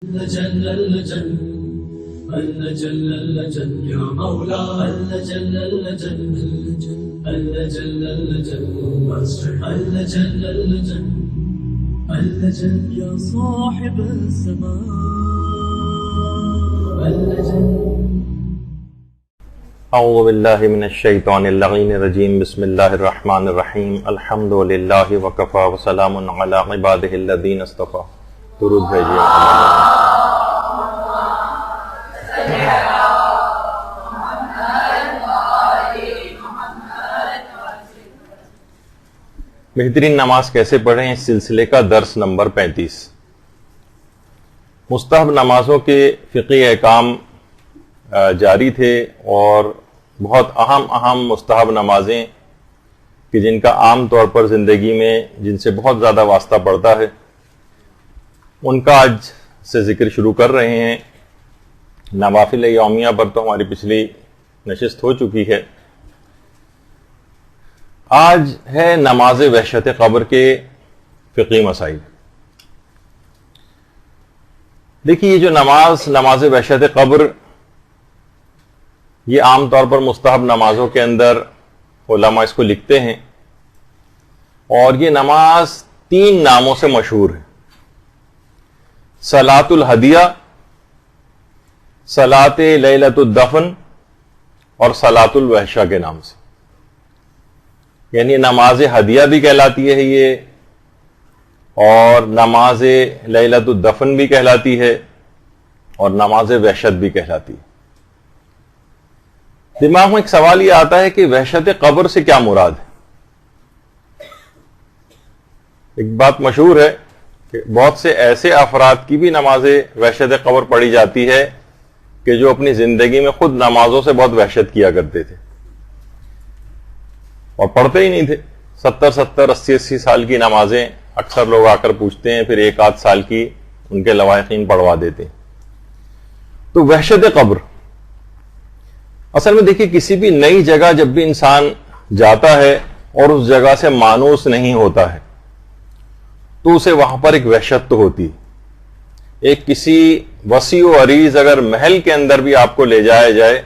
جل اللجن اللجن اللجن يا مولا اللجن اللجن اللجن اللجن اللجن اللجن اللجن يا صاحب السماء اللجن. اعوذ باللہ من الشیطان اللعین الرجیم. بسم اللہ الرحمن الرحیم. الحمد للہ وکفی وسلام علی عبادہ الذین اصطفی. درود بھیجیے. بہترین نماز کیسے پڑھیں، اس سلسلے کا درس نمبر 35. مستحب نمازوں کے فقہی احکام جاری تھے اور بہت اہم مستحب نمازیں کہ جن کا عام طور پر زندگی میں جن سے بہت زیادہ واسطہ پڑتا ہے ان کا آج سے ذکر شروع کر رہے ہیں. نوافل یومیہ پر تو ہماری پچھلی نشست ہو چکی ہے. آج ہے نماز وحشت قبر کے فقہی مسائل. دیکھیے یہ جو نماز وحشت قبر، یہ عام طور پر مستحب نمازوں کے اندر علماء اس کو لکھتے ہیں اور یہ نماز 3 ناموں سے مشہور ہے: صلاۃ الہدیہ، صلاۃ لیلۃ الدفن اور صلاۃ الوحشہ کے نام سے. یعنی نماز ہدیہ بھی کہلاتی ہے یہ، اور نماز لیلۃ الدفن بھی کہلاتی ہے، اور نماز وحشت بھی کہلاتی ہے. دماغ میں ایک سوال یہ آتا ہے کہ وحشت قبر سے کیا مراد ہے؟ ایک بات مشہور ہے کہ بہت سے ایسے افراد کی بھی نماز وحشت قبر پڑھی جاتی ہے کہ جو اپنی زندگی میں خود نمازوں سے بہت وحشت کیا کرتے تھے اور پڑھتے ہی نہیں تھے. 70 80 سال کی نمازیں اکثر لوگ آ کر پوچھتے ہیں، پھر 1 آدھ سال کی ان کے لواحقین پڑھوا دیتے ہیں. تو وحشت قبر اصل میں دیکھیے، کسی بھی نئی جگہ جب بھی انسان جاتا ہے اور اس جگہ سے مانوس نہیں ہوتا ہے تو اسے وہاں پر ایک وحشت تو ہوتی ہے. ایک کسی وسیع و عریض اگر محل کے اندر بھی آپ کو لے جایا جائے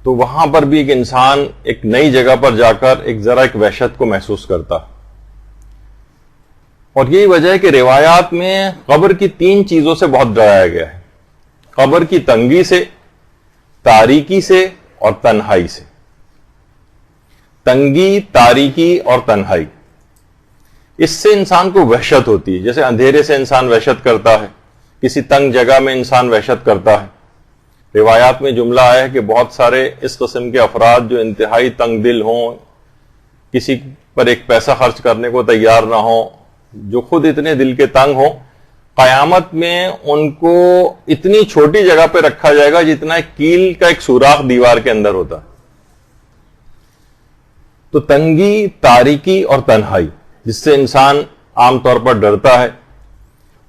تو وہاں پر بھی ایک انسان ایک نئی جگہ پر جا کر ایک وحشت کو محسوس کرتا. اور یہی وجہ ہے کہ روایات میں قبر کی 3 چیزوں سے بہت ڈرایا گیا ہے: قبر کی تنگی سے، تاریکی سے اور تنہائی سے. تنگی، تاریکی اور تنہائی، اس سے انسان کو وحشت ہوتی ہے. جیسے اندھیرے سے انسان وحشت کرتا ہے، کسی تنگ جگہ میں انسان وحشت کرتا ہے. روایات میں جملہ آیا ہے کہ بہت سارے اس قسم کے افراد جو انتہائی تنگ دل ہوں، کسی پر ایک پیسہ خرچ کرنے کو تیار نہ ہوں، جو خود اتنے دل کے تنگ ہوں، قیامت میں ان کو اتنی چھوٹی جگہ پہ رکھا جائے گا جتنا ایک کیل کا ایک سوراخ دیوار کے اندر ہوتا. تو تنگی، تاریکی اور تنہائی، جس سے انسان عام طور پر ڈرتا ہے.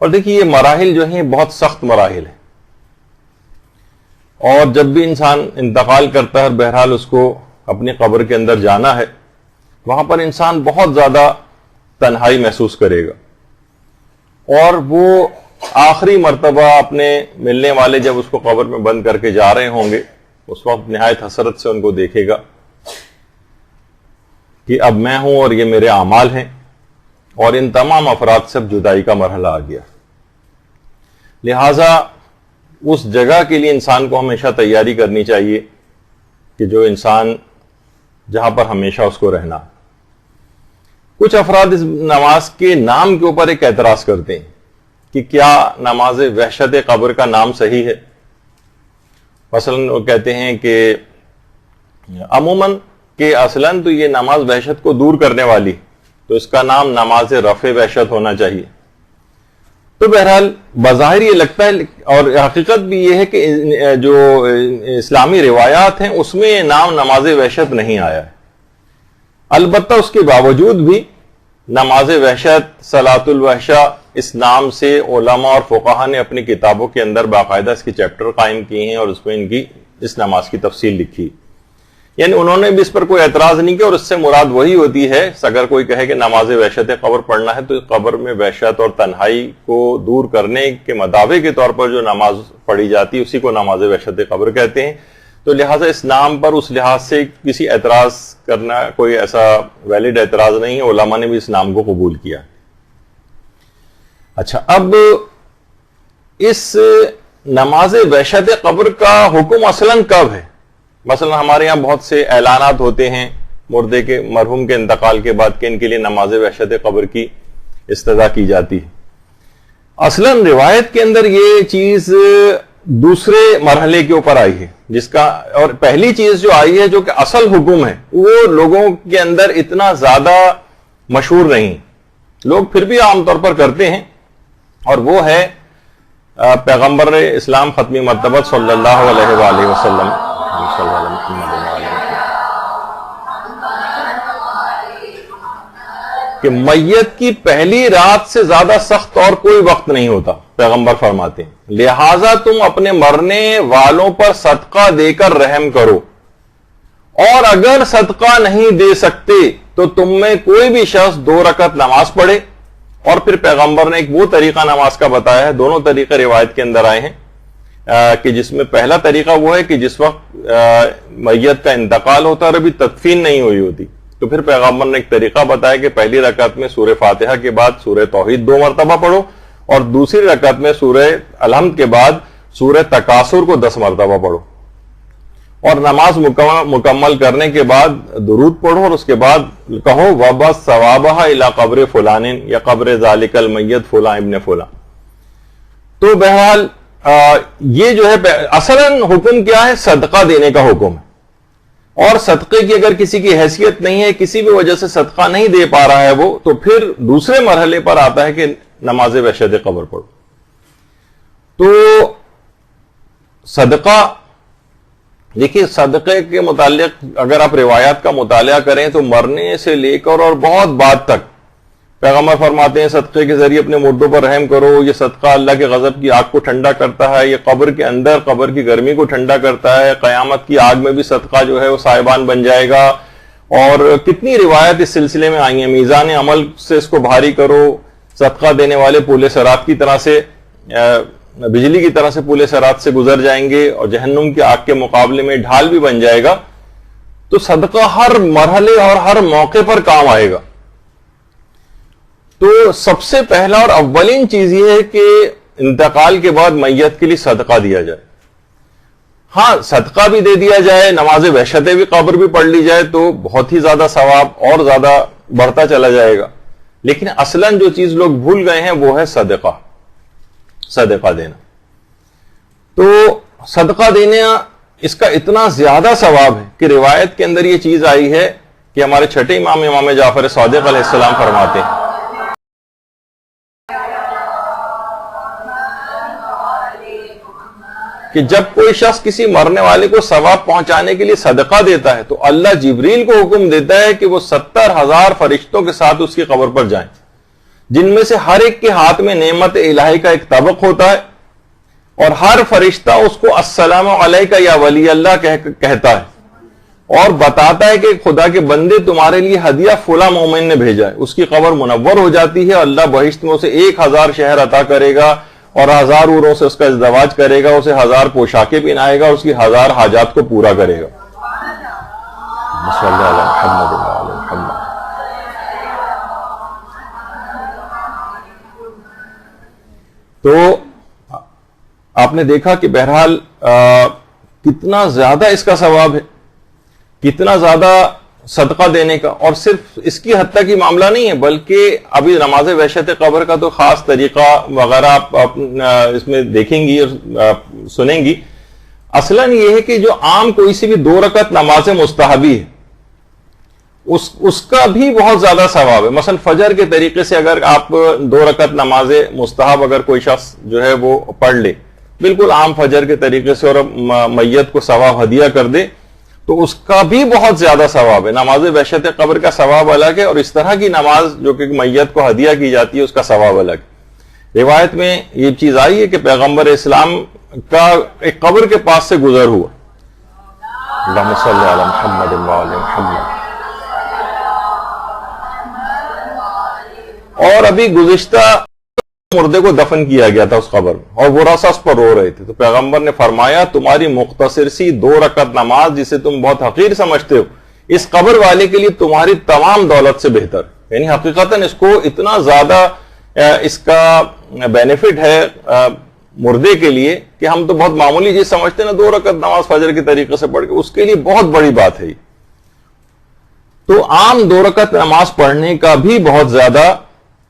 اور دیکھیے یہ مراحل جو ہیں بہت سخت مراحل ہیں، اور جب بھی انسان انتقال کرتا ہے، بہرحال اس کو اپنی قبر کے اندر جانا ہے، وہاں پر انسان بہت زیادہ تنہائی محسوس کرے گا. اور وہ آخری مرتبہ اپنے ملنے والے جب اس کو قبر میں بند کر کے جا رہے ہوں گے، اس وقت نہایت حسرت سے ان کو دیکھے گا کہ اب میں ہوں اور یہ میرے اعمال ہیں، اور ان تمام افراد سے اب جدائی کا مرحلہ آ گیا. لہذا اس جگہ کے لیے انسان کو ہمیشہ تیاری کرنی چاہیے کہ جو انسان جہاں پر ہمیشہ اس کو رہنا. کچھ افراد اس نماز کے نام کے اوپر ایک اعتراض کرتے ہیں کہ کیا نماز وحشت قبر کا نام صحیح ہے. مثلاً وہ کہتے ہیں کہ عموماً کہ اصلاً تو یہ نماز وحشت کو دور کرنے والی، تو اس کا نام نماز رفع وحشت ہونا چاہیے. تو بہرحال بظاہر یہ لگتا ہے، اور حقیقت بھی یہ ہے کہ جو اسلامی روایات ہیں اس میں یہ نام نماز وحشت نہیں آیا ہے. البتہ اس کے باوجود بھی نماز وحشت، صلاۃ الوحشہ، اس نام سے علماء اور فقہا نے اپنی کتابوں کے اندر باقاعدہ اس کی چیپٹر قائم کیے ہیں اور اس میں ان کی اس نماز کی تفصیل لکھی. یعنی انہوں نے بھی اس پر کوئی اعتراض نہیں کیا، اور اس سے مراد وہی ہوتی ہے اگر کوئی کہے کہ نماز وحشت قبر پڑھنا ہے تو قبر میں وحشت اور تنہائی کو دور کرنے کے مداوع کے طور پر جو نماز پڑھی جاتی ہے اسی کو نماز وحشت قبر کہتے ہیں. تو لہٰذا اس نام پر اس لحاظ سے کسی اعتراض کرنا کوئی ایسا ویلڈ اعتراض نہیں ہے، علماء نے بھی اس نام کو قبول کیا. اچھا، اب اس نماز وحشت قبر کا حکم اصلاً کب ہے؟ مثلا ہمارے یہاں بہت سے اعلانات ہوتے ہیں مردے کے مرحوم کے انتقال کے بعد کہ ان کے لیے نماز وحشت قبر کی استدعا کی جاتی ہے. اصلاً روایت کے اندر یہ چیز دوسرے مرحلے کے اوپر آئی ہے، جس کا اور پہلی چیز جو آئی ہے جو کہ اصل حکم ہے وہ لوگوں کے اندر اتنا زیادہ مشہور نہیں، لوگ پھر بھی عام طور پر کرتے ہیں، اور وہ ہے پیغمبر اسلام ختمی مرتبہ صلی اللہ علیہ وآلہ وسلم کہ میت کی پہلی رات سے زیادہ سخت اور کوئی وقت نہیں ہوتا. پیغمبر فرماتے ہیں لہذا تم اپنے مرنے والوں پر صدقہ دے کر رحم کرو، اور اگر صدقہ نہیں دے سکتے تو تم میں کوئی بھی شخص 2 رکعت نماز پڑھے. اور پھر پیغمبر نے ایک وہ طریقہ نماز کا بتایا ہے، دونوں طریقے روایت کے اندر آئے ہیں، کہ جس میں پہلا طریقہ وہ ہے کہ جس وقت میت کا انتقال ہوتا ہے اور ابھی تدفین نہیں ہوئی ہوتی تو پھر پیغمبر نے ایک طریقہ بتایا کہ پہلی رکعت میں سورہ فاتحہ کے بعد سورہ توحید 2 مرتبہ پڑھو، اور دوسری رکعت میں سورہ الحمد کے بعد سورہ تکاثر کو 10 مرتبہ پڑھو، اور نماز مکمل کرنے کے بعد درود پڑھو، اور اس کے بعد کہو وَبَسْ ثَوَابَهَا إِلَىٰ قَبْرِ فُلَانٍ یا قبر ذَلِكَ الْمَيِّتِ فُلَان ابن فُلان. تو بہرحال یہ جو ہے اصلاً حکم کیا ہے؟ صدقہ دینے کا حکم ہے، اور صدقے کی اگر کسی کی حیثیت نہیں ہے، کسی بھی وجہ سے صدقہ نہیں دے پا رہا ہے وہ، تو پھر دوسرے مرحلے پر آتا ہے کہ نماز وحشت قبر پڑھو. تو صدقہ، دیکھیے صدقے کے متعلق اگر آپ روایات کا مطالعہ کریں تو مرنے سے لے کر اور بہت بعد تک پیغمبر فرماتے ہیں صدقے کے ذریعے اپنے مردوں پر رحم کرو، یہ صدقہ اللہ کے غضب کی آگ کو ٹھنڈا کرتا ہے، یہ قبر کے اندر قبر کی گرمی کو ٹھنڈا کرتا ہے، قیامت کی آگ میں بھی صدقہ جو ہے وہ سائبان بن جائے گا. اور کتنی روایت اس سلسلے میں آئی ہیں، میزان عمل سے اس کو بھاری کرو، صدقہ دینے والے پولے صراط کی طرح سے بجلی کی طرح سے پولے صراط سے گزر جائیں گے، اور جہنم کی آگ کے مقابلے میں ڈھال بھی بن جائے گا. تو صدقہ ہر مرحلے اور ہر موقع پر کام آئے گا. تو سب سے پہلا اور اولین چیز یہ ہے کہ انتقال کے بعد میت کے لیے صدقہ دیا جائے. ہاں صدقہ بھی دے دیا جائے، نماز وحشت بھی قبر بھی پڑھ لی جائے تو بہت ہی زیادہ ثواب اور زیادہ بڑھتا چلا جائے گا. لیکن اصلاً جو چیز لوگ بھول گئے ہیں وہ ہے صدقہ دینا. تو صدقہ دینا اس کا اتنا زیادہ ثواب ہے کہ روایت کے اندر یہ چیز آئی ہے کہ ہمارے چھٹے امام جعفر صادق علیہ السلام فرماتے ہیں کہ جب کوئی شخص کسی مرنے والے کو ثواب پہنچانے کے لیے صدقہ دیتا ہے تو اللہ جبریل کو حکم دیتا ہے کہ وہ 70,000 فرشتوں کے ساتھ اس کی قبر پر جائیں، جن میں سے ہر ایک کے ہاتھ میں نعمت الہی کا ایک طبق ہوتا ہے، اور ہر فرشتہ اس کو السلام علیکہ یا ولی اللہ کہتا ہے، اور بتاتا ہے کہ خدا کے بندے تمہارے لیے ہدیہ فلاں مومن نے بھیجا ہے. اس کی قبر منور ہو جاتی ہے، اللہ بہشت میں اسے 1000 شہر عطا کرے گا، اور 1000 عوروں سے اس کا ازدواج کرے گا، اسے 1000 پوشاکیں پہنائے گا، اس کی 1000 حاجات کو پورا کرے گا. تو آپ نے دیکھا کہ بہرحال کتنا زیادہ اس کا ثواب ہے، کتنا زیادہ صدقہ دینے کا. اور صرف اس کی حد تک ہی معاملہ نہیں ہے، بلکہ ابھی نماز وحشت قبر کا تو خاص طریقہ وغیرہ آپ اس میں دیکھیں گی اور سنیں گی. اصلاً یہ ہے کہ جو عام کوئی سی بھی 2 رکعت نماز مستحبی ہے اس کا بھی بہت زیادہ ثواب ہے. مثلا فجر کے طریقے سے اگر آپ 2 رکعت نماز مستحب اگر کوئی شخص جو ہے وہ پڑھ لے بالکل عام فجر کے طریقے سے، اور میت کو ثواب ہدیہ کر دے تو اس کا بھی بہت زیادہ ثواب ہے. نماز وحشت قبر کا ثواب الگ ہے، اور اس طرح کی نماز جو کہ میت کو ہدیہ کی جاتی ہے اس کا ثواب الگ. روایت میں یہ چیز آئی ہے کہ پیغمبر اسلام کا ایک قبر کے پاس سے گزر ہوا اللہم صلی علی محمد وآل محمد. اور ابھی گزشتہ مردے کو دفن کیا گیا تھا اس قبر میں، اور وہ رسا اس پر رو رہے تھے، تو پیغمبر نے فرمایا تمہاری مختصر سی 2 رکعت نماز جسے تم بہت حقیر سمجھتے ہو، اس قبر والے کے لیے تمہاری تمام دولت سے بہتر. یعنی حقیقتاً اس کو اتنا زیادہ اس کا بینیفٹ ہے مردے کے لیے کہ ہم تو بہت معمولی چیز سمجھتے ہیں نا، 2 رکعت نماز فجر کے طریقے سے پڑھ کے، اس کے لیے بہت بڑی بات ہے. تو عام 2 رکعت نماز پڑھنے کا بھی بہت زیادہ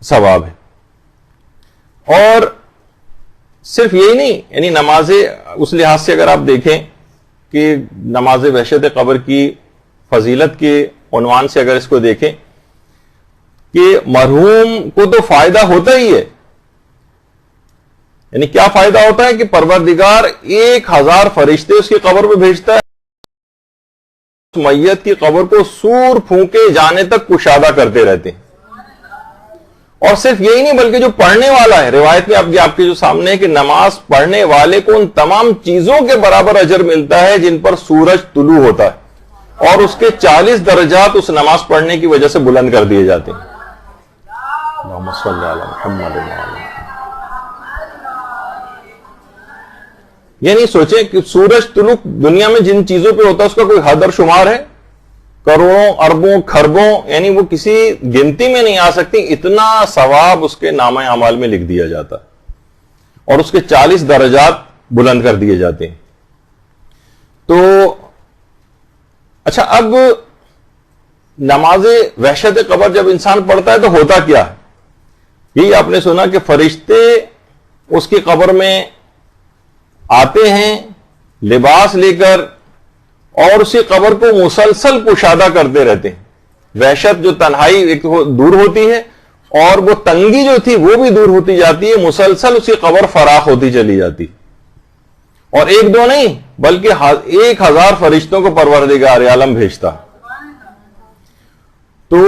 ثواب ہے. اور صرف یہی نہیں، یعنی نماز اس لحاظ سے اگر آپ دیکھیں کہ نماز وحشت قبر کی فضیلت کے عنوان سے اگر اس کو دیکھیں کہ مرحوم کو تو فائدہ ہوتا ہی ہے. یعنی کیا فائدہ ہوتا ہے کہ پروردگار 1000 فرشتے اس کی قبر پہ بھیجتا ہے، اس میت کی قبر کو سور پھونکے جانے تک کشادہ کرتے رہتے ہیں. اور صرف یہی نہیں بلکہ جو پڑھنے والا ہے، روایت میں آپ کے جو سامنے ہے کہ نماز پڑھنے والے کو ان تمام چیزوں کے برابر اجر ملتا ہے جن پر سورج طلوع ہوتا ہے، اور اس کے 40 درجات اس نماز پڑھنے کی وجہ سے بلند کر دیے جاتے ہیں. اللہم صلی علی محمد. یعنی سوچیں کہ سورج طلوع دنیا میں جن چیزوں پہ ہوتا ہے اس کا کوئی حد اور شمار ہے؟ کروڑوں، اربوں، کھربوں، یعنی وہ کسی گنتی میں نہیں آ سکتی. اتنا ثواب اس کے نامہ اعمال میں لکھ دیا جاتا ہے، اور اس کے 40 درجات بلند کر دیے جاتے ہیں. تو اچھا، اب نماز وحشت قبر جب انسان پڑھتا ہے تو ہوتا کیا ہے؟ یہی آپ نے سنا کہ فرشتے اس کی قبر میں آتے ہیں لباس لے کر، اور اسی قبر کو مسلسل کشادہ کرتے رہتے ہیں. وحشت جو تنہائی ایک دور ہوتی ہے، اور وہ تنگی جو تھی وہ بھی دور ہوتی جاتی ہے، مسلسل اسی قبر فراخ ہوتی چلی جاتی. اور 1-2 نہیں بلکہ 1000 فرشتوں کو پروردگار عالم بھیجتا. تو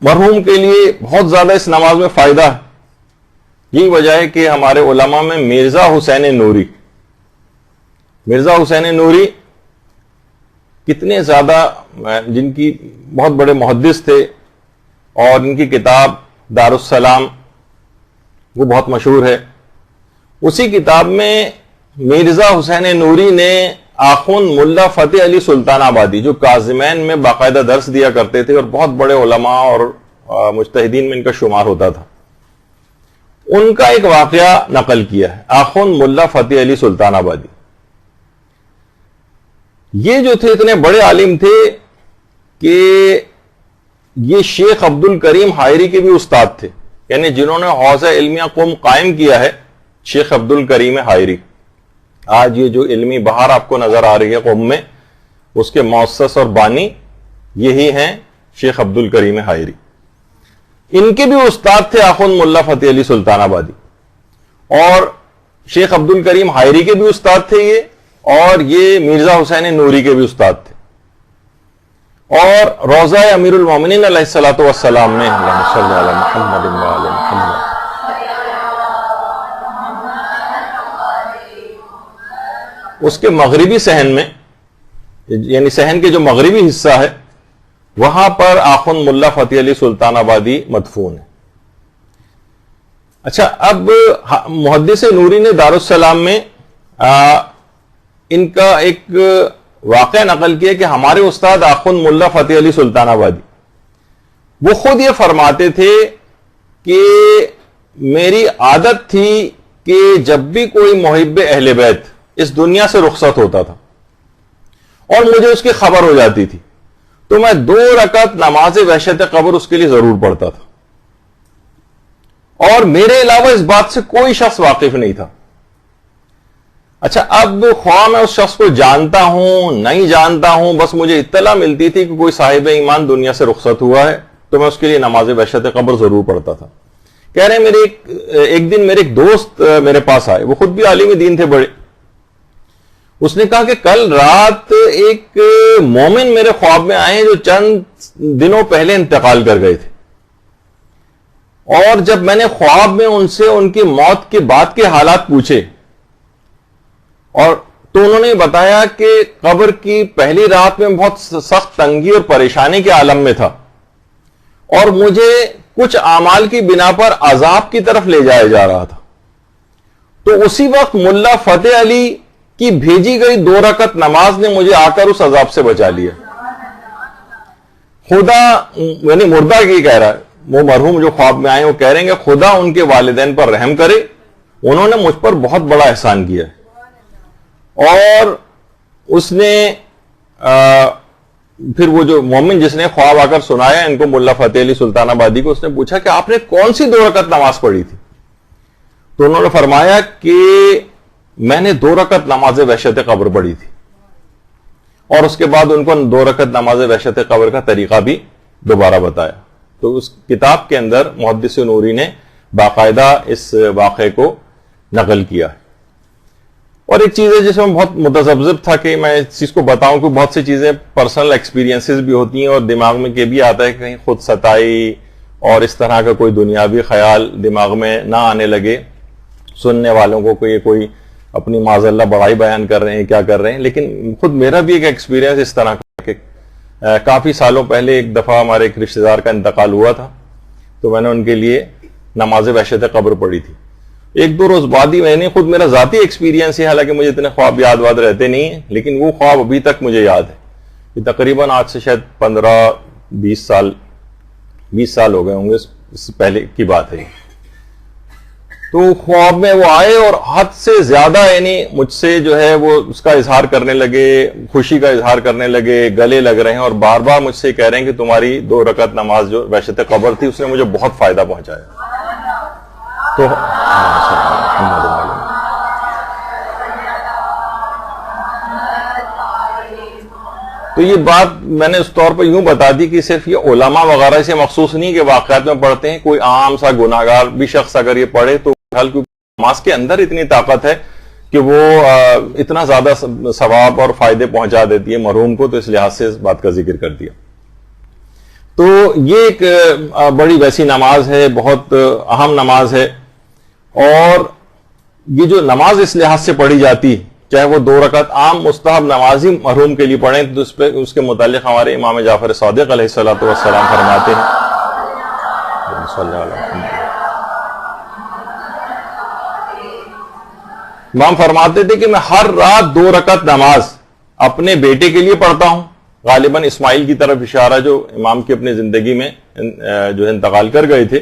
مرحوم کے لیے بہت زیادہ اس نماز میں فائدہ ہے. یہی وجہ ہے کہ ہمارے علماء میں مرزا حسین نوری کتنے زیادہ، جن کی بہت بڑے محدث تھے، اور ان کی کتاب دارالسلام وہ بہت مشہور ہے. اسی کتاب میں مرزا حسین نوری نے آخوند ملا فتح علی سلطان آبادی، جو کاظمین میں باقاعدہ درس دیا کرتے تھے اور بہت بڑے علماء اور مجتہدین میں ان کا شمار ہوتا تھا، ان کا ایک واقعہ نقل کیا ہے. آخوند ملا فتح علی سلطان آبادی یہ جو تھے اتنے بڑے عالم تھے کہ یہ شیخ عبد الکریم حائری کے بھی استاد تھے. یعنی جنہوں نے حوزہ علمیہ قم قائم کیا ہے، شیخ عبد الکریم حائری. آج یہ جو علمی بہار آپ کو نظر آ رہی ہے قم میں، اس کے مؤسس اور بانی یہی ہیں شیخ عبد الکریم حائری. ان کے بھی استاد تھے آخوند ملا فتح علی سلطان آبادی، اور شیخ عبد الکریم حائری کے بھی استاد تھے یہ، اور یہ مرزا حسین نوری کے بھی استاد تھے. اور روضہ امیر المومنین علیہ الصلوۃ والسلام میں اللہم صلی علی محمد وآل محمد، اس کے مغربی صحن میں، یعنی صحن کے جو مغربی حصہ ہے، وہاں پر آخوند ملا فتح علی سلطان آبادی مدفون ہے. اچھا، اب محدث نوری نے دارالسلام میں ان کا ایک واقعہ نقل کیا کہ ہمارے استاد آخوند ملا فتح علی سلطان آبادی وہ خود یہ فرماتے تھے کہ میری عادت تھی کہ جب بھی کوئی محب اہل بیت اس دنیا سے رخصت ہوتا تھا اور مجھے اس کی خبر ہو جاتی تھی، تو میں 2 رکعت نماز وحشت قبر اس کے لیے ضرور پڑھتا تھا، اور میرے علاوہ اس بات سے کوئی شخص واقف نہیں تھا. اچھا، اب خواہ میں اس شخص کو جانتا ہوں نہیں جانتا ہوں، بس مجھے اطلاع ملتی تھی کہ کوئی صاحب ایمان دنیا سے رخصت ہوا ہے، تو میں اس کے لیے نماز وحشت قبر ضرور پڑھتا تھا. کہہ رہے ہیں ایک دن میرے ایک دوست میرے پاس آئے، وہ خود بھی عالم دین تھے بڑے. اس نے کہا کہ کل رات ایک مومن میرے خواب میں آئے جو چند دنوں پہلے انتقال کر گئے تھے، اور جب میں نے خواب میں ان سے ان کی موت کے بعد کے حالات پوچھے اور تو انہوں نے بتایا کہ قبر کی پہلی رات میں بہت سخت تنگی اور پریشانی کے عالم میں تھا، اور مجھے کچھ اعمال کی بنا پر عذاب کی طرف لے جایا جا رہا تھا. تو اسی وقت ملا فتح علی کی بھیجی گئی 2 رکعت نماز نے مجھے آ کر اس عذاب سے بچا لیا. خدا، یعنی مردہ کی کہہ رہا ہے، وہ مرحوم جو خواب میں آئے وہ کہہ رہے ہیں کہ خدا ان کے والدین پر رحم کرے، انہوں نے مجھ پر بہت بڑا احسان کیا ہے. اور اس نے پھر وہ جو مومن جس نے خواب آ کر سنایا ان کو، ملا فتح علی سلطان آبادی کو، اس نے پوچھا کہ آپ نے کون سی 2 رکعت نماز پڑھی تھی؟ تو انہوں نے فرمایا کہ میں نے 2 رکعت نماز وحشت قبر پڑھی تھی. اور اس کے بعد ان کو 2 رکعت نماز وحشت قبر کا طریقہ بھی دوبارہ بتایا. تو اس کتاب کے اندر محدث نوری نے باقاعدہ اس واقعے کو نقل کیا ہے. اور ایک چیز ہے جس میں بہت متذبذب تھا کہ میں اس چیز کو بتاؤں کہ بہت سی چیزیں پرسنل ایکسپیرینسز بھی ہوتی ہیں، اور دماغ میں یہ بھی آتا ہے کہ کہیں خود ستائی اور اس طرح کا کوئی دنیاوی خیال دماغ میں نہ آنے لگے سننے والوں کو یہ کوئی اپنی معاذ اللہ بڑائی بیان کر رہے ہیں، کیا کر رہے ہیں. لیکن خود میرا بھی ایک ایکسپیرینس اس طرح کا کہ کافی سالوں پہلے ایک دفعہ ہمارے ایک رشتہ دار کا انتقال ہوا تھا، تو میں نے ان کے لیے نماز وحشت قبر پڑھی تھی. 1-2 روز بعد ہی میں نے، خود میرا ذاتی ایکسپیرینس ہے، حالانکہ مجھے اتنے خواب یاد رہتے نہیں ہیں، لیکن وہ خواب ابھی تک مجھے یاد ہے. یہ تقریباً آج سے شاید 15-20 سال ہو گئے ہوں گے، اس سے پہلے کی بات ہے. تو خواب میں وہ آئے اور حد سے زیادہ یعنی مجھ سے جو ہے وہ اس کا اظہار کرنے لگے، خوشی کا اظہار کرنے لگے، گلے لگ رہے ہیں، اور بار بار مجھ سے کہہ رہے ہیں کہ تمہاری 2 رکعت نماز جو وحشت قبر تھی اس نے مجھے بہت فائدہ پہنچایا. تو تو یہ بات میں نے اس طور پر یوں بتا دی کہ صرف یہ علماء وغیرہ سے مخصوص نہیں کہ واقعات میں پڑھتے ہیں، کوئی عام سا گناہگار بھی شخص اگر یہ پڑھے تو نماز کے اندر اتنی طاقت ہے کہ وہ اتنا زیادہ ثواب اور فائدے پہنچا دیتی ہے مرحوم کو. تو اس لحاظ سے اس بات کا ذکر کر دیا. تو یہ ایک بڑی ویسی نماز ہے، بہت اہم نماز ہے. اور یہ جو نماز اس لحاظ سے پڑھی جاتی، چاہے وہ 2 رکعت عام مستحب نماز ہی مرحوم کے لیے پڑھیں، تو اس کے متعلق ہمارے امام جعفر صادق علیہ الصلوۃ والسلام فرماتے ہیں، امام فرماتے تھے کہ میں ہر رات 2 رکعت نماز اپنے بیٹے کے لیے پڑھتا ہوں. غالباً اسماعیل کی طرف اشارہ جو امام کی اپنی زندگی میں جو انتقال کر گئے تھے.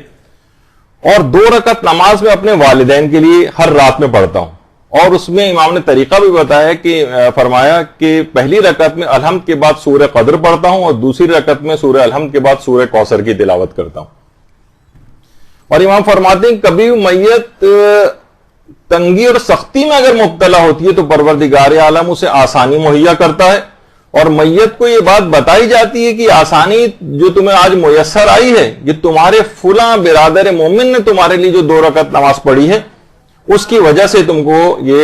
اور 2 رکعت نماز میں اپنے والدین کے لیے ہر رات میں پڑھتا ہوں. اور اس میں امام نے طریقہ بھی بتایا کہ فرمایا کہ پہلی رکعت میں الحمد کے بعد سورہ قدر پڑھتا ہوں، اور دوسری رکعت میں سورہ الحمد کے بعد سورہ کوثر کی تلاوت کرتا ہوں. اور امام فرماتے ہیں کبھی میت تنگی اور سختی میں اگر مبتلا ہوتی ہے تو پروردگار عالم اسے آسانی مہیا کرتا ہے، اور میت کو یہ بات بتائی جاتی ہے کہ آسانی جو تمہیں آج میسر آئی ہے یہ تمہارے فلاں برادر مومن نے تمہارے لیے جو 2 رکعت نماز پڑھی ہے اس کی وجہ سے تم کو یہ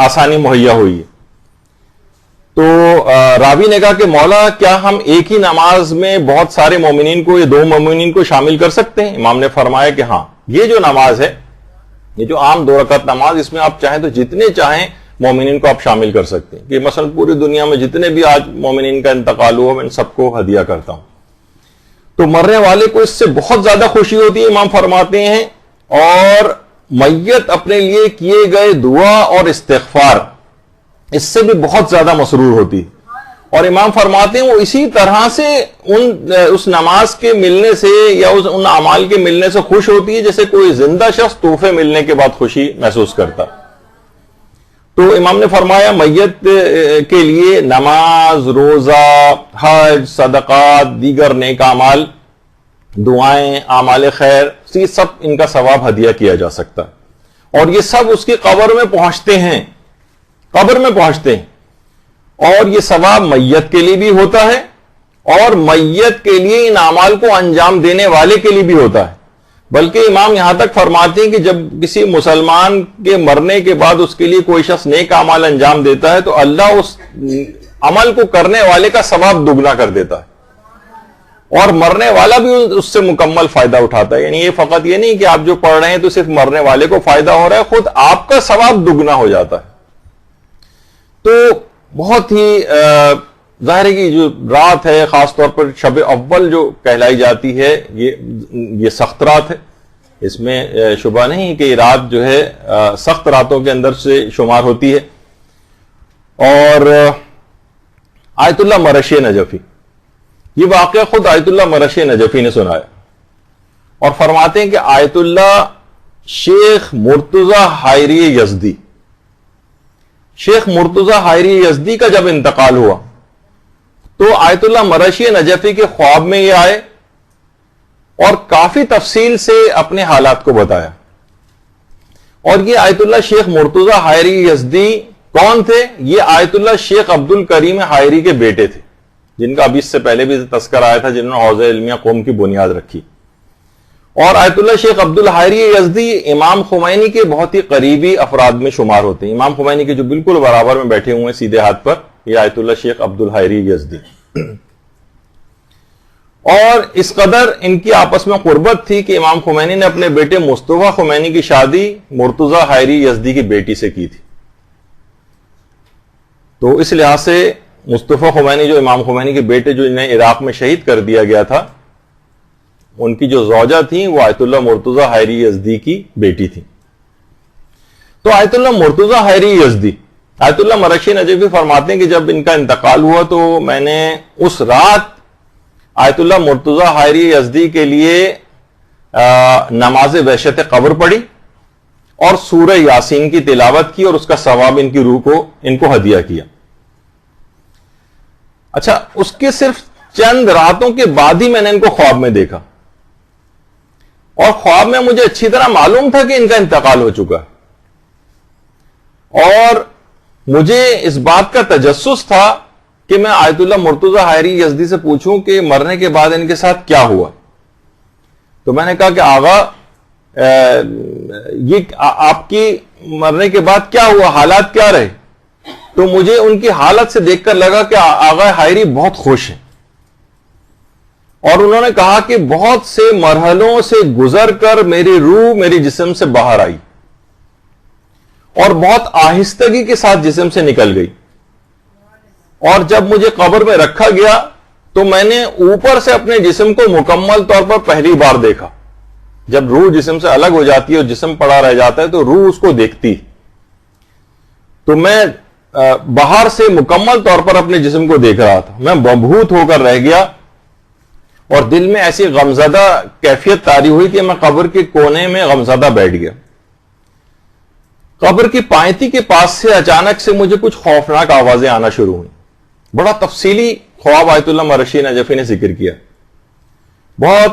آسانی مہیا ہوئی ہے. تو راوی نے کہا کہ مولا کیا ہم ایک ہی نماز میں بہت سارے مومنین کو، یہ 2 مومنین کو شامل کر سکتے ہیں؟ امام نے فرمایا کہ ہاں، یہ جو نماز ہے، یہ جو عام 2 رکعت نماز، اس میں آپ چاہیں تو جتنے چاہیں مومنین کو آپ شامل کر سکتے ہیں. کہ مثلا پوری دنیا میں جتنے بھی آج مومنین کا انتقال ہوا میں ان سب کو ہدیہ کرتا ہوں. تو مرنے والے کو اس سے بہت زیادہ خوشی ہوتی ہے، امام فرماتے ہیں. اور میت اپنے لیے کیے گئے دعا اور استغفار اس سے بھی بہت زیادہ مسرور ہوتی ہے. اور امام فرماتے ہیں وہ اسی طرح سے اس نماز کے ملنے سے یا ان اعمال کے ملنے سے خوش ہوتی ہے جیسے کوئی زندہ شخص تحفے ملنے کے بعد خوشی محسوس کرتا. تو امام نے فرمایا میت کے لیے نماز، روزہ، حج، صدقات، دیگر نیک اعمال، دعائیں، اعمال خیر، یہ سب ان کا ثواب ہدیہ کیا جا سکتا ہے. اور یہ سب اس کی قبر میں پہنچتے ہیں، قبر میں پہنچتے ہیں. اور یہ ثواب میت کے لیے بھی ہوتا ہے اور میت کے لیے ان اعمال کو انجام دینے والے کے لیے بھی ہوتا ہے. بلکہ امام یہاں تک فرماتے ہیں کہ جب کسی مسلمان کے مرنے کے بعد اس کے لیے کوئی شخص نیک اعمال انجام دیتا ہے تو اللہ اس عمل کو کرنے والے کا ثواب دگنا کر دیتا ہے، اور مرنے والا بھی اس سے مکمل فائدہ اٹھاتا ہے. یعنی یہ فقط یہ نہیں کہ آپ جو پڑھ رہے ہیں تو صرف مرنے والے کو فائدہ ہو رہا ہے، خود آپ کا ثواب دگنا ہو جاتا ہے. تو بہت ہی ظاہر ہے کہ جو رات ہے خاص طور پر شب اول جو کہلائی جاتی ہے یہ سخت رات ہے، اس میں شبہ نہیں کہ یہ رات جو ہے سخت راتوں کے اندر سے شمار ہوتی ہے. اور آیت اللہ مرشی نجفی، یہ واقعہ خود آیت اللہ مرشی نجفی نے سنایا اور فرماتے ہیں کہ آیت اللہ شیخ مرتضی حائری یزدی، شیخ مرتضی حائری یزدی کا جب انتقال ہوا تو آیت اللہ مرشی نجفی کے خواب میں یہ آئے اور کافی تفصیل سے اپنے حالات کو بتایا. اور یہ آیت اللہ شیخ مرتضی حائری یزدی کون تھے؟ یہ آیت اللہ شیخ عبد الکریم حائری کے بیٹے تھے، جن کا ابھی اس سے پہلے بھی تذکر آیا تھا، جنہوں نے حوزہ علمیہ قوم کی بنیاد رکھی. اور آیت اللہ شیخ عبد الحائری یزدی امام خمینی کے بہت ہی قریبی افراد میں شمار ہوتے ہیں. امام خمینی کے جو بالکل برابر میں بیٹھے ہوئے ہیں سیدھے ہاتھ پر، یہ آیت اللہ شیخ عبد الحائری یزدی. اور اس قدر ان کی آپس میں قربت تھی کہ امام خمینی نے اپنے بیٹے مصطفیٰ خمینی کی شادی مرتضی حائری یزدی کی بیٹی سے کی تھی. تو اس لحاظ سے مصطفیٰ خمینی جو امام خمینی کے بیٹے جو انہیں عراق میں شہید کر دیا گیا تھا، ان کی جو زوجہ تھیں وہ آیت اللہ مرتضی حائری یزدی کی بیٹی تھی. تو آیت اللہ مرتضی حائری یزدی، آیت اللہ مرشی نجفی فرماتے ہیں کہ جب ان کا انتقال ہوا تو میں نے اس رات آیت اللہ مرتضی حائری یزدی کے لیے نماز وحشت قبر پڑھی اور سورہ یاسین کی تلاوت کی اور اس کا ثواب ان کی روح کو ان کو ہدیہ کیا. اچھا، اس کے صرف چند راتوں کے بعد ہی میں نے ان کو خواب میں دیکھا اور خواب میں مجھے اچھی طرح معلوم تھا کہ ان کا انتقال ہو چکا ہے اور مجھے اس بات کا تجسس تھا کہ میں آیت اللہ مرتضی حائری یزدی سے پوچھوں کہ مرنے کے بعد ان کے ساتھ کیا ہوا. تو میں نے کہا کہ آغا یہ آپ کی مرنے کے بعد کیا ہوا، حالات کیا رہے؟ تو مجھے ان کی حالت سے دیکھ کر لگا کہ آغا حائری بہت خوش ہیں اور انہوں نے کہا کہ بہت سے مرحلوں سے گزر کر میری روح میری جسم سے باہر آئی اور بہت آہستگی کے ساتھ جسم سے نکل گئی، اور جب مجھے قبر میں رکھا گیا تو میں نے اوپر سے اپنے جسم کو مکمل طور پر پہلی بار دیکھا. جب روح جسم سے الگ ہو جاتی ہے اور جسم پڑا رہ جاتا ہے تو روح اس کو دیکھتی، تو میں باہر سے مکمل طور پر اپنے جسم کو دیکھ رہا تھا. میں مبہوت ہو کر رہ گیا اور دل میں ایسی غمزدہ کیفیت طاری ہوئی کہ میں قبر کے کونے میں غمزدہ بیٹھ گیا. قبر کی پائنتی کے پاس سے اچانک سے مجھے کچھ خوفناک آوازیں آنا شروع ہوئی. بڑا تفصیلی خواب آیت اللہ مرشی نجفی نے ذکر کیا. بہت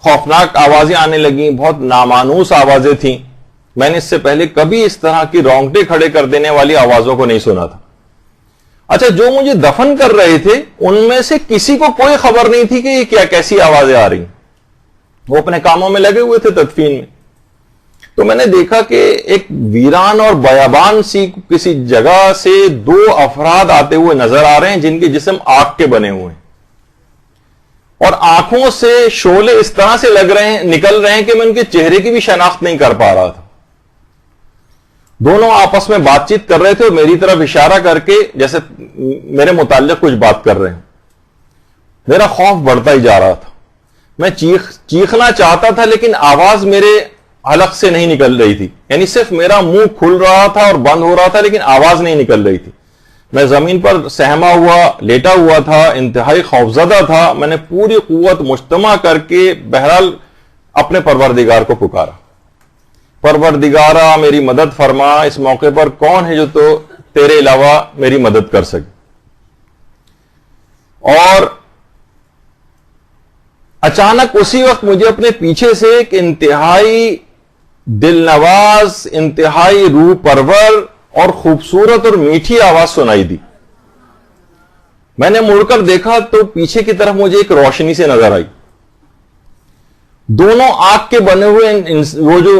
خوفناک آوازیں آنے لگیں، بہت نامانوس آوازیں تھیں. میں نے اس سے پہلے کبھی اس طرح کی رونگٹے کھڑے کر دینے والی آوازوں کو نہیں سنا تھا. اچھا، جو مجھے دفن کر رہے تھے ان میں سے کسی کو کوئی خبر نہیں تھی کہ یہ کیا کیسی آوازیں آ رہی. وہ اپنے کاموں میں لگے ہوئے تھے تدفین میں. تو میں نے دیکھا کہ ایک ویران اور بیابان سی کسی جگہ سے دو افراد آتے ہوئے نظر آ رہے ہیں جن کے جسم آگ کے بنے ہوئے ہیں اور آنکھوں سے شعلے اس طرح سے نکل رہے ہیں کہ میں ان کے چہرے کی بھی شناخت نہیں کر پا رہا تھا. دونوں آپس میں بات چیت کر رہے تھے اور میری طرف اشارہ کر کے جیسے میرے متعلق کچھ بات کر رہے ہیں. میرا خوف بڑھتا ہی جا رہا تھا. میں چیخنا چاہتا تھا لیکن آواز میرے حلق سے نہیں نکل رہی تھی، یعنی صرف میرا منہ کھل رہا تھا اور بند ہو رہا تھا لیکن آواز نہیں نکل رہی تھی. میں زمین پر سہما ہوا لیٹا ہوا تھا، انتہائی خوفزدہ تھا. میں نے پوری قوت مجتمع کر کے بہرحال اپنے پروردگار کو پکارا، پروردگارا میری مدد فرما، اس موقع پر کون ہے جو تو تیرے علاوہ میری مدد کر سکے. اور اچانک اسی وقت مجھے اپنے پیچھے سے ایک انتہائی دل نواز، انتہائی روح پرور اور خوبصورت اور میٹھی آواز سنائی دی. میں نے مڑ کر دیکھا تو پیچھے کی طرف مجھے ایک روشنی سے نظر آئی. دونوں آگ کے بنے ہوئے وہ جو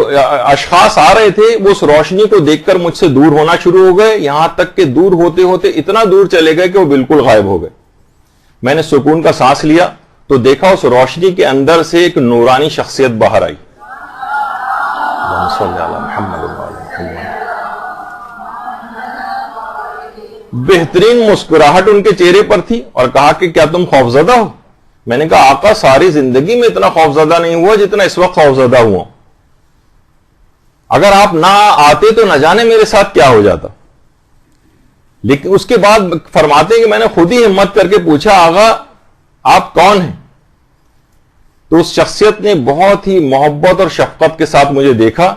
اشخاص آ رہے تھے وہ اس روشنی کو دیکھ کر مجھ سے دور ہونا شروع ہو گئے، یہاں تک کہ دور ہوتے ہوتے اتنا دور چلے گئے کہ وہ بالکل غائب ہو گئے. میں نے سکون کا سانس لیا تو دیکھا اس روشنی کے اندر سے ایک نورانی شخصیت باہر آئی. بہترین مسکراہٹ ان کے چہرے پر تھی اور کہا کہ کیا تم خوفزدہ ہو؟ میں نے کہا آقا ساری زندگی میں اتنا خوفزدہ نہیں ہوا جتنا اس وقت خوفزدہ ہوا، اگر آپ نہ آتے تو نہ جانے میرے ساتھ کیا ہو جاتا۔ لیکن اس کے بعد فرماتے ہیں کہ میں نے خود ہی ہمت کر کے پوچھا آغا آپ کون ہیں؟ تو اس شخصیت نے بہت ہی محبت اور شفقت کے ساتھ مجھے دیکھا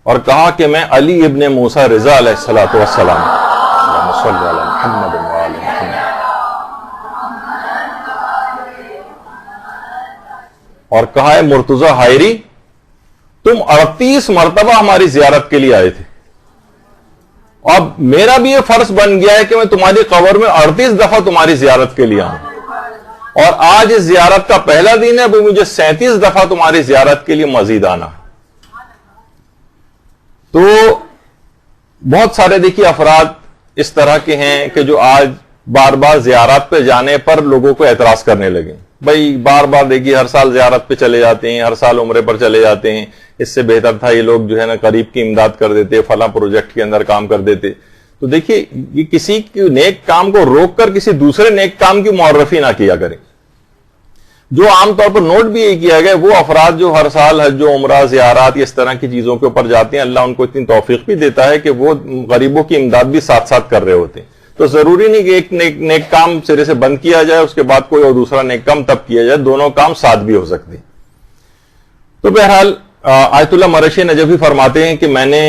اور کہا کہ میں علی ابن موسیٰ رضا علیہ الصلوۃ والسلام، اللہم صلی علی محمد وآل محمد، اور کہا ہے مرتضی حائری تم 38 مرتبہ ہماری زیارت کے لیے آئے تھے، اب میرا بھی یہ فرض بن گیا ہے کہ میں تمہاری قبر میں 38 دفعہ تمہاری زیارت کے لیے آؤں، اور آج اس زیارت کا پہلا دن ہے، ابھی مجھے 37 دفعہ تمہاری زیارت کے لیے مزید آنا ہے۔ تو بہت سارے دیکھیے افراد اس طرح کے ہیں کہ جو آج بار بار زیارت پہ جانے پر لوگوں کو اعتراض کرنے لگے، بھائی بار بار دیکھیے ہر سال زیارت پہ چلے جاتے ہیں، ہر سال عمرے پر چلے جاتے ہیں، اس سے بہتر تھا یہ لوگ جو ہے نا قریب کی امداد کر دیتے، فلاں پروجیکٹ کے اندر کام کر دیتے۔ تو دیکھیے یہ کسی کی نیک کام کو روک کر کسی دوسرے نیک کام کی معرفی نہ کیا کریں۔ جو عام طور پر نوٹ بھی یہ کیا گیا وہ افراد جو ہر سال حج و عمرہ زیارات اس طرح کی چیزوں کے اوپر جاتے ہیں، اللہ ان کو اتنی توفیق بھی دیتا ہے کہ وہ غریبوں کی امداد بھی ساتھ ساتھ کر رہے ہوتے ہیں۔ تو ضروری نہیں کہ ایک نیک کام سرے سے بند کیا جائے اس کے بعد کوئی اور دوسرا نیک کام تب کیا جائے، دونوں کام ساتھ بھی ہو سکتے ہیں۔ تو بہرحال آیت اللہ مرشی نجفی فرماتے ہیں کہ میں نے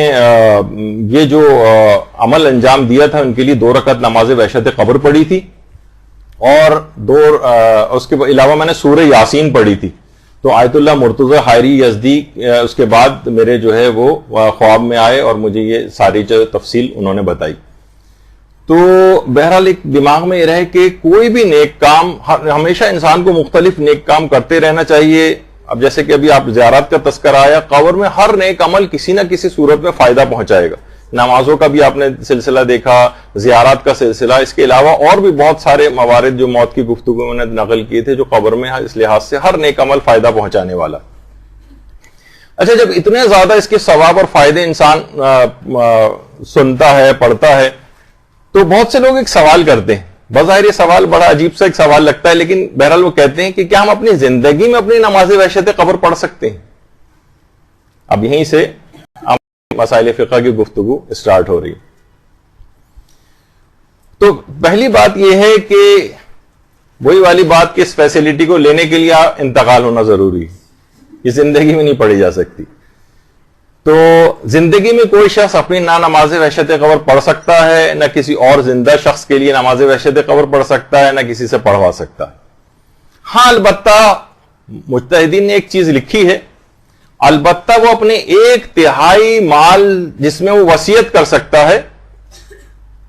یہ جو عمل انجام دیا تھا ان کے لیے 2 رکعت نماز وحشت قبر پڑھی تھی، اور اس کے علاوہ میں نے سورہ یاسین پڑھی تھی۔ تو آیت اللہ مرتضی حائری یزدی اس کے بعد میرے جو ہے وہ خواب میں آئے اور مجھے یہ ساری جو تفصیل انہوں نے بتائی۔ تو بہرحال ایک دماغ میں یہ رہے کہ کوئی بھی نیک کام، ہمیشہ انسان کو مختلف نیک کام کرتے رہنا چاہیے۔ اب جیسے کہ ابھی آپ زیارت کا تذکرہ آیا، قبر میں ہر نیک عمل کسی نہ کسی صورت میں فائدہ پہنچائے گا۔ نمازوں کا بھی آپ نے سلسلہ دیکھا، زیارات کا سلسلہ، اس کے علاوہ اور بھی بہت سارے موارد جو موت کی گفتگو میں نے نقل کیے تھے جو قبر میں اس لحاظ سے ہر نیک عمل فائدہ پہنچانے والا۔ اچھا، جب اتنے زیادہ اس کے ثواب اور فائدے انسان سنتا ہے، پڑھتا ہے، تو بہت سے لوگ ایک سوال کرتے ہیں، بظاہر یہ سوال بڑا عجیب سا ایک سوال لگتا ہے، لیکن بہرحال وہ کہتے ہیں کہ کیا ہم اپنی زندگی میں اپنی نماز وحشت قبر پڑھ سکتے ہیں؟ اب یہیں سے مسائل فقہ کی گفتگو اسٹارٹ ہو رہی۔ تو پہلی بات یہ ہے کہ وہی والی بات کہ اس فیسلٹی کو لینے کے لیے انتقال ہونا ضروری ہے، یہ زندگی میں نہیں پڑھی جا سکتی۔ تو زندگی میں کوئی شخص اپنی نہ نماز وحشت قبر پڑھ سکتا ہے، نہ کسی اور زندہ شخص کے لیے نماز وحشت قبر پڑھ سکتا ہے، نہ کسی سے پڑھوا سکتا ہے۔ ہاں، البتہ مجتہدین نے ایک چیز لکھی ہے، البتہ وہ اپنے 1/3 مال جس میں وہ وصیت کر سکتا ہے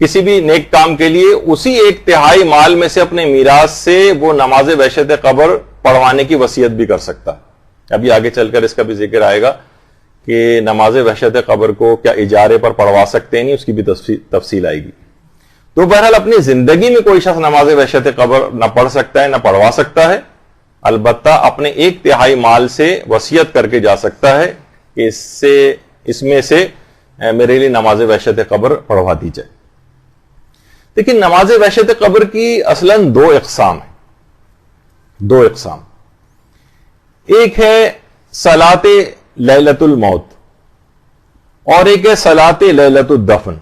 کسی بھی نیک کام کے لیے، اسی 1/3 مال میں سے اپنے میراث سے وہ نماز وحشت قبر پڑھوانے کی وصیت بھی کر سکتا ہے۔ ابھی آگے چل کر اس کا بھی ذکر آئے گا کہ نماز وحشت قبر کو کیا اجارے پر پڑھوا سکتے ہیں، نہیں، اس کی بھی تفصیل آئے گی۔ تو بہرحال اپنی زندگی میں کوئی شخص نماز وحشت قبر نہ پڑھ سکتا ہے نہ پڑھوا سکتا ہے، البتہ اپنے 1/3 مال سے وصیت کر کے جا سکتا ہے کہ اس میں سے میرے لیے نماز وحشت قبر پڑھوا دی جائے۔ لیکن نماز وحشت قبر کی اصلاً 2 اقسام ہیں، 2 اقسام۔ ایک ہے صلاۃ لیلۃ الموت اور ایک ہے صلاۃ لیلۃ الدفن،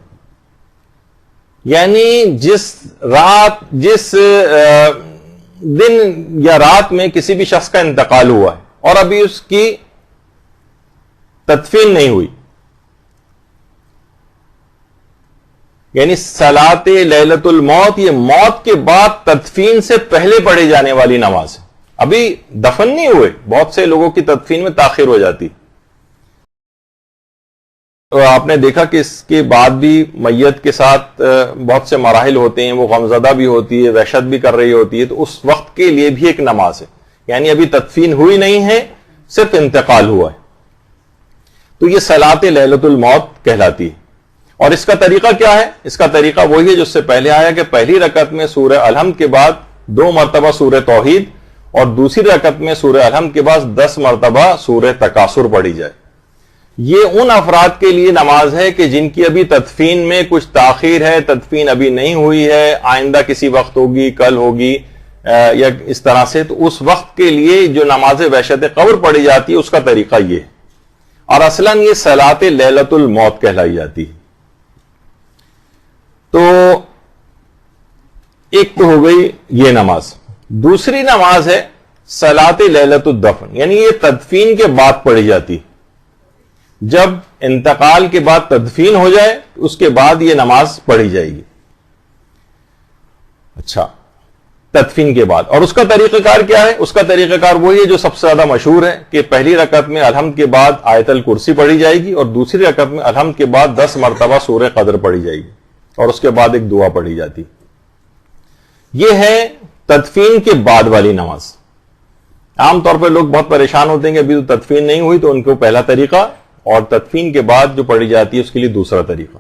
یعنی جس دن یا رات میں کسی بھی شخص کا انتقال ہوا ہے اور ابھی اس کی تدفین نہیں ہوئی، یعنی صلاۃ لیلۃ الموت یہ موت کے بعد تدفین سے پہلے پڑھی جانے والی نماز ہے۔ ابھی دفن نہیں ہوئے، بہت سے لوگوں کی تدفین میں تاخیر ہو جاتی، تو آپ نے دیکھا کہ اس کے بعد بھی میت کے ساتھ بہت سے مراحل ہوتے ہیں، وہ غمزدہ بھی ہوتی ہے، وحشت بھی کر رہی ہوتی ہے، تو اس وقت کے لیے بھی ایک نماز ہے، یعنی ابھی تدفین ہوئی نہیں ہے، صرف انتقال ہوا ہے، تو یہ صلاۃ لیلۃ الموت کہلاتی ہے۔ اور اس کا طریقہ کیا ہے؟ اس کا طریقہ وہی ہے جو اس سے پہلے آیا کہ پہلی رکعت میں سورہ الحمد کے بعد 2 مرتبہ سورہ توحید اور دوسری رکعت میں سورہ الحمد کے بعد 10 مرتبہ سورہ تکاثر پڑھی جائے۔ یہ ان افراد کے لیے نماز ہے کہ جن کی ابھی تدفین میں کچھ تاخیر ہے، تدفین ابھی نہیں ہوئی ہے، آئندہ کسی وقت ہوگی، کل ہوگی یا اس طرح سے، تو اس وقت کے لیے جو نماز وحشت قبر پڑھی جاتی ہے اس کا طریقہ یہ ہے، اور اصلاً یہ صلاۃ لیلۃ الموت کہلائی جاتی ہے۔ تو ایک تو ہو گئی یہ نماز، دوسری نماز ہے صلاۃ لیلۃ الدفن، یعنی یہ تدفین کے بعد پڑھی جاتی، جب انتقال کے بعد تدفین ہو جائے اس کے بعد یہ نماز پڑھی جائے گی۔ اچھا، تدفین کے بعد، اور اس کا طریقہ کار کیا ہے؟ اس کا طریقہ کار وہی ہے جو سب سے زیادہ مشہور ہے کہ پہلی رکعت میں الحمد کے بعد آیت الکرسی پڑھی جائے گی، اور دوسری رکعت میں الحمد کے بعد 10 مرتبہ سورہ قدر پڑھی جائے گی، اور اس کے بعد ایک دعا پڑھی جاتی۔ یہ ہے تدفین کے بعد والی نماز۔ عام طور پہ لوگ بہت پریشان ہوتے ہیں کہ ابھی تو تدفین نہیں ہوئی، تو ان کو پہلا طریقہ، اور تدفین کے بعد جو پڑھی جاتی ہے اس کے لیے دوسرا طریقہ۔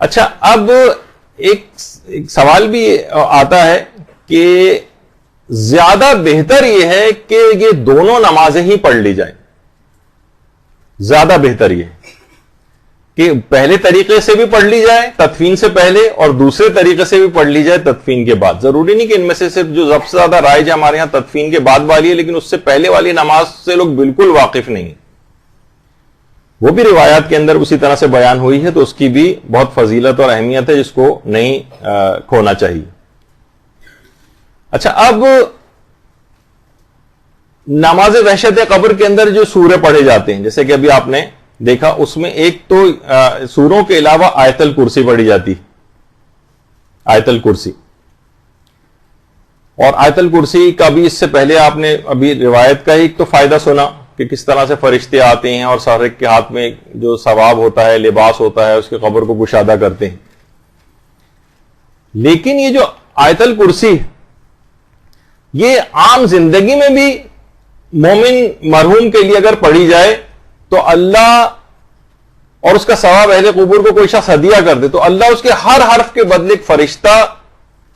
اچھا، اب ایک سوال بھی آتا ہے کہ زیادہ بہتر یہ ہے کہ یہ دونوں نمازیں ہی پڑھ لی جائیں۔ زیادہ بہتر یہ کہ پہلے طریقے سے بھی پڑھ لی جائے تدفین سے پہلے، اور دوسرے طریقے سے بھی پڑھ لی جائے تدفین کے بعد۔ ضروری نہیں کہ ان میں سے صرف جو سب سے زیادہ رائج ہے ہمارے یہاں تدفین کے بعد والی ہے، لیکن اس سے پہلے والی نماز سے لوگ بالکل واقف نہیں ہیں، وہ بھی روایات کے اندر اسی طرح سے بیان ہوئی ہے، تو اس کی بھی بہت فضیلت اور اہمیت ہے جس کو نہیں کھونا چاہیے۔ اچھا، اب نماز وحشت قبر کے اندر جو سورے پڑھے جاتے ہیں، جیسے کہ ابھی آپ نے دیکھا، اس میں ایک تو سوروں کے علاوہ آیت الکرسی پڑھی جاتی، آیت الکرسی، اور آیت الکرسی کا بھی اس سے پہلے آپ نے ابھی روایت کا ایک تو فائدہ سنا کہ کس طرح سے فرشتے آتے ہیں اور سارے کے ہاتھ میں جو ثواب ہوتا ہے، لباس ہوتا ہے، اس کے قبر کو کشادہ کرتے ہیں۔ لیکن یہ جو آیت الکرسی، یہ عام زندگی میں بھی مومن مرحوم کے لیے اگر پڑھی جائے تو اللہ، اور اس کا ثواب اہل قبور کو کوئی شخص ہدیہ کر دے تو اللہ اس کے ہر حرف کے بدلے ایک فرشتہ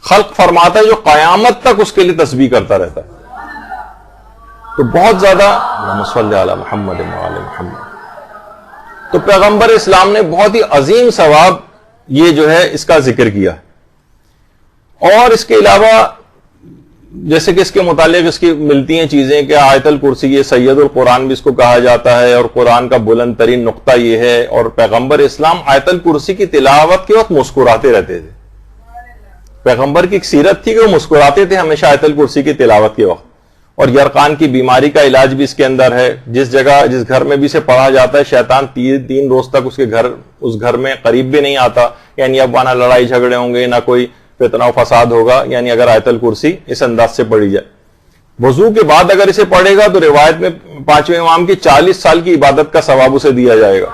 خلق فرماتا ہے جو قیامت تک اس کے لیے تسبیح کرتا رہتا ہے۔ تو بہت زیادہ اللہم صلی علی محمد وعلی محمد، تو پیغمبر اسلام نے بہت ہی عظیم ثواب یہ جو ہے اس کا ذکر کیا۔ اور اس کے علاوہ جیسے کہ اس کے متعلق اس کی ملتی ہیں چیزیں کہ آیت الکرسی، یہ سید القرآن بھی اس کو کہا جاتا ہے، اور قرآن کا بلند ترین نقطہ یہ ہے، اور پیغمبر اسلام آیت الکرسی کی تلاوت کے وقت مسکراتے رہتے تھے۔ پیغمبر کی ایک سیرت تھی کہ وہ مسکراتے تھے ہمیشہ آیت الکرسی کی تلاوت کے وقت۔ اور یرقان کی بیماری کا علاج بھی اس کے اندر ہے، جس گھر میں بھی اسے پڑھا جاتا ہے، شیطان 3 روز تک اس گھر میں قریب بھی نہیں آتا، یعنی اب نہ لڑائی جھگڑے ہوں گے، نہ کوئی فتنہ و فساد ہوگا، یعنی اگر آیت الکرسی اس انداز سے پڑھی جائے۔ وضو کے بعد اگر اسے پڑھے گا تو روایت میں 5ویں امام کی 40 سال کی عبادت کا ثواب اسے دیا جائے گا،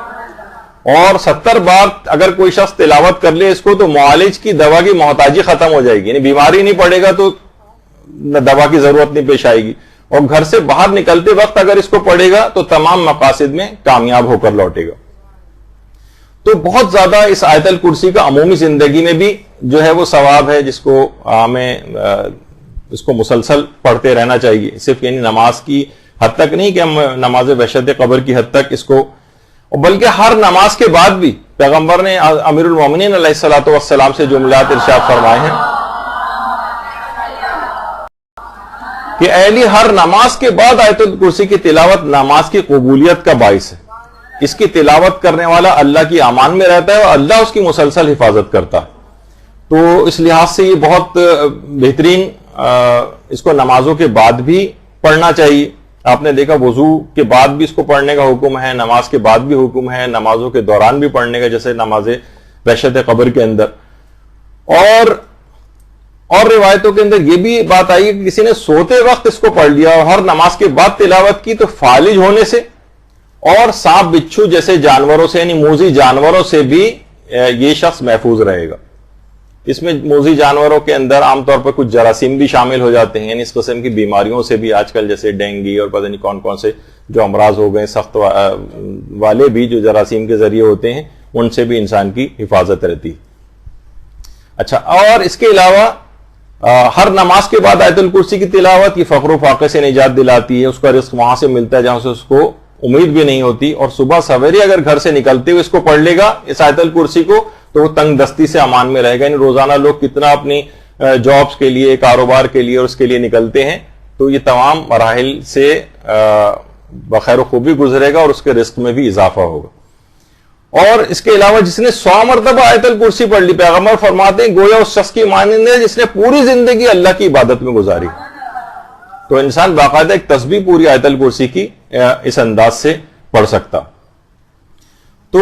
اور 70 بار اگر کوئی شخص تلاوت کر لے اس کو تو معالج کی دوا کی محتاجی ختم ہو جائے گی، یعنی بیماری نہیں پڑے گا تو دوا کی ضرورت نہیں پیش آئے گی، اور گھر سے باہر نکلتے وقت اگر اس کو پڑھے گا تو تمام مقاصد میں کامیاب ہو کر لوٹے گا۔ تو بہت زیادہ اس آیت الکرسی کا عمومی زندگی میں بھی جو ہے وہ ثواب ہے، جس کو ہمیں اس کو مسلسل پڑھتے رہنا چاہیے، صرف یعنی نماز کی حد تک نہیں کہ ہم نماز وحشت قبر کی حد تک اس کو، بلکہ ہر نماز کے بعد بھی پیغمبر نے امیر المومنین علیہ الصلوۃ والسلام سے جملات ارشاد فرمائے ہیں کہ اہلی ہر نماز کے بعد آیت الکرسی کی تلاوت نماز کی قبولیت کا باعث ہے، اس کی تلاوت کرنے والا اللہ کی امان میں رہتا ہے اور اللہ اس کی مسلسل حفاظت کرتا ہے۔ تو اس لحاظ سے یہ بہت بہترین، اس کو نمازوں کے بعد بھی پڑھنا چاہیے۔ آپ نے دیکھا وضو کے بعد بھی اس کو پڑھنے کا حکم ہے، نماز کے بعد بھی حکم ہے، نمازوں کے دوران بھی پڑھنے کا، جیسے نماز وحشت قبر کے اندر۔ اور روایتوں کے اندر یہ بھی بات آئی کہ کسی نے سوتے وقت اس کو پڑھ لیا اور ہر نماز کے بعد تلاوت کی تو فالج ہونے سے اور سانپ بچھو جیسے جانوروں سے، یعنی موذی جانوروں سے بھی یہ شخص محفوظ رہے گا۔ اس میں موذی جانوروں کے اندر عام طور پر کچھ جراثیم بھی شامل ہو جاتے ہیں، یعنی اس قسم کی بیماریوں سے بھی آج کل، جیسے ڈینگی اور پتہ نہیں کون کون سے جو امراض ہو گئے سخت والے بھی جو جراثیم کے ذریعے ہوتے ہیں، ان سے بھی انسان کی حفاظت رہتی۔ اچھا، اور اس کے علاوہ ہر نماز کے بعد آیت الکرسی کی تلاوت کی فقر و فاقے سے نجات دلاتی ہے، اس کا رزق وہاں سے ملتا ہے جہاں سے اس کو امید بھی نہیں ہوتی, اور صبح سویرے اگر گھر سے نکلتے ہوئے اس کو پڑھ لے گا, اس آیت الکرسی کو, تو وہ تنگ دستی سے امان میں رہے گا. یعنی روزانہ لوگ کتنا اپنی جابس کے لیے, کاروبار کے لیے اور اس کے لیے نکلتے ہیں, تو یہ تمام مراحل سے بخیر و خوبی گزرے گا اور اس کے رزق میں بھی اضافہ ہوگا. اور اس کے علاوہ جس نے 100 مرتبہ آیت الکرسی پڑھ لی, پیغمبر فرماتے ہیں گویا اس شخص کی مانند ہے جس نے پوری زندگی اللہ کی عبادت میں گزاری. تو انسان باقاعدہ ایک تسبیح پوری آیت الکرسی کی اس انداز سے پڑھ سکتا. تو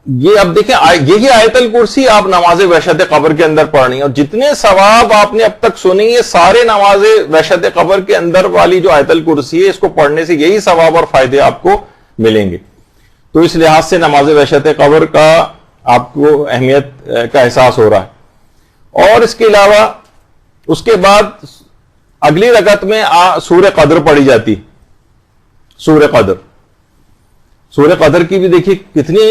یہ اب دیکھیں, یہی آیت الکرسی آپ نماز وحشت قبر کے اندر پڑھنی, اور جتنے ثواب آپ نے اب تک سنی یہ سارے نماز وحشت قبر کے اندر والی جو آیت الکرسی ہے, اس کو پڑھنے سے یہی ثواب اور فائدے آپ کو ملیں گے. تو اس لحاظ سے نماز وحشت قبر کا آپ کو اہمیت کا احساس ہو رہا ہے. اور اس کے علاوہ اس کے بعد اگلی رکعت میں سورہ قدر پڑھی جاتی. سورہ قدر کی بھی دیکھیے کتنی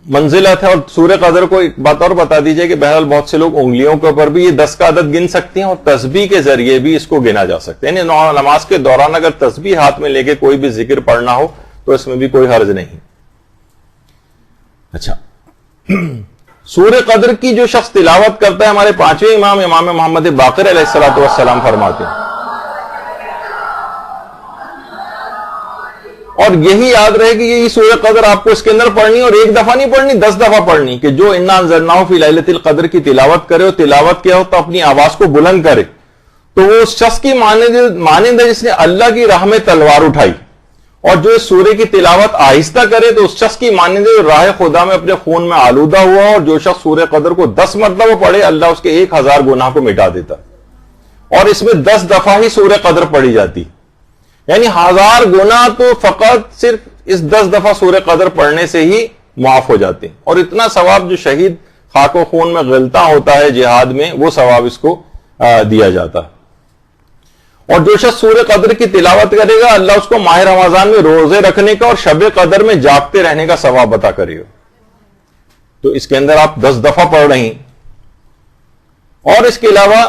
منزلت ہے, اور سورہ قدر کو ایک بات اور بتا دیجئے کہ بہرحال بہت سے لوگ انگلیوں کے اوپر بھی یہ 10 کا عدد گن سکتے ہیں, اور تسبیح کے ذریعے بھی اس کو گنا جا سکتے ہیں. یعنی نماز کے دوران اگر تسبیح ہاتھ میں لے کے کوئی بھی ذکر پڑھنا ہو تو اس میں بھی کوئی حرج نہیں. اچھا, سورہ قدر کی جو شخص تلاوت کرتا ہے, ہمارے 5ویں امام محمد باقر علیہ الصلوۃ والسلام فرماتے ہیں, اور یہی یاد رہے کہ یہی سورہ قدر آپ کو اس کے اندر پڑھنی, اور ایک دفعہ نہیں پڑھنی, 10 دفعہ پڑھنی, کہ جو انا انزلناہ فی لیلۃ القدر کی تلاوت کرے, اور تلاوت کیا ہو تو اپنی آواز کو بلند کرے, تو وہ اس شخص کی مانند ہے جس نے اللہ کی راہ میں تلوار اٹھائی. اور جو اس سورے کی تلاوت آہستہ کرے تو اس شخص کی مانند ہے راہ خدا میں اپنے خون میں آلودہ ہوا. اور جو شخص سورہ قدر کو 10 مرتبہ پڑھے, اللہ اس کے 1000 گناہ کو مٹا دیتا. اور اس میں 10 دفعہ ہی سورہ قدر پڑھی جاتی, یعنی 1000 گناہ تو فقط صرف اس 10 دفعہ سورہ قدر پڑھنے سے ہی معاف ہو جاتے ہیں. اور اتنا ثواب جو شہید خاک و خون میں غلطہ ہوتا ہے جہاد میں, وہ ثواب اس کو دیا جاتا ہے. اور جو شخص سورہ قدر کی تلاوت کرے گا, اللہ اس کو ماہ رمضان میں روزے رکھنے کا اور شب قدر میں جاگتے رہنے کا ثواب عطا کرے گا. تو اس کے اندر آپ 10 دفعہ پڑھ رہے ہیں. اور اس کے علاوہ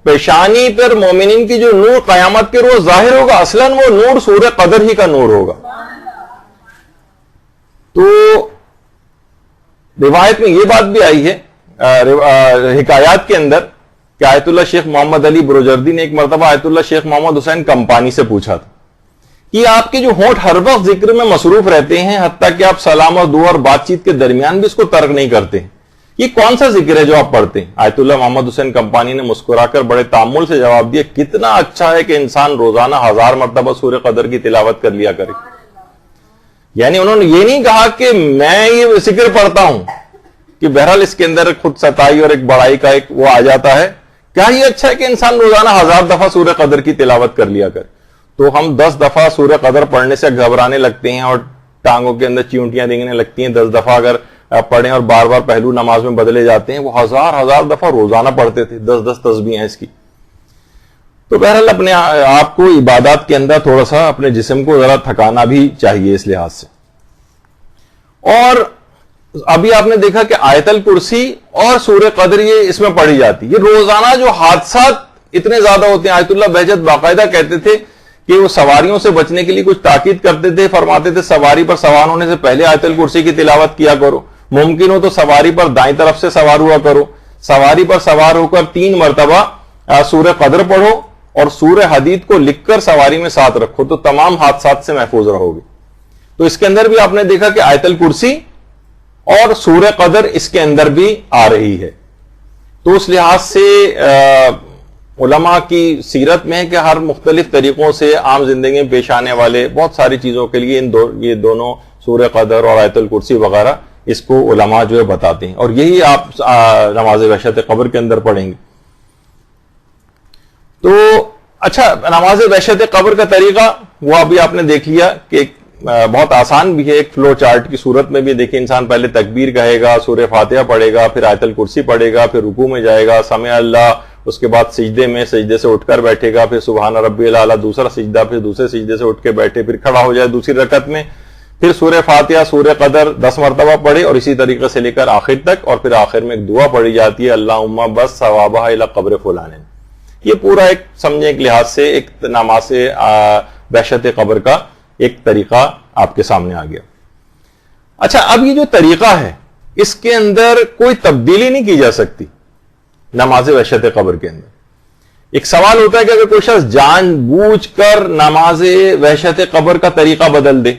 پیشانی پر مومنین کی جو نور قیامت کے روز ظاہر ہوگا, اصلاً وہ نور سورہ قدر ہی کا نور ہوگا. تو روایت میں یہ بات بھی آئی ہے, حکایات کے اندر, کہ آیت اللہ شیخ محمد علی بروجردی نے ایک مرتبہ آیت اللہ شیخ محمد حسین کمپانی سے پوچھا تھا کہ آپ کے جو ہونٹ ہر وقت ذکر میں مصروف رہتے ہیں, حتیٰ کہ آپ سلام اور دعا اور بات چیت کے درمیان بھی اس کو ترک نہیں کرتے, یہ کون سا ذکر ہے جو آپ پڑھتے ہیں؟ آیت اللہ محمد حسین کمپانی نے مسکرا کر بڑے تامل سے جواب دیا, کتنا اچھا ہے کہ انسان روزانہ 1000 مرتبہ سورہ قدر کی تلاوت کر لیا کرے. یعنی انہوں نے یہ نہیں کہا کہ میں یہ ذکر پڑھتا ہوں, کہ بہرحال اس کے اندر خود ستائی اور ایک بڑائی کا ایک وہ آ جاتا ہے. کیا یہ اچھا ہے کہ انسان روزانہ 1000 دفعہ سورہ قدر کی تلاوت کر لیا کر. تو ہم 10 دفعہ سورہ قدر پڑھنے سے گھبرانے لگتے ہیں اور ٹانگوں کے اندر چیونٹیاں دینگنے لگتی ہیں. 10 دفعہ اگر پڑھیں اور بار بار پہلو نماز میں بدلے جاتے ہیں, وہ 1000 دفعہ روزانہ پڑھتے تھے, 10 تسبیح ہیں اس کی. تو بہرحال اپنے آپ کو عبادات کے اندر تھوڑا سا اپنے جسم کو ذرا تھکانا بھی چاہیے اس لحاظ سے. اور ابھی آپ نے دیکھا کہ آیت الکرسی اور سورہ قدر یہ اس میں پڑھی جاتی. یہ روزانہ جو حادثات اتنے زیادہ ہوتے ہیں, آیت اللہ بہجت باقاعدہ کہتے تھے کہ وہ سواریوں سے بچنے کے لیے کچھ تاکید کرتے تھے, فرماتے تھے سواری پر سوار ہونے سے پہلے آیت الکرسی کی تلاوت کیا کرو, ممکن ہو تو سواری پر دائیں طرف سے سوار ہوا کرو, سواری پر سوار ہو کر 3 مرتبہ سورہ قدر پڑھو, اور سورہ حدید کو لکھ کر سواری میں ساتھ رکھو, تو تمام حادثات سے محفوظ رہو گے. تو اس کے اندر بھی آپ نے دیکھا کہ آیت الکرسی اور سورہ قدر اس کے اندر بھی آ رہی ہے. تو اس لحاظ سے علماء کی سیرت میں ہے کہ ہر مختلف طریقوں سے عام زندگی میں پیش آنے والے بہت ساری چیزوں کے لیے یہ دونوں سورہ قدر اور آیت الکرسی وغیرہ اس کو علماء جو ہے بتاتے ہیں, اور یہی آپ نماز وحشت قبر کے اندر پڑھیں گے. تو اچھا, نماز وحشت قبر کا طریقہ وہ ابھی آپ نے دیکھ لیا کہ بہت آسان بھی ہے, ایک فلو چارٹ کی صورت میں بھی. دیکھیں, انسان پہلے تکبیر کہے گا, سورہ فاتحہ پڑھے گا, پھر آیت الکرسی پڑھے گا, پھر رکوع میں جائے گا, سمع اللہ, اس کے بعد سجدے میں, سجدے سے اٹھ کر بیٹھے گا, پھر سبحان ربی الاعلیٰ دوسرا سجدہ, پھر دوسرے سجدے سے اٹھ کے بیٹھے, پھر کھڑا ہو جائے دوسری رکعت میں, پھر سورہ فاتحہ سورہ قدر 10 مرتبہ پڑھے, اور اسی طریقے سے لے کر آخر تک. اور پھر آخر میں ایک دعا پڑھی جاتی ہے, اللہم بس ثوابہ الی قبر فلان. یہ پورا ایک سمجھیں ایک لحاظ سے ایک نماز وحشت قبر کا ایک طریقہ آپ کے سامنے آ گیا. اچھا اب یہ جو طریقہ ہے اس کے اندر کوئی تبدیلی نہیں کی جا سکتی نماز وحشت قبر کے اندر. ایک سوال ہوتا ہے کہ اگر کوئی شخص جان بوجھ کر نماز وحشت قبر کا طریقہ بدل دے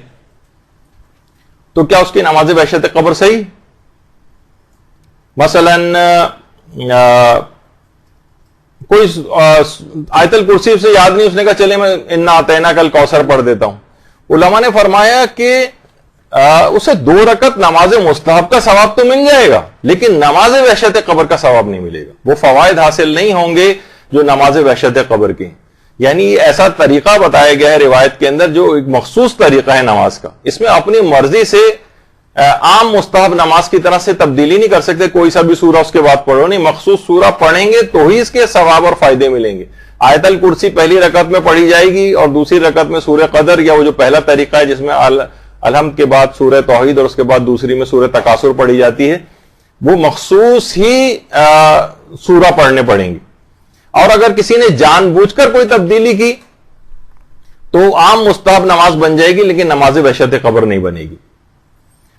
تو کیا اس کی نماز وحشت قبر صحیح؟ مثلا کوئی آیت الکرسی سے یاد نہیں, اس نے کہا چلے میں انا اعطیناک کل کوثر پڑھ دیتا ہوں. علماء نے فرمایا کہ اسے 2 رکعت نماز مستحب کا ثواب تو مل جائے گا لیکن نماز وحشت قبر کا ثواب نہیں ملے گا. وہ فوائد حاصل نہیں ہوں گے جو نماز وحشت قبر کے ہیں. یعنی ایسا طریقہ بتایا گیا ہے روایت کے اندر جو ایک مخصوص طریقہ ہے نماز کا, اس میں اپنی مرضی سے عام مستحب نماز کی طرح سے تبدیلی نہیں کر سکتے, کوئی سا بھی سورہ اس کے بعد پڑھو نہیں, مخصوص سورہ پڑھیں گے تو ہی اس کے ثواب اور فائدے ملیں گے. آیت الکرسی پہلی رکعت میں پڑھی جائے گی اور دوسری رکعت میں سورہ قدر, یا وہ جو پہلا طریقہ ہے جس میں الحمد کے بعد سورہ توحید اور اس کے بعد دوسری میں سورہ تکاثر پڑھی جاتی ہے, وہ مخصوص ہی سورہ پڑھنے پڑیں گی. اور اگر کسی نے جان بوجھ کر کوئی تبدیلی کی تو عام مستحب نماز بن جائے گی لیکن نماز وحشت قبر نہیں بنے گی.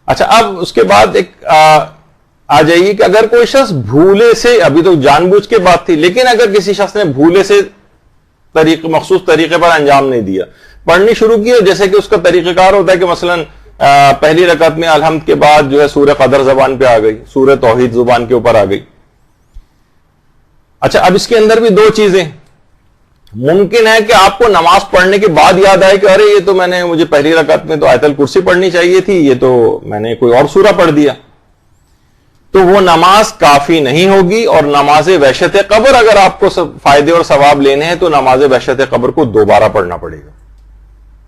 اچھا اب اس کے بعد ایک آ جائیے کہ اگر کوئی شخص بھولے سے, ابھی تو جان بوجھ کے بات تھی, لیکن اگر کسی شخص نے بھولے سے مخصوص طریقے پر انجام نہیں دیا, پڑھنی شروع کی, جیسے کہ اس کا طریقہ کار ہوتا ہے کہ مثلا پہلی رکعت میں الحمد کے بعد جو ہے سورہ قدر زبان پہ آ گئی, سورہ توحید زبان کے اوپر آ گئی. اچھا اب اس کے اندر بھی 2 چیزیں, ممکن ہے کہ آپ کو نماز پڑھنے کے بعد یاد آئے کہ ارے یہ تو مجھے پہلی رکعت میں تو آیت الکرسی پڑھنی چاہیے تھی, یہ تو میں نے کوئی اور سورہ پڑھ دیا, تو وہ نماز کافی نہیں ہوگی. اور نماز وحشت قبر اگر آپ کو فائدے اور ثواب لینے ہیں تو نماز وحشت قبر کو دوبارہ پڑھنا پڑے گا.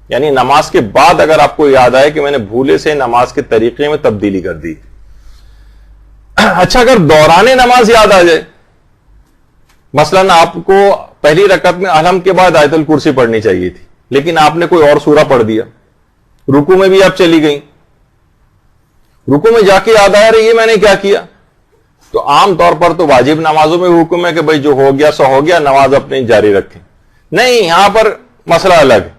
یعنی نماز کے بعد اگر آپ کو یاد آئے کہ میں نے بھولے سے نماز کے طریقے میں تبدیلی کر دی. اچھا اگر دوران نماز یاد آ جائے, مثلا آپ کو پہلی رکعت میں الحمد کے بعد آیت الکرسی پڑھنی چاہیے تھی لیکن آپ نے کوئی اور سورہ پڑھ دیا, رکوع میں بھی آپ چلی گئیں, رکوع میں جا کے یاد آیا رہی ہے میں نے کیا کیا, تو عام طور پر تو واجب نمازوں میں حکم ہے کہ بھائی جو ہو گیا سو ہو گیا, نماز اپنی جاری رکھیں. نہیں, یہاں پر مسئلہ الگ ہے.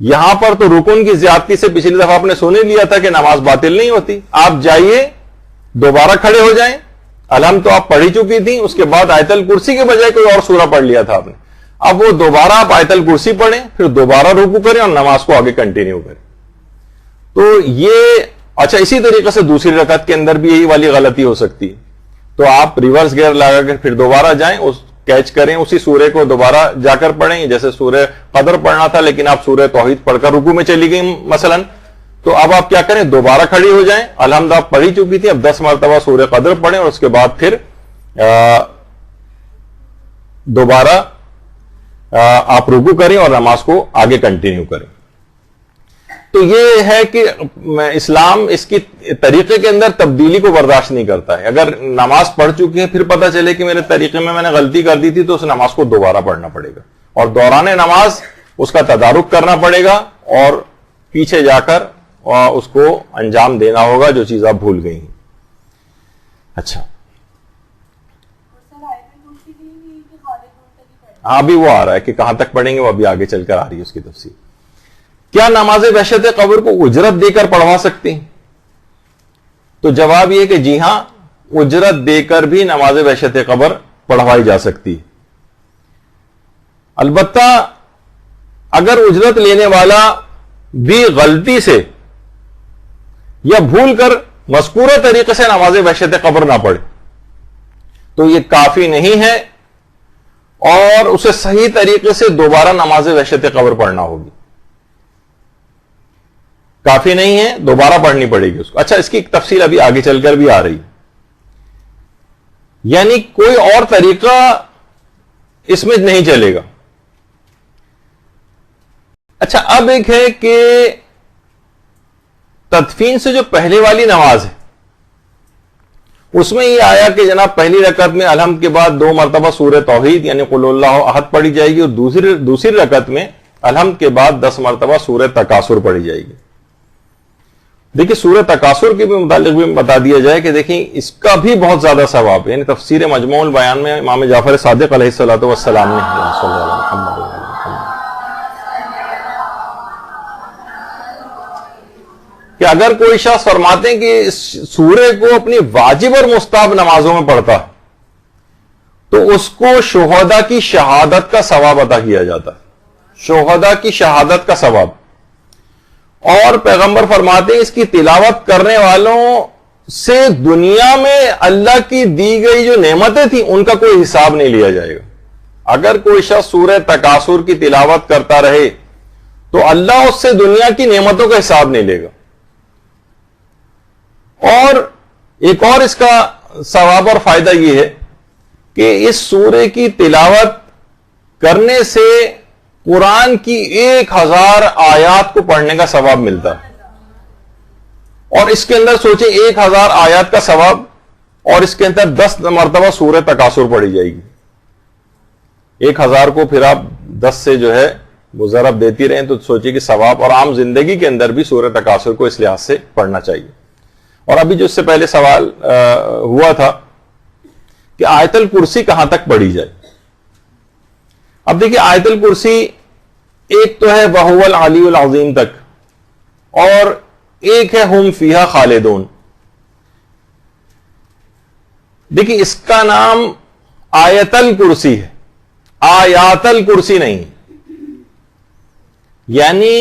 یہاں پر تو رکن کی زیادتی سے پچھلی دفعہ آپ نے سن ہی لیا تھا کہ نماز باطل نہیں ہوتی. آپ جائیے دوبارہ کھڑے ہو جائیں, الحمد تو آپ پڑھی چکی تھی, اس کے بعد آیت الکرسی کے بجائے کوئی اور سورہ پڑھ لیا تھا آپ نے, اب وہ دوبارہ آپ آیت الکرسی پڑھیں, پھر دوبارہ رکوع کریں اور نماز کو آگے کنٹینیو کریں. تو یہ اچھا اسی طریقے سے دوسری رکعت کے اندر بھی یہی والی غلطی ہو سکتی ہے, تو آپ ریورس گیئر لگا کر پھر دوبارہ جائیں, اس کیچ کریں اسی سورے کو دوبارہ جا کر پڑھیں. جیسے سورہ قدر پڑھنا تھا لیکن آپ سورہ توحید پڑھ کر رکوع میں چلی گئی مثلا, تو اب آپ کیا کریں, دوبارہ کھڑی ہو جائیں, الحمد آپ پڑھی چکی تھی, اب 10 مرتبہ سورہ قدر پڑھیں اور اس کے بعد پھر دوبارہ آپ رکوع کریں اور نماز کو آگے کنٹینیو کریں. تو یہ ہے کہ اسلام اس کی طریقے کے اندر تبدیلی کو برداشت نہیں کرتا ہے. اگر نماز پڑھ چکی ہے پھر پتہ چلے کہ میرے طریقے میں نے غلطی کر دی تھی تو اس نماز کو دوبارہ پڑھنا پڑے گا, اور دوران نماز اس کا تدارک کرنا پڑے گا اور پیچھے جا کر اس کو انجام دینا ہوگا جو چیز آپ بھول گئی ہیں. اچھا ہاں ابھی وہ آ رہا ہے کہ کہاں تک پڑھیں گے, وہ ابھی آگے چل کر آ رہی ہے اس کی تفصیل. کیا نماز وحشت قبر کو اجرت دے کر پڑھوا سکتے ہیں؟ تو جواب یہ کہ جی ہاں, اجرت دے کر بھی نماز وحشت قبر پڑھوائی جا سکتی ہے. البتہ اگر اجرت لینے والا بھی غلطی سے یا بھول کر مذکورہ طریقے سے نماز وحشت قبر نہ پڑھے تو یہ کافی نہیں ہے, اور اسے صحیح طریقے سے دوبارہ نماز وحشت قبر پڑھنا ہوگی. کافی نہیں ہے, دوبارہ پڑھنی پڑے گی اس کو. اچھا اس کی ایک تفصیل ابھی آگے چل کر بھی آ رہی ہے, یعنی کوئی اور طریقہ اس میں نہیں چلے گا. اچھا اب ایک ہے کہ تدفین سے جو پہلے والی نماز ہے اس میں یہ آیا کہ جناب پہلی رکعت میں الحمد کے بعد 2 مرتبہ سورہ توحید یعنی قل اللہ احد پڑھی جائے گی, اور دوسری رکعت میں الحمد کے بعد 10 مرتبہ سورہ تکاثر پڑھی جائے گی. دیکھیں سورہ تکاثر کے بھی متعلق بھی بتا دیا جائے کہ دیکھیں اس کا بھی بہت زیادہ ثواب ہے. یعنی تفسیر مجموع البیان میں امام جعفر صادق علیہ الصلوۃ والسلام نے کہ اگر کوئی شخص فرماتے ہیں کہ اس سورے کو اپنی واجب اور مستحب نمازوں میں پڑھتا ہے تو اس کو شہداء کی شہادت کا ثواب عطا کیا جاتا ہے، شہداء کی شہادت کا ثواب. اور پیغمبر فرماتے ہیں اس کی تلاوت کرنے والوں سے دنیا میں اللہ کی دی گئی جو نعمتیں تھیں ان کا کوئی حساب نہیں لیا جائے گا. اگر کوئی شخص سورہ تکاثر کی تلاوت کرتا رہے تو اللہ اس سے دنیا کی نعمتوں کا حساب نہیں لے گا. اور ایک اور اس کا ثواب اور فائدہ یہ ہے کہ اس سورے کی تلاوت کرنے سے قرآن کی 1000 آیات کو پڑھنے کا ثواب ملتا ہے. اور اس کے اندر سوچیں 1000 آیات کا ثواب، اور اس کے اندر 10 مرتبہ سورہ تکاثر پڑھی جائے گی. 1000 کو پھر آپ 10 سے جو ہے وہ ضرب دیتی رہیں تو سوچیں کہ ثواب. اور عام زندگی کے اندر بھی سورہ تکاثر کو اس لحاظ سے پڑھنا چاہیے. اور ابھی جو اس سے پہلے سوال ہوا تھا کہ آیت الکرسی کہاں تک پڑھی جائے. اب دیکھیے آیت الکرسی ایک تو ہے وَهُوَ الْعَلِيُّ الْعَظِيمُ تک، اور ایک ہے ہم فیہا خالدون. دیکھیے اس کا نام آیت الکرسی ہے، آیات الکرسی نہیں. یعنی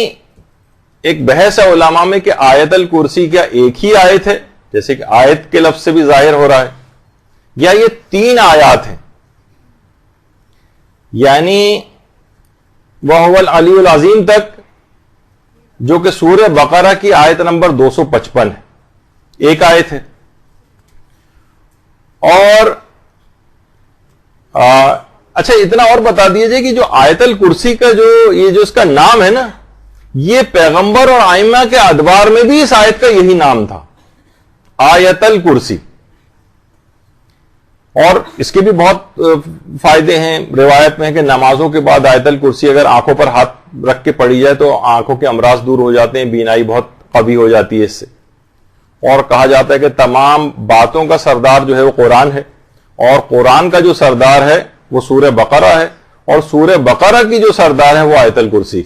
ایک بحث ہے علماء میں کہ آیت الکرسی کیا ایک ہی آیت ہے جیسے کہ آیت کے لفظ سے بھی ظاہر ہو رہا ہے، یا یہ 3 آیات ہیں. یعنی وَهُوَ الْعَلِيُّ الْعَظِيمُ تک جو کہ سورہ بقرہ کی آیت نمبر 255 ہے، ایک آیت ہے. اور اچھا اتنا اور بتا دیجئے کہ جو آیت الکرسی کا جو اس کا نام ہے نا، یہ پیغمبر اور ائمہ کے ادوار میں بھی اس آیت کا یہی نام تھا، آیت الکرسی. اور اس کے بھی بہت فائدے ہیں. روایت میں ہے کہ نمازوں کے بعد آیت الکرسی اگر آنکھوں پر ہاتھ رکھ کے پڑھی جائے تو آنکھوں کے امراض دور ہو جاتے ہیں، بینائی بہت قوی ہو جاتی ہے اس سے. اور کہا جاتا ہے کہ تمام باتوں کا سردار جو ہے وہ قرآن ہے، اور قرآن کا جو سردار ہے وہ سورہ بقرہ ہے، اور سورہ بقرہ کی جو سردار ہے وہ آیت الکرسی.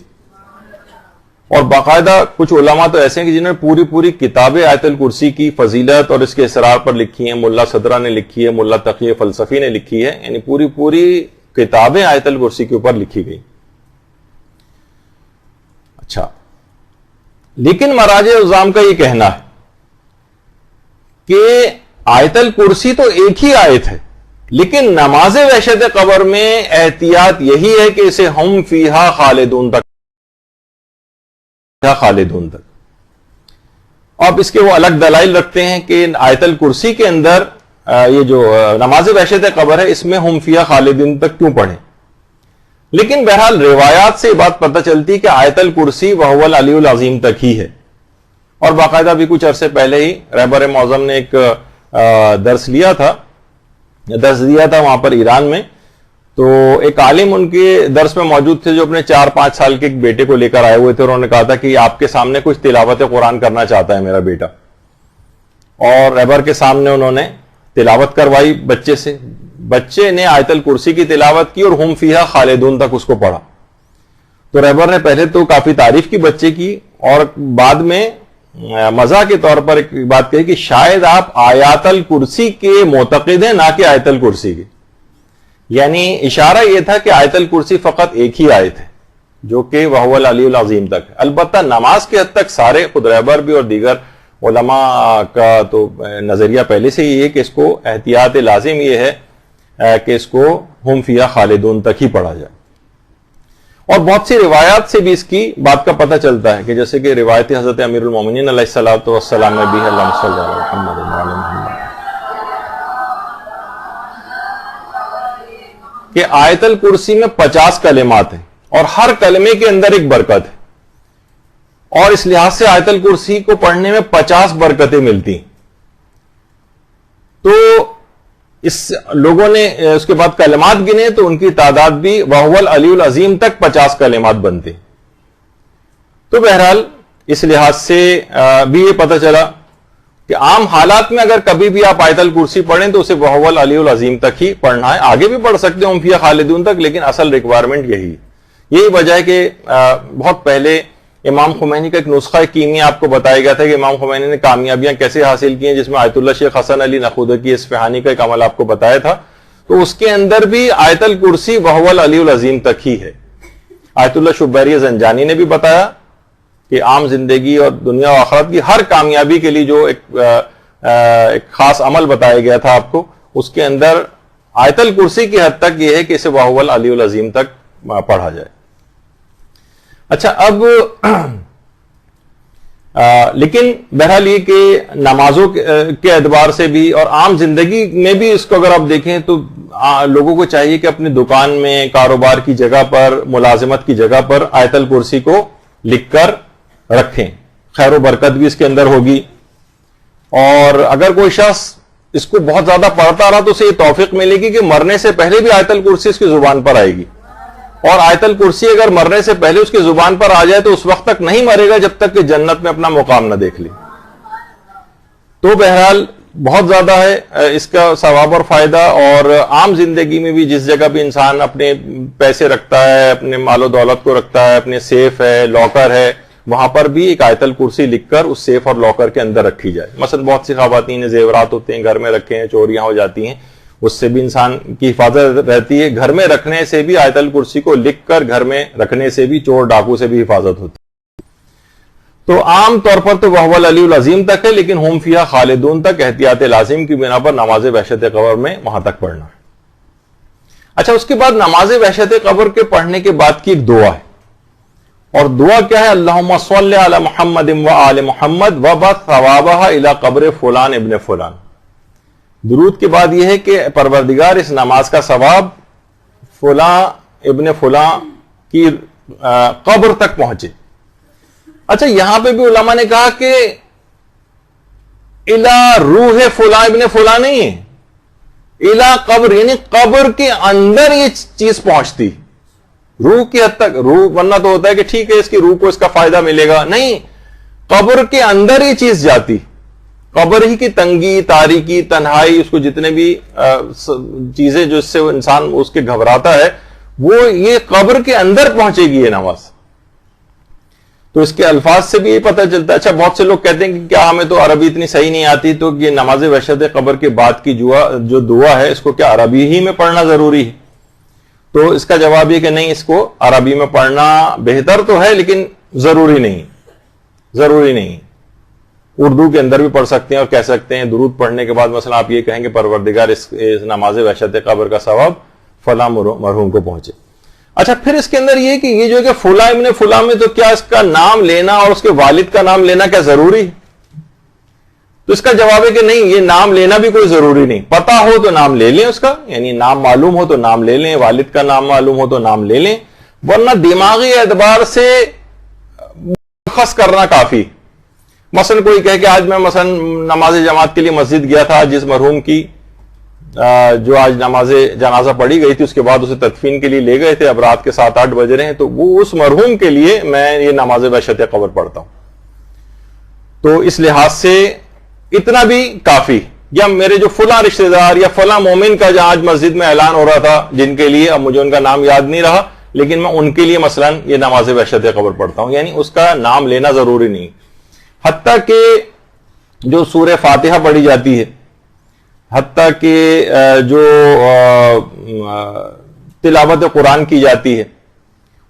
اور باقاعدہ کچھ علماء تو ایسے ہیں کہ جنہوں نے پوری کتابیں آیت الکرسی کی فضیلت اور اس کے اسرار پر لکھی ہیں. ملا صدرہ نے لکھی ہے، ملا تقی فلسفی نے لکھی ہے، یعنی پوری کتابیں آیت الکرسی کے اوپر لکھی گئی. اچھا، لیکن مراجع عظام کا یہ کہنا ہے کہ آیت الکرسی تو ایک ہی آیت ہے، لیکن نماز وحشت قبر میں احتیاط یہی ہے کہ اسے ہم فیہا خالدون تک. اب اس کے وہ الگ دلائل رکھتے ہیں کہ آیت الکرسی کے اندر یہ جو نماز وحشت قبر ہے اس میں ہم فیہا خالدون تک کیوں پڑھیں. لیکن بہرحال روایات سے یہ بات پتہ چلتی کہ آیت الکرسی وَهُوَ الْعَلِيُّ الْعَظِيمُ تک ہی ہے. اور باقاعدہ بھی کچھ عرصے پہلے ہی رہبر معظم نے ایک درس دیا تھا وہاں پر ایران میں. تو ایک عالم ان کے درس میں موجود تھے جو اپنے 4-5 سال کے ایک بیٹے کو لے کر آئے ہوئے تھے، اور انہوں نے کہا تھا کہ آپ کے سامنے کچھ تلاوت قرآن کرنا چاہتا ہے میرا بیٹا. اور رہبر کے سامنے انہوں نے تلاوت کروائی بچے سے. بچے نے آیت الکرسی کی تلاوت کی اور ہم فیہا خالدون تک اس کو پڑھا. تو رہبر نے پہلے تو کافی تعریف کی بچے کی، اور بعد میں مزاح کے طور پر ایک بات کہی کہ شاید آپ آیات الکرسی کے معتقد ہیں، نہ کہ آیت الکرسی کے. یعنی اشارہ یہ تھا کہ آیت الکرسی فقط ایک ہی آیت ہے جو کہ وَهُوَ الْعَلِيُّ الْعَظِيمُ تک. البتہ نماز کے حد تک سارے خود رہبر بھی اور دیگر علماء کا تو نظریہ پہلے سے یہ ہے کہ اس کو احتیاط لازم یہ ہے کہ اس کو ہم فیہا خالدون تک ہی پڑھا جائے. اور بہت سی روایات سے بھی اس کی بات کا پتہ چلتا ہے کہ جیسے کہ روایت حضرت امیر المومنین علیہ الصلوۃ والسلام میں بھی ہے، اللہم صلی علی محمد وعلی محمد، کہ آیت الکرسی میں 50 کلمات ہیں اور ہر کلمے کے اندر ایک برکت ہے. اور اس لحاظ سے آیت الکرسی کو پڑھنے میں 50 برکتیں ملتی ہیں. تو اس لوگوں نے اس کے بعد کلمات گنے تو ان کی تعداد بھی وَهُوَ الْعَلِيُّ الْعَظِيمُ تک 50 کلمات بنتے. تو بہرحال اس لحاظ سے بھی یہ پتہ چلا کہ عام حالات میں اگر کبھی بھی آپ آیت الکرسی پڑھیں تو اسے وَهُوَ الْعَلِيُّ الْعَظِيمُ تک ہی پڑھنا ہے. آگے بھی پڑھ سکتے ہیں ہم فیہا خالدون تک، لیکن اصل ریکوائرمنٹ یہی ہے. یہی وجہ ہے کہ بہت پہلے امام خمینی کا ایک نسخہ کیمیا آپ کو بتایا گیا تھا کہ امام خمینی نے کامیابیاں کیسے حاصل کی ہیں، جس میں آیت اللہ شیخ حسن علی نخودکی اصفہانی کا ایک عمل آپ کو بتایا تھا، تو اس کے اندر بھی آیت الکرسی وہو العلی العظیم تک ہی ہے۔ آیت اللہ شبیری زنجانی نے بھی بتایا کہ عام زندگی اور دنیا و آخرت کی ہر کامیابی کے لیے جو ایک خاص عمل بتایا گیا تھا آپ کو، اس کے اندر آیت الکرسی کی حد تک یہ ہے کہ اسے وہو العلی العظیم تک پڑھا جائے۔ اچھا، اب لیکن بہرحال یہ کہ نمازوں کے اعتبار سے بھی اور عام زندگی میں بھی اس کو اگر آپ دیکھیں تو لوگوں کو چاہیے کہ اپنی دکان میں، کاروبار کی جگہ پر، ملازمت کی جگہ پر آیت الکرسی کو لکھ کر رکھیں، خیر و برکت بھی اس کے اندر ہوگی۔ اور اگر کوئی شخص اس کو بہت زیادہ پڑھتا رہا تو اسے یہ توفیق ملے گی کہ مرنے سے پہلے بھی آیت الکرسی اس کی زبان پر آئے گی، اور آیت الکرسی اگر مرنے سے پہلے اس کی زبان پر آ جائے تو اس وقت تک نہیں مرے گا جب تک کہ جنت میں اپنا مقام نہ دیکھ لے۔ تو بہرحال بہت زیادہ ہے اس کا ثواب اور فائدہ، اور عام زندگی میں بھی جس جگہ بھی انسان اپنے پیسے رکھتا ہے، اپنے مال و دولت کو رکھتا ہے، اپنے سیف ہے، لاکر ہے، وہاں پر بھی ایک آیت الکرسی لکھ کر اس سیف اور لاکر کے اندر رکھی جائے۔ مثلا بہت سی خواتین زیورات ہوتے ہیں گھر میں رکھے ہیں، چوریاں ہو جاتی ہیں، اس سے بھی انسان کی حفاظت رہتی ہے۔ گھر میں رکھنے سے بھی آیت الکرسی کو لکھ کر گھر میں رکھنے سے بھی چور ڈاکو سے بھی حفاظت ہوتی ہے۔ تو عام طور پر تو وہو العلی العظیم تک ہے، لیکن ہم فیہا خالدون تک احتیاط لازم کی بنا پر نماز وحشت قبر میں وہاں تک پڑھنا ہے۔ اچھا، اس کے بعد نماز وحشت قبر کے پڑھنے کے بعد کی ایک دعا ہے، اور دعا کیا ہے؟ اللہم صلی علی محمد و آل محمد وبعث ثوابها الی قبر فلان ابن فلان۔ درود کے بعد یہ ہے کہ پروردگار اس نماز کا ثواب فلاں ابن فلاں کی قبر تک پہنچے۔ اچھا، یہاں پہ بھی علماء نے کہا کہ الی روح فلاں ابن فلاں نہیں ہے، الی قبر، یعنی قبر کے اندر یہ چیز پہنچتی، روح کی حد تک۔ روح ورنہ تو ہوتا ہے کہ ٹھیک ہے اس کی روح کو اس کا فائدہ ملے گا، نہیں، قبر کے اندر یہ چیز جاتی، قبر ہی کی تنگی، تاریکی، تنہائی، اس کو جتنے بھی چیزیں جو اس سے انسان اس کے گھبراتا ہے، وہ یہ قبر کے اندر پہنچے گی یہ نماز۔ تو اس کے الفاظ سے بھی یہ پتہ چلتا ہے۔ اچھا، بہت سے لوگ کہتے ہیں کہ کیا ہمیں تو عربی اتنی صحیح نہیں آتی، تو یہ نماز وحشت قبر کے بعد کی جو دعا ہے اس کو کیا عربی ہی میں پڑھنا ضروری ہے؟ تو اس کا جواب یہ کہ نہیں، اس کو عربی میں پڑھنا بہتر تو ہے لیکن ضروری نہیں۔ اردو کے اندر بھی پڑھ سکتے ہیں اور کہہ سکتے ہیں درود پڑھنے کے بعد مثلا آپ یہ کہیں گے پروردگار اس نماز وحشت قبر کا ثواب فلاں مرحوم کو پہنچے۔ اچھا، پھر اس کے اندر یہ کہ یہ جو کہ فلاں ابن فلاں میں تو کیا اس کا نام لینا اور اس کے والد کا نام لینا کیا ضروری ہے؟ تو اس کا جواب ہے کہ نہیں، یہ نام لینا بھی کوئی ضروری نہیں، پتا ہو تو نام لے لیں اس کا، یعنی نام معلوم ہو تو نام لے لیں، والد کا نام معلوم ہو تو نام لے لیں، ورنہ دماغی اعتبار سے مشخص کرنا کافی۔ مثلا کوئی کہے کہ آج میں مثلا نماز جماعت کے لیے مسجد گیا تھا، جس مرحوم کی جو آج نماز جنازہ پڑھی گئی تھی اس کے بعد اسے تدفین کے لیے لے گئے تھے، اب رات کے 7-8 بج رہے ہیں، تو وہ اس مرحوم کے لیے میں یہ نماز وحشت قبر پڑھتا ہوں۔ تو اس لحاظ سے اتنا بھی کافی، یا میرے جو فلاں رشتہ دار یا فلاں مومن کا جہاں آج مسجد میں اعلان ہو رہا تھا، جن کے لیے اب مجھے ان کا نام یاد نہیں رہا، لیکن میں ان کے لیے مثلا یہ نماز وحشت قبر پڑھتا ہوں، یعنی اس کا نام لینا ضروری نہیں۔ حتیٰ کہ جو سورہ فاتحہ پڑھی جاتی ہے، حتیٰ کہ جو تلاوت قرآن کی جاتی ہے،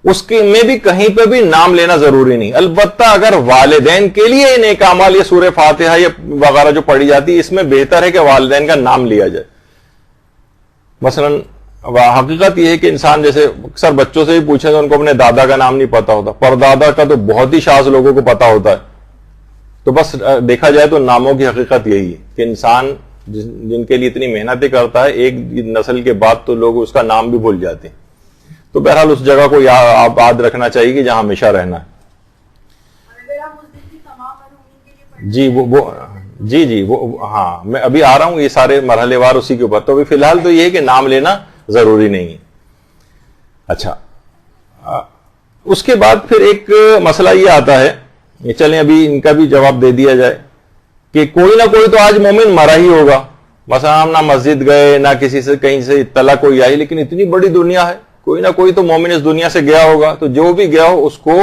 اس کے میں بھی کہیں پہ بھی نام لینا ضروری نہیں۔ البتہ اگر والدین کے لیے نیک اعمال یا سورہ فاتحہ یا وغیرہ جو پڑھی جاتی ہے، اس میں بہتر ہے کہ والدین کا نام لیا جائے۔ مثلا حقیقت یہ ہے کہ انسان جیسے اکثر بچوں سے بھی پوچھے تو ان کو اپنے دادا کا نام نہیں پتا ہوتا، پردادا کا تو بہت ہی شاذ لوگوں کو پتا ہوتا ہے۔ تو بس دیکھا جائے تو ناموں کی حقیقت یہی ہے کہ انسان جن کے لیے اتنی محنتیں کرتا ہے، ایک نسل کے بعد تو لوگ اس کا نام بھی بھول جاتے ہیں۔ تو بہرحال اس جگہ کو یاد رکھنا چاہیے کہ جہاں ہمیشہ رہنا ہے۔ جی وہ ہاں، میں ابھی آ رہا ہوں، یہ سارے مرحلے وار اسی کے اوپر۔ تو ابھی فی الحال تو یہ ہے کہ نام لینا ضروری نہیں ہے۔ اچھا، اس کے بعد پھر ایک مسئلہ یہ آتا ہے، یہ چلیں ابھی ان کا بھی جواب دے دیا جائے کہ کوئی نہ کوئی تو آج مومن مرا ہی ہوگا۔ مثلا ہم نہ مسجد گئے، نہ کسی سے کہیں سے اطلاع کوئی آئی، لیکن اتنی بڑی دنیا ہے، کوئی نہ کوئی تو مومن اس دنیا سے گیا ہوگا۔ تو جو بھی گیا ہو اس کو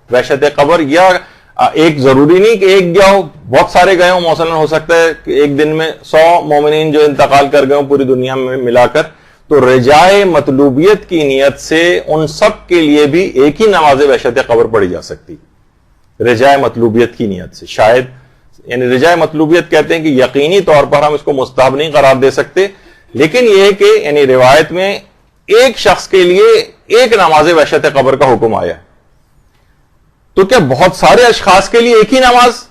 وحشت قبر، یا ایک ضروری نہیں کہ ایک گیا ہو، بہت سارے گئے ہوں، مثلا ہو سکتا ہے کہ ایک دن میں 100 مومنین جو انتقال کر گئے ہوں پوری دنیا میں ملا کر، تو رجائے مطلوبیت کی نیت سے ان سب کے لیے بھی ایک ہی نماز وحشت قبر پڑھی جا سکتی، رجائے مطلوبیت کی نیت سے. شاید یعنی رجائے مطلوبیت کہتے ہیں کہ یقینی طور پر ہم اس کو مستحب نہیں قرار دے سکتے، لیکن یہ کہ یعنی روایت میں ایک شخص کے لیے ایک نماز وحشت قبر کا حکم آیا ہے، تو کیا بہت سارے اشخاص کے لیے ایک ہی نماز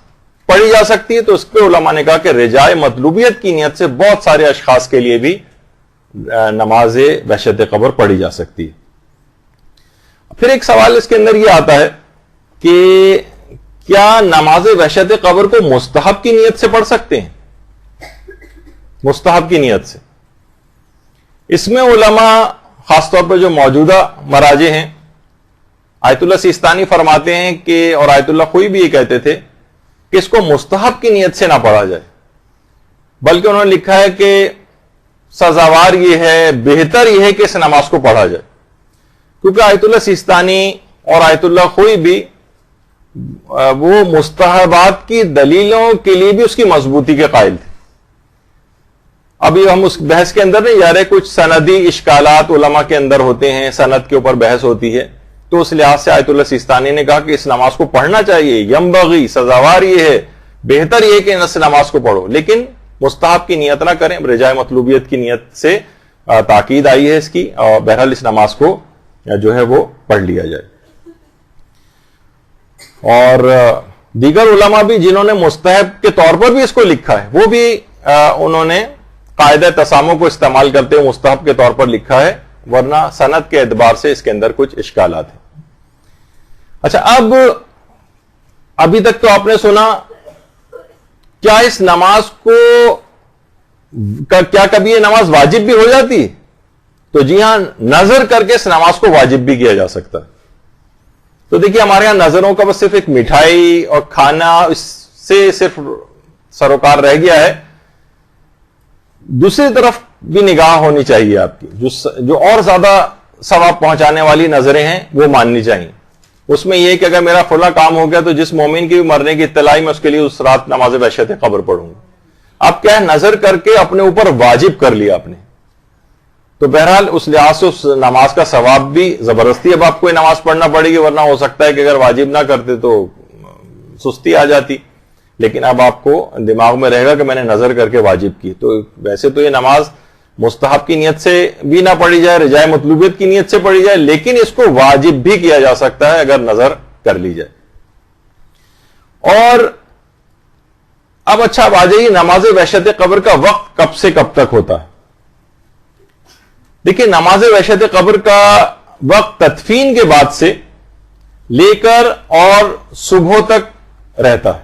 پڑھی جا سکتی ہے؟ تو اس پہ علماء نے کہا کہ رجائے مطلوبیت کی نیت سے بہت سارے اشخاص کے لیے بھی نماز وحشت قبر پڑھی جا سکتی ہے. پھر ایک سوال اس کے اندر یہ آتا ہے کہ کیا نماز وحشت قبر کو مستحب کی نیت سے پڑھ سکتے ہیں؟ مستحب کی نیت سے اس میں علماء خاص طور پہ جو موجودہ مراجع ہیں، آیت اللہ سیستانی فرماتے ہیں کہ، اور آیت اللہ خوئی بھی یہ کہتے تھے کہ اس کو مستحب کی نیت سے نہ پڑھا جائے، بلکہ انہوں نے لکھا ہے کہ سزاوار یہ ہے، بہتر یہ ہے کہ اس نماز کو پڑھا جائے، کیونکہ آیت اللہ سیستانی اور آیت اللہ خوئی بھی وہ مستحبات کی دلیلوں کے لیے بھی اس کی مضبوطی کے قائل تھے. ابھی ہم اس بحث کے اندر نہیں جا رہے، کچھ سندی اشکالات علماء کے اندر ہوتے ہیں، سند کے اوپر بحث ہوتی ہے، تو اس لحاظ سے آیت اللہ سیستانی نے کہا کہ اس نماز کو پڑھنا چاہیے، ینبغی، سزاوار یہ ہے، بہتر یہ کہ اس نماز کو پڑھو، لیکن مستحب کی نیت نہ کریں، رجائے مطلوبیت کی نیت سے تاکید آئی ہے اس کی، اور بہرحال اس نماز کو جو ہے وہ پڑھ لیا جائے. اور دیگر علماء بھی جنہوں نے مستحب کے طور پر بھی اس کو لکھا ہے، وہ بھی انہوں نے قاعدہ تسامح کو استعمال کرتے ہوئے مستحب کے طور پر لکھا ہے، ورنہ سند کے اعتبار سے اس کے اندر کچھ اشکالات ہیں. اچھا، اب ابھی تک تو آپ نے سنا، کیا اس نماز کو کیا کبھی یہ نماز واجب بھی ہو جاتی ہے؟ تو جی ہاں، نظر کر کے اس نماز کو واجب بھی کیا جا سکتا ہے. تو دیکھیے ہمارے ہاں نظروں کا بس صرف ایک مٹھائی اور کھانا اس سے صرف سروکار رہ گیا ہے، دوسری طرف بھی نگاہ ہونی چاہیے آپ کی، جو اور زیادہ ثواب پہنچانے والی نظریں ہیں وہ ماننی چاہیے. اس میں یہ کہ اگر میرا فلاں کام ہو گیا تو جس مومن کی بھی مرنے کی اطلاع میں اس کے لیے اس رات نماز وحشت قبر پڑھوں گا. اب کیا ہے، نظر کر کے اپنے اوپر واجب کر لیا آپ نے، تو بہرحال اس لحاظ سے اس نماز کا ثواب بھی زبردستی اب آپ کو یہ نماز پڑھنا پڑے گی، ورنہ ہو سکتا ہے کہ اگر واجب نہ کرتے تو سستی آ جاتی، لیکن اب آپ کو دماغ میں رہے گا کہ میں نے نظر کر کے واجب کی. تو ویسے تو یہ نماز مستحب کی نیت سے بھی نہ پڑھی جائے، رجائے مطلوبیت کی نیت سے پڑھی جائے، لیکن اس کو واجب بھی کیا جا سکتا ہے اگر نظر کر لی جائے. اور اب اچھا، اب آ جائیے نماز وحشت قبر کا وقت کب سے کب تک ہوتا ہے. دیکھیے نماز وحشت قبر کا وقت تدفین کے بعد سے لے کر اور صبح تک رہتا ہے،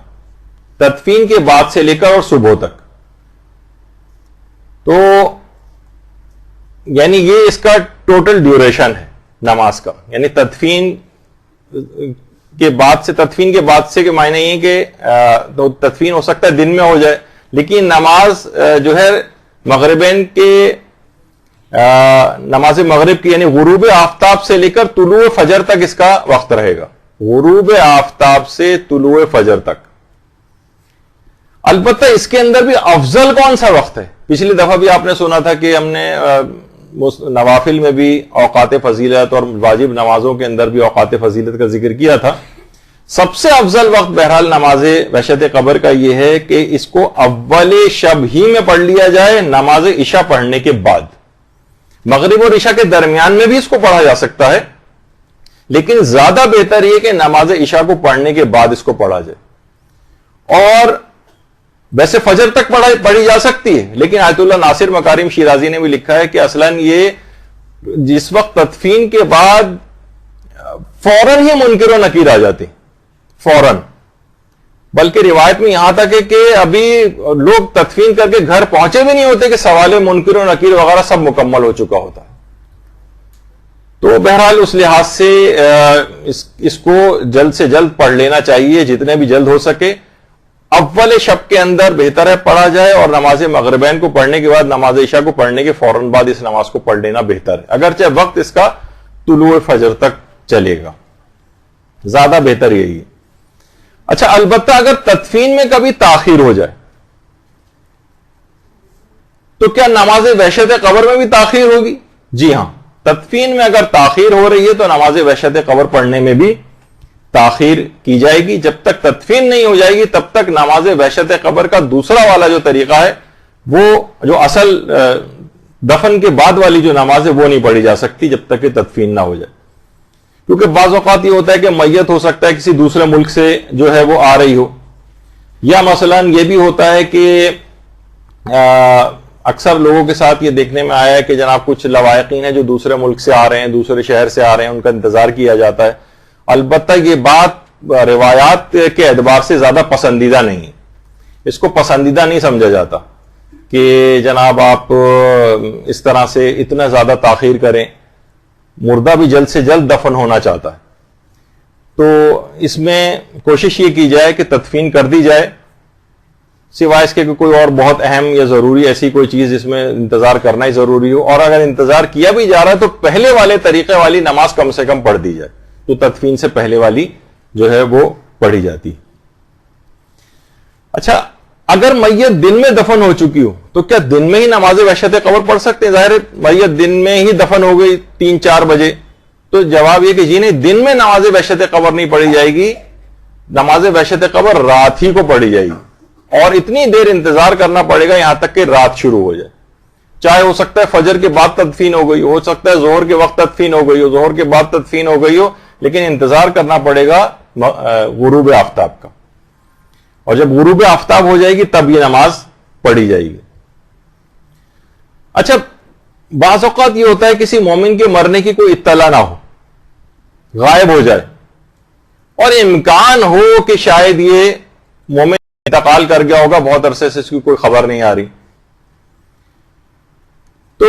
تدفین کے بعد سے لے کر اور صبح تک. تو یعنی یہ اس کا ٹوٹل ڈیوریشن ہے نماز کا، یعنی تدفین کے بعد سے کہ معنی یہ کہ تو تدفین ہو سکتا ہے دن میں ہو جائے، لیکن نماز جو ہے مغربین کے نماز مغرب کی یعنی غروب آفتاب سے لے کر طلوع فجر تک اس کا وقت رہے گا، غروب آفتاب سے طلوع فجر تک. البتہ اس کے اندر بھی افضل کون سا وقت ہے؟ پچھلی دفعہ بھی آپ نے سنا تھا کہ ہم نے نوافل میں بھی اوقات فضیلت اور واجب نمازوں کے اندر بھی اوقات فضیلت کا ذکر کیا تھا. سب سے افضل وقت بہرحال نماز وحشت قبر کا یہ ہے کہ اس کو اول شب ہی میں پڑھ لیا جائے، نماز عشاء پڑھنے کے بعد. مغرب اور عشاء کے درمیان میں بھی اس کو پڑھا جا سکتا ہے، لیکن زیادہ بہتر یہ کہ نماز عشاء کو پڑھنے کے بعد اس کو پڑھا جائے. اور ویسے فجر تک پڑھی جا سکتی ہے، لیکن آیت اللہ ناصر مکارم شیرازی نے بھی لکھا ہے کہ اصلاً یہ جس وقت تدفین کے بعد فوراً ہی منکر و نکیر آ جاتے، فوراً. بلکہ روایت میں یہاں تک ہے کہ ابھی لوگ تدفین کر کے گھر پہنچے بھی نہیں ہوتے کہ سوال منکر و نکیر وغیرہ سب مکمل ہو چکا ہوتا ہے. تو بہرحال اس لحاظ سے اس کو جلد سے جلد پڑھ لینا چاہیے، جتنے بھی جلد ہو سکے. اول شب کے اندر بہتر ہے پڑھا جائے، اور نماز مغربین کو پڑھنے کے بعد نماز عشاء کو پڑھنے کے فوراً بعد اس نماز کو پڑھ لینا بہتر ہے، اگرچہ وقت اس کا طلوع فجر تک چلے گا. زیادہ بہتر یہی ہے. اچھا البتہ اگر تدفین میں کبھی تاخیر ہو جائے تو کیا نماز وحشت قبر میں بھی تاخیر ہوگی؟ جی ہاں، تدفین میں اگر تاخیر ہو رہی ہے تو نماز وحشت قبر پڑھنے میں بھی تاخیر کی جائے گی. جب تک تدفین نہیں ہو جائے گی تب تک نماز وحشت قبر کا دوسرا والا جو طریقہ ہے وہ جو اصل دفن کے بعد والی جو نماز ہے وہ نہیں پڑھی جا سکتی جب تک کہ تدفین نہ ہو جائے. کیونکہ بعض اوقات یہ ہوتا ہے کہ میت ہو سکتا ہے کسی دوسرے ملک سے جو ہے وہ آ رہی ہو، یا مثلا یہ بھی ہوتا ہے کہ اکثر لوگوں کے ساتھ یہ دیکھنے میں آیا ہے کہ جناب کچھ لوائقین ہیں جو دوسرے ملک سے آ رہے ہیں، دوسرے شہر سے آ رہے ہیں، ان کا انتظار کیا جاتا ہے. البتہ یہ بات روایات کے اعتبار سے زیادہ پسندیدہ نہیں ہے، اس کو پسندیدہ نہیں سمجھا جاتا کہ جناب آپ اس طرح سے اتنا زیادہ تاخیر کریں. مردہ بھی جلد سے جلد دفن ہونا چاہتا ہے، تو اس میں کوشش یہ کی جائے کہ تدفین کر دی جائے، سوائے اس کے کہ کوئی اور بہت اہم یا ضروری ایسی کوئی چیز جس میں انتظار کرنا ہی ضروری ہو. اور اگر انتظار کیا بھی جا رہا ہے تو پہلے والے طریقے والی نماز کم سے کم پڑھ دی جائے، تو تدفین سے پہلے والی جو ہے وہ پڑھی جاتی. اچھا اگر میت دن میں دفن ہو چکی ہو تو کیا دن میں ہی نماز وحشت قبر پڑھ سکتے ہیں؟ ظاہر میت دن میں ہی دفن ہو گئی 3-4 بجے، تو جواب یہ کہ جی نہیں، دن میں نماز وحشت قبر نہیں پڑھی جائے گی، نماز وحشت قبر رات ہی کو پڑھی جائے گی، اور اتنی دیر انتظار کرنا پڑے گا یہاں تک کہ رات شروع ہو جائے. چاہے ہو سکتا ہے فجر کے بعد تدفین ہو گئی ہو سکتا ہے ظہر کے وقت تدفین ہو گئی ہو، ظہر کے بعد تدفین ہو گئی ہو، لیکن انتظار کرنا پڑے گا غروب آفتاب کا، اور جب غروب آفتاب ہو جائے گی تب یہ نماز پڑھی جائے گی. اچھا بعض اوقات یہ ہوتا ہے کسی مومن کے مرنے کی کوئی اطلاع نہ ہو، غائب ہو جائے، اور امکان ہو کہ شاید یہ مومن انتقال کر گیا ہوگا، بہت عرصے سے اس کی کوئی خبر نہیں آ رہی. تو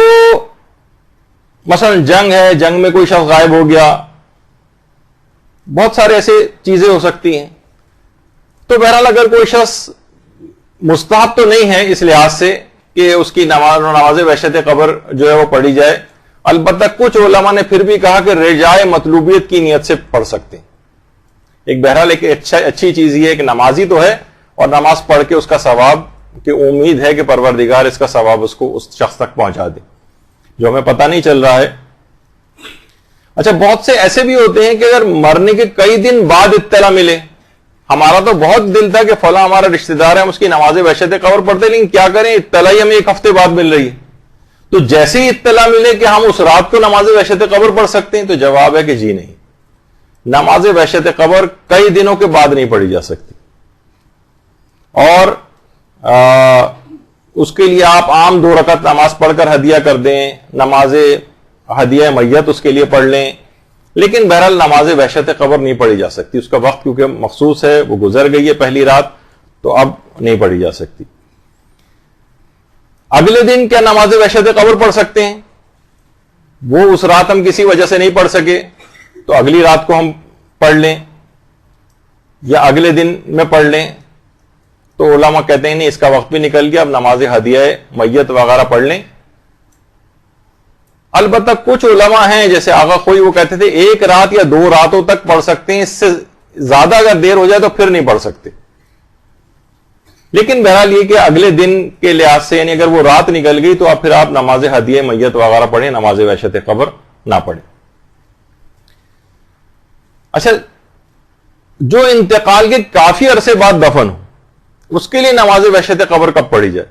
مثلا جنگ ہے، جنگ میں کوئی شخص غائب ہو گیا، بہت سارے ایسے چیزیں ہو سکتی ہیں. تو بہرحال اگر کوئی شخص مستحب تو نہیں ہے اس لحاظ سے کہ اس کی نماز وحشت قبر جو ہے وہ پڑھی جائے، البتہ کچھ علماء نے پھر بھی کہا کہ رجائے مطلوبیت کی نیت سے پڑھ سکتے ہیں. ایک بہرحال ایک اچھی چیز یہ ہے کہ نمازی تو ہے، اور نماز پڑھ کے اس کا ثواب کہ امید ہے کہ پروردگار اس کا ثواب اس کو اس شخص تک پہنچا دے جو ہمیں پتہ نہیں چل رہا ہے. اچھا بہت سے ایسے بھی ہوتے ہیں کہ اگر مرنے کے کئی دن بعد اطلاع ملے، ہمارا تو بہت دل تھا کہ فلاں ہمارا رشتہ دار ہے، ہم اس کی نماز وحشت قبر پڑھتے، لیکن کیا کریں اطلاع ہی ہمیں 1 ہفتے بعد مل رہی ہے. تو جیسے ہی اطلاع ملے کہ ہم اس رات کو نماز وحشت قبر پڑھ سکتے ہیں، تو جواب ہے کہ جی نہیں، نماز وحشت قبر کئی دنوں کے بعد نہیں پڑھی جا سکتی، اور اس کے لیے آپ عام 2 رکعت نماز پڑھ کر ہدیہ کر دیں، نماز ہدیہ میت اس کے لیے پڑھ لیں، لیکن بہرحال نماز وحشت قبر نہیں پڑھی جا سکتی. اس کا وقت کیونکہ مخصوص ہے، وہ گزر گئی ہے پہلی رات، تو اب نہیں پڑھی جا سکتی. اگلے دن کیا نماز وحشت قبر پڑھ سکتے ہیں؟ وہ اس رات ہم کسی وجہ سے نہیں پڑھ سکے تو اگلی رات کو ہم پڑھ لیں یا اگلے دن میں پڑھ لیں. تو علماء کہتے ہیں نہیں، اس کا وقت بھی نکل گیا، اب نماز ہدیہ میت وغیرہ پڑھ لیں. البتہ کچھ علماء ہیں جیسے آغا خوئی، وہ کہتے تھے 1 رات یا 2 راتوں تک پڑھ سکتے ہیں، اس سے زیادہ اگر دیر ہو جائے تو پھر نہیں پڑھ سکتے. لیکن بہرحال یہ کہ اگلے دن کے لحاظ سے یعنی اگر وہ رات نکل گئی تو اب پھر آپ نماز ہدیہ میت وغیرہ پڑھیں، نماز وحشت قبر نہ پڑھیں. اچھا جو انتقال کے کافی عرصے بعد دفن ہو، اس کے لیے نماز وحشت قبر کب پڑھی جائے؟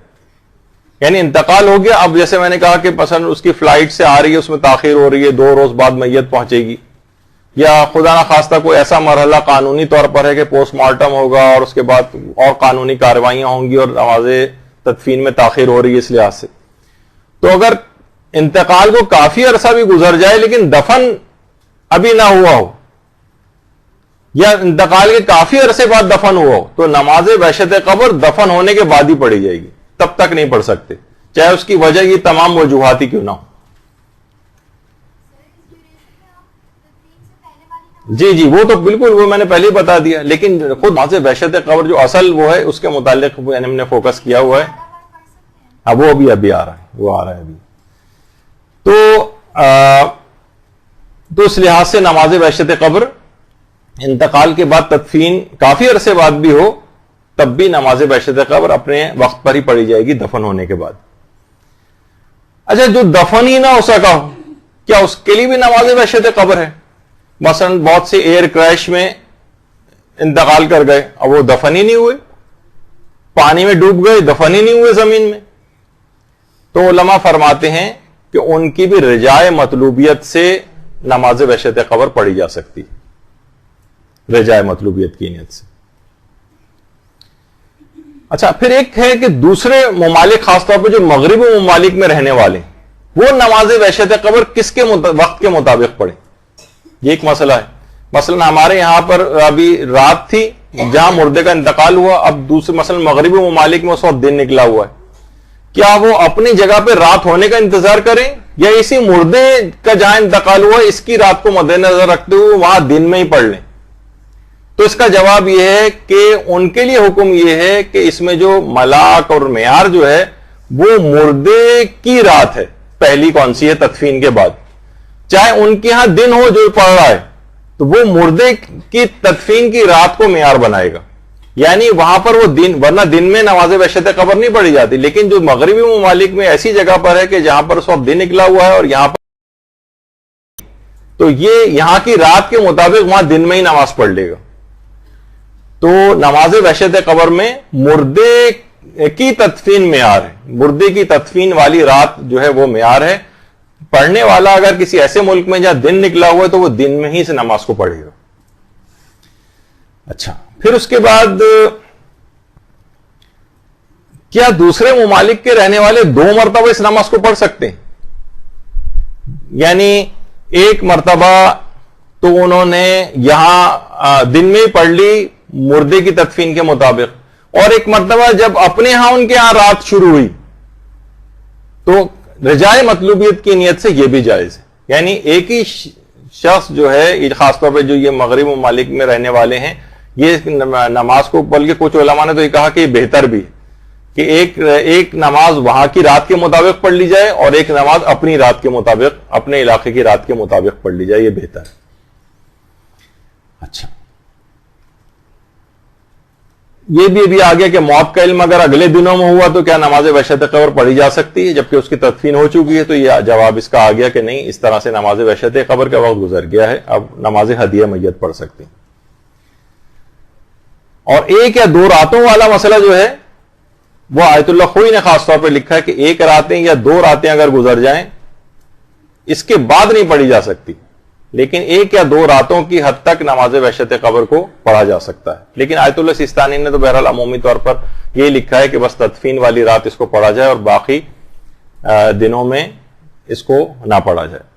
یعنی انتقال ہو گیا، اب جیسے میں نے کہا کہ مثلا اس کی فلائٹ سے آ رہی ہے، اس میں تاخیر ہو رہی ہے، 2 روز بعد میت پہنچے گی، یا خدا نہ خواستہ کوئی ایسا مرحلہ قانونی طور پر ہے کہ پوسٹ مارٹم ہوگا اور اس کے بعد اور قانونی کارروائیاں ہوں گی اور نماز تدفین میں تاخیر ہو رہی ہے اس لحاظ سے. تو اگر انتقال کو کافی عرصہ بھی گزر جائے لیکن دفن ابھی نہ ہوا ہو، یا انتقال کے کافی عرصے بعد دفن ہوا ہو، تو نماز وحشت قبر دفن ہونے کے بعد ہی پڑھی جائے گی، تب تک نہیں پڑھ سکتے، چاہے اس کی وجہ یہ تمام وجوہات ہی کیوں نہ ہو. جی وہ تو بالکل، وہ میں نے پہلے ہی بتا دیا، لیکن خود نماز وحشت قبر جو اصل وہ ہے اس کے متعلق ہم نے فوکس کیا ہوا ہے. اب وہ ابھی آ رہا ہے، وہ آ رہا ہے ابھی. تو اس لحاظ سے نماز وحشت قبر انتقال کے بعد تدفین کافی عرصے بعد بھی ہو تب بھی نماز وحشت قبر اپنے وقت پر ہی پڑھی جائے گی دفن ہونے کے بعد. اچھا جو دفن ہی نہ ہو سکا ہو کیا اس کے لیے بھی نماز وحشت قبر ہے؟ مثلا بہت سے ایئر کریش میں انتقال کر گئے، اب وہ دفن ہی نہیں ہوئے، پانی میں ڈوب گئے، دفن ہی نہیں ہوئے زمین میں. تو علماء فرماتے ہیں کہ ان کی بھی رجائے مطلوبیت سے نماز وحشت قبر پڑھی جا سکتی، رجائے مطلوبیت کی نیت سے. اچھا پھر ایک ہے کہ دوسرے ممالک، خاص طور پہ جو مغربی ممالک میں رہنے والے ہیں، وہ نماز وحشت قبر کس کے وقت کے مطابق پڑھیں، یہ ایک مسئلہ ہے. مثلا ہمارے یہاں پر ابھی رات تھی جہاں مردے کا انتقال ہوا، اب دوسرے مثلا مغربی ممالک میں اس وقت دن نکلا ہوا ہے، کیا وہ اپنی جگہ پہ رات ہونے کا انتظار کریں یا اسی مردے کا جہاں انتقال ہوا اس کی رات کو مد نظر رکھتے ہوئے وہاں دن میں ہی پڑھ لیں؟ تو اس کا جواب یہ ہے کہ ان کے لیے حکم یہ ہے کہ اس میں جو ملاک اور معیار جو ہے وہ مردے کی رات ہے، پہلی کون سی ہے تدفین کے بعد، چاہے ان کے ہاں دن ہو جو پڑھ رہا ہے تو وہ مردے کی تدفین کی رات کو معیار بنائے گا. یعنی وہاں پر وہ دن، ورنہ دن میں نماز وحشت قبر نہیں پڑھی جاتی، لیکن جو مغربی ممالک میں ایسی جگہ پر ہے کہ جہاں پر اس وقت دن نکلا ہوا ہے اور یہاں پر تو یہ یہاں کی رات کے مطابق وہاں دن میں ہی نماز پڑھ لے گا. تو نماز وحشت قبر میں مردے کی تدفین معیار ہے، مردے کی تدفین والی رات جو ہے وہ معیار ہے. پڑھنے والا اگر کسی ایسے ملک میں جہاں دن نکلا ہوا ہے تو وہ دن میں ہی سے نماز کو پڑھے گا. اچھا پھر اس کے بعد کیا دوسرے ممالک کے رہنے والے 2 مرتبہ اس نماز کو پڑھ سکتے ہیں؟ یعنی ایک مرتبہ تو انہوں نے یہاں دن میں ہی پڑھ لی مردے کی تدفین کے مطابق، اور ایک مرتبہ جب اپنے ہاں ان کے ہاں رات شروع ہوئی تو رجائے مطلوبیت کی نیت سے یہ بھی جائز ہے. یعنی ایک ہی شخص جو ہے، خاص طور پہ جو یہ مغربی ممالک میں رہنے والے ہیں، یہ نماز کو، بلکہ کچھ علماء نے تو یہ کہا کہ یہ بہتر بھی ہے کہ ایک نماز وہاں کی رات کے مطابق پڑھ لی جائے اور ایک نماز اپنی رات کے مطابق، اپنے علاقے کی رات کے مطابق پڑھ لی جائے، یہ بہتر ہے. اچھا یہ بھی ابھی آ گیا کہ موت کا علم اگر اگلے دنوں میں ہوا تو کیا نماز وحشت قبر پڑھی جا سکتی ہے جبکہ اس کی تدفین ہو چکی ہے؟ تو یہ جواب اس کا آ گیا کہ نہیں، اس طرح سے نماز وحشت قبر کا وقت گزر گیا ہے، اب نماز ہدیہ میت پڑھ سکتے ہیں. اور 1 یا 2 راتوں والا مسئلہ جو ہے وہ آیت اللہ خوئی نے خاص طور پہ لکھا ہے کہ 1 راتیں یا 2 راتیں اگر گزر جائیں اس کے بعد نہیں پڑھی جا سکتی، لیکن 1 یا 2 راتوں کی حد تک نماز وحشت قبر کو پڑھا جا سکتا ہے. لیکن آیت اللہ سیستانی نے تو بہرحال عمومی طور پر یہ لکھا ہے کہ بس تدفین والی رات اس کو پڑھا جائے اور باقی دنوں میں اس کو نہ پڑھا جائے.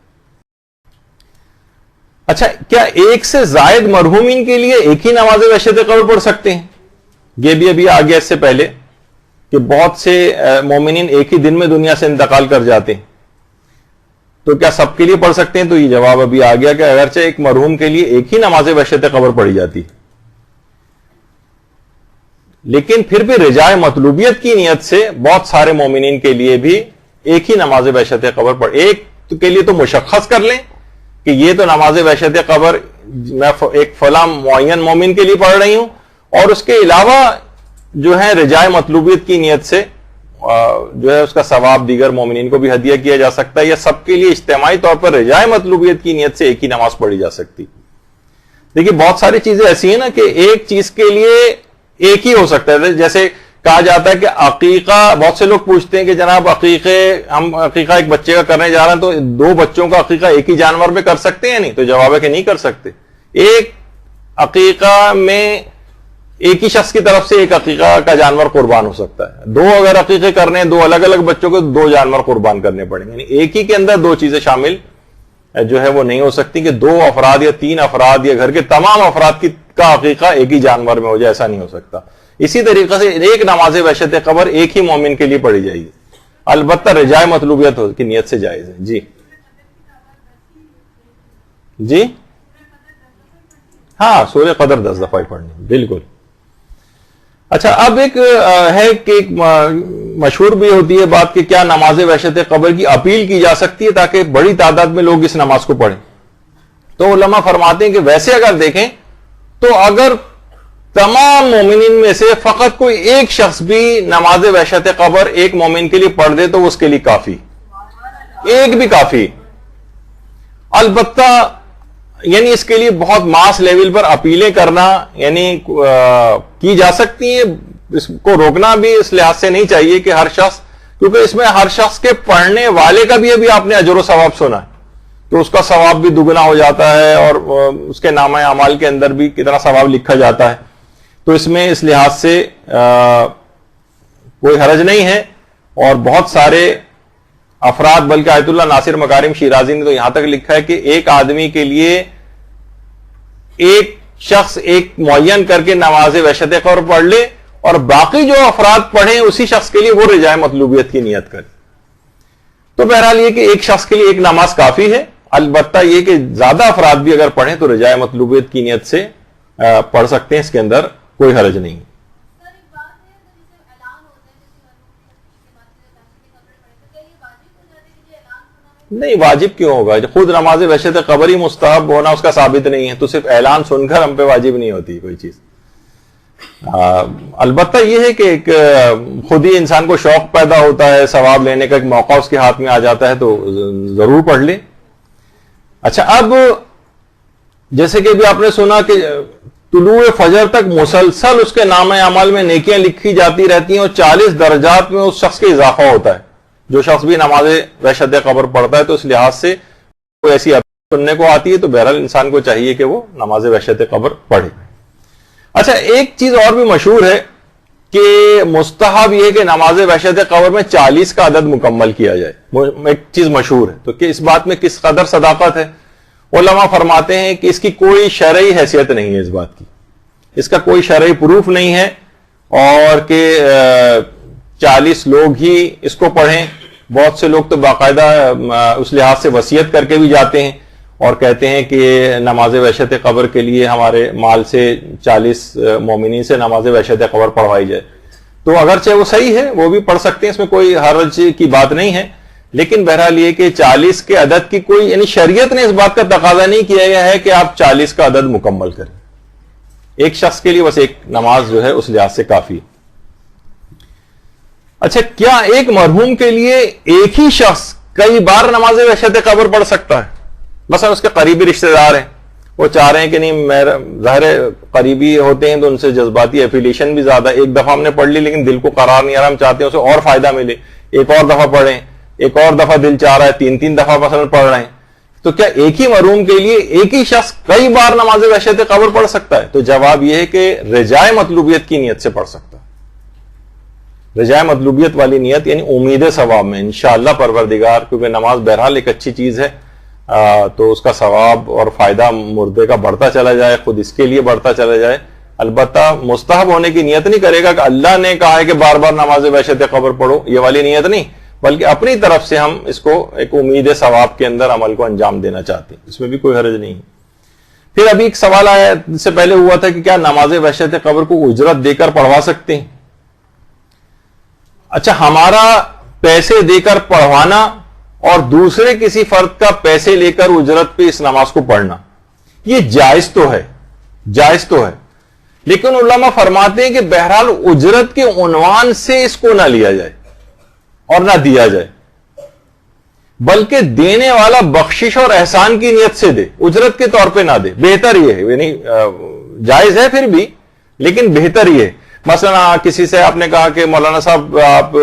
اچھا کیا 1 سے زائد مرحومین کے لیے ایک ہی نماز وحشت قبر پڑھ سکتے ہیں؟ یہ بھی ابھی آ گیا اس سے پہلے کہ بہت سے مومنین ایک ہی دن میں دنیا سے انتقال کر جاتے ہیں، تو کیا سب کے لیے پڑھ سکتے ہیں؟ تو یہ جواب ابھی آ گیا کہ اگرچہ ایک مرحوم کے لیے ایک ہی نماز وحشت قبر پڑھی جاتی لیکن پھر بھی رجائے مطلوبیت کی نیت سے بہت سارے مومنین کے لیے بھی ایک ہی نماز وحشت قبر پڑھ، ایک کے لیے تو مشخص کر لیں کہ یہ تو نماز وحشت قبر میں ایک فلاں معین مومن کے لیے پڑھ رہی ہوں، اور اس کے علاوہ جو ہے رجائے مطلوبیت کی نیت سے جو ہے اس کا ثواب دیگر مومنین کو بھی ہدیہ کیا جا سکتا ہے، یا سب کے لیے اجتماعی طور پر رجائے مطلوبیت کی نیت سے ایک ہی نماز پڑھی جا سکتی. دیکھیے بہت ساری چیزیں ایسی ہیں نا کہ ایک چیز کے لیے ایک ہی ہو سکتا ہے. جیسے کہا جاتا ہے کہ عقیقہ، بہت سے لوگ پوچھتے ہیں کہ جناب ہم عقیقہ ایک بچے کا کرنے جا رہے ہیں تو 2 بچوں کا عقیقہ ایک ہی جانور پہ کر سکتے ہیں؟ نہیں. تو جواب ہے کہ نہیں کر سکتے. ایک عقیقہ میں ایک ہی شخص کی طرف سے ایک عقیقہ کا جانور قربان ہو سکتا ہے. 2 اگر عقیقے کرنے ہیں 2 الگ الگ بچوں کو 2 جانور قربان کرنے پڑیں گے. یعنی ایک ہی کے اندر 2 چیزیں شامل جو ہے وہ نہیں ہو سکتی کہ 2 افراد یا 3 افراد یا گھر کے تمام افراد کا عقیقہ ایک ہی جانور میں ہو جائے، ایسا نہیں ہو سکتا. اسی طریقے سے ایک نماز وحشت قبر ایک ہی مومن کے لیے پڑھی جائے گی، البتہ رجائے مطلوبیت کی نیت سے جائز ہے. جی ہاں سورہ قدر 10 دفعہ پڑھنی، بالکل. اچھا اب ایک ہے کہ ایک مشہور بھی ہوتی ہے بات کہ کیا نماز وحشت قبر کی اپیل کی جا سکتی ہے تاکہ بڑی تعداد میں لوگ اس نماز کو پڑھیں؟ تو علماء فرماتے ہیں کہ ویسے اگر دیکھیں تو اگر تمام مومنین میں سے فقط کوئی ایک شخص بھی نماز وحشت قبر ایک مومن کے لیے پڑھ دے تو وہ اس کے لیے کافی، ایک بھی کافی. البتہ یعنی اس کے لیے بہت ماس لیول پر اپیلیں کرنا یعنی کی جا سکتی ہیں، اس کو روکنا بھی اس لحاظ سے نہیں چاہیے کہ ہر شخص، کیونکہ اس میں ہر شخص کے پڑھنے والے کا بھی ابھی آپ نے اجر و ثواب سنا ہے تو اس کا ثواب بھی دگنا ہو جاتا ہے اور اس کے نامہ اعمال کے اندر بھی کتنا ثواب لکھا جاتا ہے. تو اس میں اس لحاظ سے کوئی حرج نہیں ہے. اور بہت سارے افراد، بلکہ آیت اللہ ناصر مکارم شیرازی نے تو یہاں تک لکھا ہے کہ ایک آدمی کے لیے ایک شخص ایک معین کر کے نماز وحشت قبر پڑھ لے اور باقی جو افراد پڑھیں اسی شخص کے لیے وہ رجاء مطلوبیت کی نیت کرے. تو بہرحال یہ کہ ایک شخص کے لیے ایک نماز کافی ہے. البتہ یہ کہ زیادہ افراد بھی اگر پڑھیں تو رجاء مطلوبیت کی نیت سے پڑھ سکتے ہیں، اس کے اندر کوئی حرج نہیں. نہیں، واجب کیوں ہوگا؟ خود نماز وحشت قبر ہی مستحب ہونا اس کا ثابت نہیں ہے تو صرف اعلان سن کر ہم پہ واجب نہیں ہوتی کوئی چیز. البتہ یہ ہے کہ ایک خود ہی انسان کو شوق پیدا ہوتا ہے، ثواب لینے کا ایک موقع اس کے ہاتھ میں آ جاتا ہے تو ضرور پڑھ لے. اچھا، اب جیسے کہ بھی آپ نے سنا کہ طلوع فجر تک مسلسل اس کے نامہ اعمال میں نیکیاں لکھی جاتی رہتی ہیں اور 40 درجات میں اس شخص کے اضافہ ہوتا ہے. جو شخص بھی نماز وحشت قبر پڑھتا ہے تو اس لحاظ سے کوئی ایسی سننے کو آتی ہے تو بہرحال انسان کو چاہیے کہ وہ نماز وحشت قبر پڑھے. اچھا، ایک چیز اور بھی مشہور ہے کہ مستحب یہ کہ نماز وحشت قبر میں 40 کا عدد مکمل کیا جائے. ایک چیز مشہور ہے تو کہ اس بات میں کس قدر صداقت ہے؟ علماء فرماتے ہیں کہ اس کی کوئی شرعی حیثیت نہیں ہے، اس بات کی اس کا کوئی شرعی پروف نہیں ہے، اور کہ 40 لوگ ہی اس کو پڑھیں. بہت سے لوگ تو باقاعدہ اس لحاظ سے وصیت کر کے بھی جاتے ہیں اور کہتے ہیں کہ نماز وحشت قبر کے لیے ہمارے مال سے 40 مومنین سے نماز وحشت قبر پڑھوائی جائے. تو اگرچہ وہ صحیح ہے، وہ بھی پڑھ سکتے ہیں، اس میں کوئی حرج کی بات نہیں ہے. لیکن بہرحال یہ کہ 40 کے عدد کی کوئی یعنی شریعت نے اس بات کا تقاضا نہیں کیا گیا ہے کہ آپ 40 کا عدد مکمل کریں. ایک شخص کے لیے بس ایک نماز جو ہے اس لحاظ سے کافی. اچھا، کیا ایک مرحوم کے لیے ایک ہی شخص کئی بار نماز وحشت قبر پڑھ سکتا ہے؟ مثلا اس کے قریبی رشتہ دار ہیں، وہ چاہ رہے ہیں کہ نہیں، میرا ظاہر قریبی ہوتے ہیں تو ان سے جذباتی ایفیلیشن بھی زیادہ، ایک دفعہ ہم نے پڑھ لی لیکن دل کو قرار نہیں آ رہا، ہم چاہتے ہیں اسے اور فائدہ ملے، ایک اور دفعہ پڑھیں، ایک اور دفعہ دل چاہ رہا ہے، 3 دفعہ مثلا پڑھ رہے ہیں. تو کیا ایک ہی مرحوم کے لیے ایک ہی شخص کئی بار نماز وحشت قبر پڑھ سکتا ہے؟ تو جواب یہ ہے کہ رجاء مطلوبیت کی نیت سے پڑھ سکتا ہے. رجاء مطلوبیت والی نیت یعنی امید ثواب میں انشاءاللہ پروردگار، کیونکہ نماز بہرحال ایک اچھی چیز ہے تو اس کا ثواب اور فائدہ مردے کا بڑھتا چلا جائے، خود اس کے لیے بڑھتا چلا جائے. البتہ مستحب ہونے کی نیت نہیں کرے گا کہ اللہ نے کہا ہے کہ بار بار نماز وحشت قبر پڑھو، یہ والی نیت نہیں، بلکہ اپنی طرف سے ہم اس کو ایک امید ثواب کے اندر عمل کو انجام دینا چاہتے ہیں. اس میں بھی کوئی حرج نہیں. پھر ابھی ایک سوال آیا اس سے پہلے ہوا تھا کہ کیا نماز وحشت قبر کو اجرت دے کر پڑھوا سکتے ہیں؟ اچھا، ہمارا پیسے دے کر پڑھوانا اور دوسرے کسی فرد کا پیسے لے کر اجرت پہ اس نماز کو پڑھنا یہ جائز تو ہے، جائز تو ہے، لیکن علماء فرماتے ہیں کہ بہرحال اجرت کے عنوان سے اس کو نہ لیا جائے اور نہ دیا جائے، بلکہ دینے والا بخشش اور احسان کی نیت سے دے، اجرت کے طور پہ نہ دے. بہتر یہ ہے، یعنی جائز ہے پھر بھی لیکن بہتر یہ ہے. مثلا کسی سے آپ نے کہا کہ مولانا صاحب آپ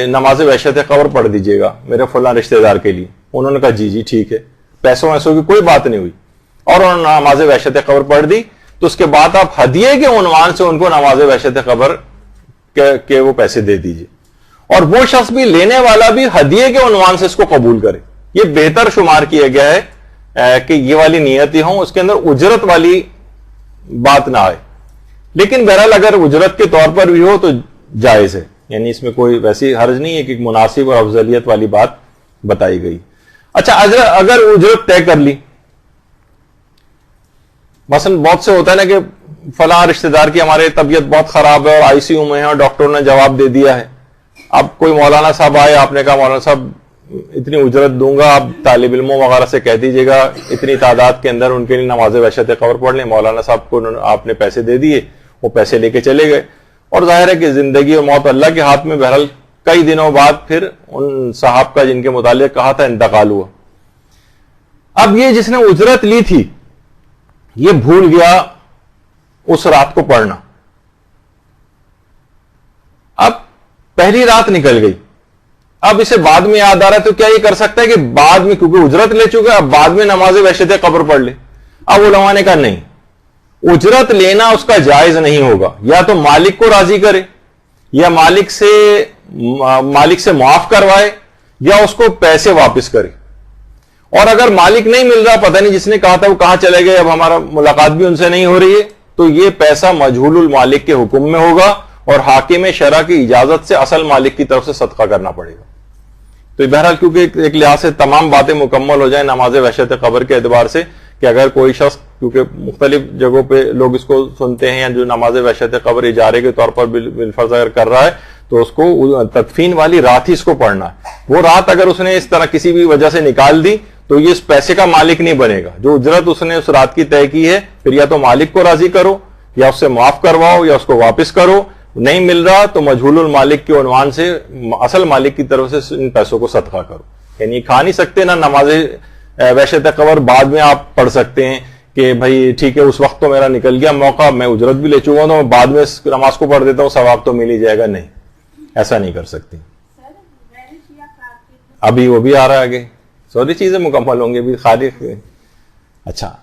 نماز وحشت قبر پڑھ دیجئے گا میرے فلاں رشتہ دار کے لیے. انہوں نے کہا جی ٹھیک ہے، پیسوں ویسوں کی کوئی بات نہیں ہوئی اور انہوں نے نماز وحشت قبر پڑھ دی. تو اس کے بعد آپ ہدیے کے عنوان سے ان کو نماز وحشت قبر کے وہ پیسے دے دیجئے، اور وہ شخص بھی لینے والا بھی ہدیے کے عنوان سے اس کو قبول کرے. یہ بہتر شمار کیا گیا ہے کہ یہ والی نیتیں ہوں، اس کے اندر اجرت والی بات نہ آئے. لیکن بہرحال اگر اجرت کے طور پر بھی ہو تو جائز ہے، یعنی اس میں کوئی ویسی حرج نہیں ہے کہ مناسب اور افضلیت والی بات بتائی گئی. اچھا، اگر اجرت طے کر لی، مثلا بہت سے ہوتا ہے نا کہ فلاں رشتہ دار کی ہمارے طبیعت بہت خراب ہے اور ICU میں ہے اور ڈاکٹر نے جواب دے دیا ہے. اب کوئی مولانا صاحب آئے، آپ نے کہا مولانا صاحب اتنی اجرت دوں گا, آپ طالب علموں وغیرہ سے کہہ دیجیے گا اتنی تعداد کے اندر ان کے لیے نماز وحشت قبر پڑھ لیں. مولانا صاحب کو آپ نے پیسے دے دیے, وہ پیسے لے کے چلے گئے, اور ظاہر ہے کہ زندگی اور موت اللہ کے ہاتھ میں. بہرحال کئی دنوں بعد پھر ان صاحب کا جن کے متعلق کہا تھا انتقال ہوا. اب یہ جس نے اجرت لی تھی یہ بھول گیا اس رات کو پڑھنا. اب پہلی رات نکل گئی, اب اسے بعد میں یاد آ رہا ہے, تو کیا یہ کر سکتا ہے کہ بعد میں, کیونکہ اجرت لے چکا, اب بعد میں نماز وحشت قبر پڑھ لے؟ اب علماء نے کہا نہیں, اجرت لینا اس کا جائز نہیں ہوگا. یا تو مالک کو راضی کرے, یا مالک سے معاف کروائے, یا اس کو پیسے واپس کرے. اور اگر مالک نہیں مل رہا, پتہ نہیں جس نے کہا تھا وہ کہاں چلے گئے, اب ہمارا ملاقات بھی ان سے نہیں ہو رہی ہے, تو یہ پیسہ مجہول المالک کے حکم میں ہوگا, اور حاکم شرع کی اجازت سے اصل مالک کی طرف سے صدقہ کرنا پڑے گا. تو بہرحال کیونکہ ایک لحاظ سے تمام باتیں مکمل ہو جائیں نماز وحشت قبر کے اعتبار سے, کہ اگر کوئی شخص, کیونکہ مختلف جگہوں پہ لوگ اس کو سنتے ہیں, جو نماز وحشت قبر اجارے کے طور پر بالفرض اگر کر رہا ہے تو اس کو تدفین والی رات ہی اس کو پڑھنا ہے. وہ رات اگر اس نے اس طرح کسی بھی وجہ سے نکال دی تو یہ اس پیسے کا مالک نہیں بنے گا. جو اجرت اس نے اس رات کی طے کی ہے, پھر یا تو مالک کو راضی کرو, یا اس سے معاف کرواؤ, یا اس کو واپس کرو. نہیں مل رہا تو مجہول المالک کے عنوان سے اصل مالک کی طرف سے ان پیسوں کو صدقہ کرو. یعنی کھا نہیں سکتے نا نماز وحشت قبر, بعد میں آپ پڑھ سکتے ہیں کہ بھائی ٹھیک ہے اس وقت تو میرا نکل گیا موقع, میں اجرت بھی لے چکا ہوں, تو میں بعد میں نماز کو پڑھ دیتا ہوں, ثواب تو مل ہی جائے گا. نہیں, ایسا نہیں کر سکتی. ابھی وہ بھی آ رہا ہے آگے, ساری چیزیں مکمل ہوں گی ابھی خالق. اچھا,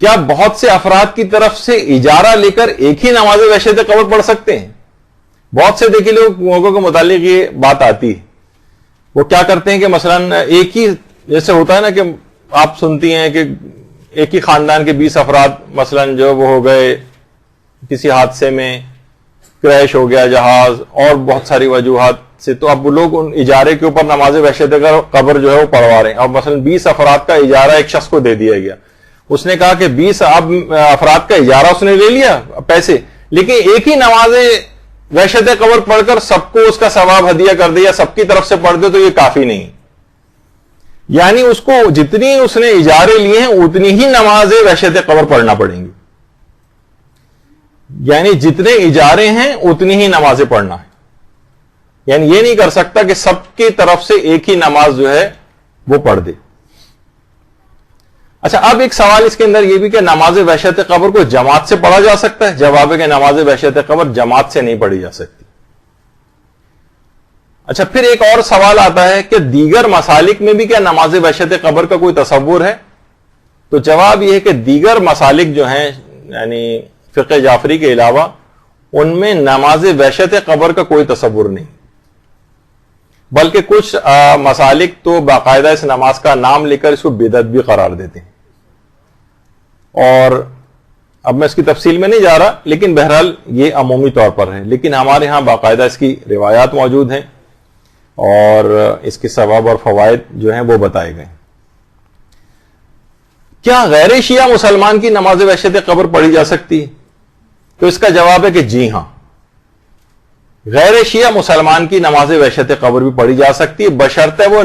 کیا بہت سے افراد کی طرف سے اجارہ لے کر ایک ہی نماز وحشت قبر پڑھ سکتے ہیں؟ بہت سے دیکھیے لوگوں کے متعلق یہ بات آتی ہے, وہ کیا کرتے ہیں کہ مثلا ایک ہی, جیسے ہوتا ہے نا کہ آپ سنتی ہیں کہ ایک ہی خاندان کے 20 افراد مثلا جو وہ ہو گئے کسی حادثے میں, کریش ہو گیا جہاز, اور بہت ساری وجوہات سے, تو اب وہ لوگ ان اجارے کے اوپر نماز وحشت قبر جو ہے وہ پڑھوا رہے ہیں. اور مثلا 20 افراد کا اجارہ ایک شخص کو دے دیا گیا, اس نے کہا کہ 20 افراد کا اجارہ اس نے لے لیا پیسے, لیکن ایک ہی نماز وحشت قبر پڑھ کر سب کو اس کا ثواب ہدیہ کر دیا, سب کی طرف سے پڑھ دے, تو یہ کافی نہیں. یعنی اس کو جتنی اس نے اجارے لیے ہیں اتنی ہی نماز وحشت قبر پڑھنا پڑیں گی. یعنی جتنے اجارے ہیں اتنی ہی نمازیں پڑھنا ہے. یعنی یہ نہیں کر سکتا کہ سب کی طرف سے ایک ہی نماز جو ہے وہ پڑھ دے. اچھا, اب ایک سوال اس کے اندر یہ بھی کہ نماز وحشت قبر کو جماعت سے پڑھا جا سکتا ہے؟ جواب ہے کہ نماز وحشت قبر جماعت سے نہیں پڑھی جا سکتی. اچھا, پھر ایک اور سوال آتا ہے کہ دیگر مسالک میں بھی کیا نماز وحشت قبر کا کوئی تصور ہے؟ تو جواب یہ ہے کہ دیگر مسالک جو ہیں, یعنی فقہ جعفری کے علاوہ, ان میں نماز وحشت قبر کا کوئی تصور نہیں, بلکہ کچھ مسالک تو باقاعدہ اس نماز کا نام لے کر اس کو بدعت بھی قرار دیتے ہیں. اور اب میں اس کی تفصیل میں نہیں جا رہا, لیکن بہرحال یہ عمومی طور پر ہے. لیکن ہمارے ہاں باقاعدہ اس کی روایات موجود ہیں, اور اس کے ثواب اور فوائد جو ہیں وہ بتائے گئے. کیا غیر شیعہ مسلمان کی نماز وحشت قبر پڑھی جا سکتی ہے؟ تو اس کا جواب ہے کہ جی ہاں, غیر شیعہ مسلمان کی نماز وحشت قبر بھی پڑھی جا سکتی ہے, بشرطے وہ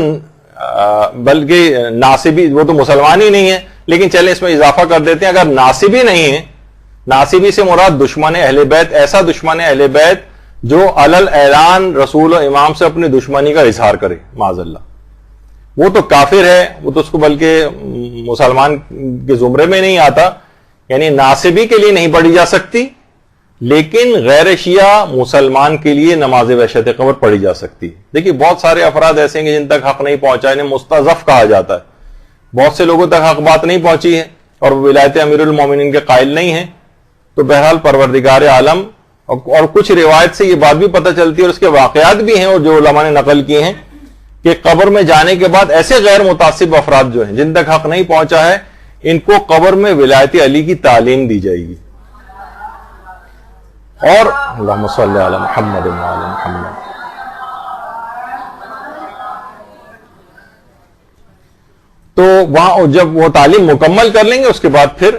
بلکہ ناصبی, وہ تو مسلمان ہی نہیں ہے, لیکن چلیں اس میں اضافہ کر دیتے ہیں, اگر ناصبی نہیں ہے, ناصبی سے مراد دشمن اہل بیت, ایسا دشمن اہل بیت جو علل اعلان رسول و امام سے اپنی دشمنی کا اظہار کرے, معاذ اللہ, وہ تو کافر ہے, وہ تو اس کو بلکہ مسلمان کے زمرے میں نہیں آتا. یعنی ناصبی کے لیے نہیں پڑھی جا سکتی, لیکن غیر شیعہ مسلمان کے لیے نماز وحشت قبر پڑھی جا سکتی. دیکھیے بہت سارے افراد ایسے ہیں جن تک حق نہیں پہنچا, انہیں مستضعف کہا جاتا ہے. بہت سے لوگوں تک حق بات نہیں پہنچی ہے اور ولایت امیر المومنین کے قائل نہیں ہیں. تو بہرحال پروردگار عالم, اور کچھ روایت سے یہ بات بھی پتہ چلتی ہے, اور اس کے واقعات بھی ہیں اور جو علماء نے نقل کیے ہیں, کہ قبر میں جانے کے بعد ایسے غیر متعصب افراد جو ہیں جن تک حق نہیں پہنچا ہے, ان کو قبر میں ولایت علی کی تعلیم دی جائے گی. اور اللہم صلی علی محمد وعلی محمد. تو وہاں جب وہ تعلیم مکمل کر لیں گے, اس کے بعد پھر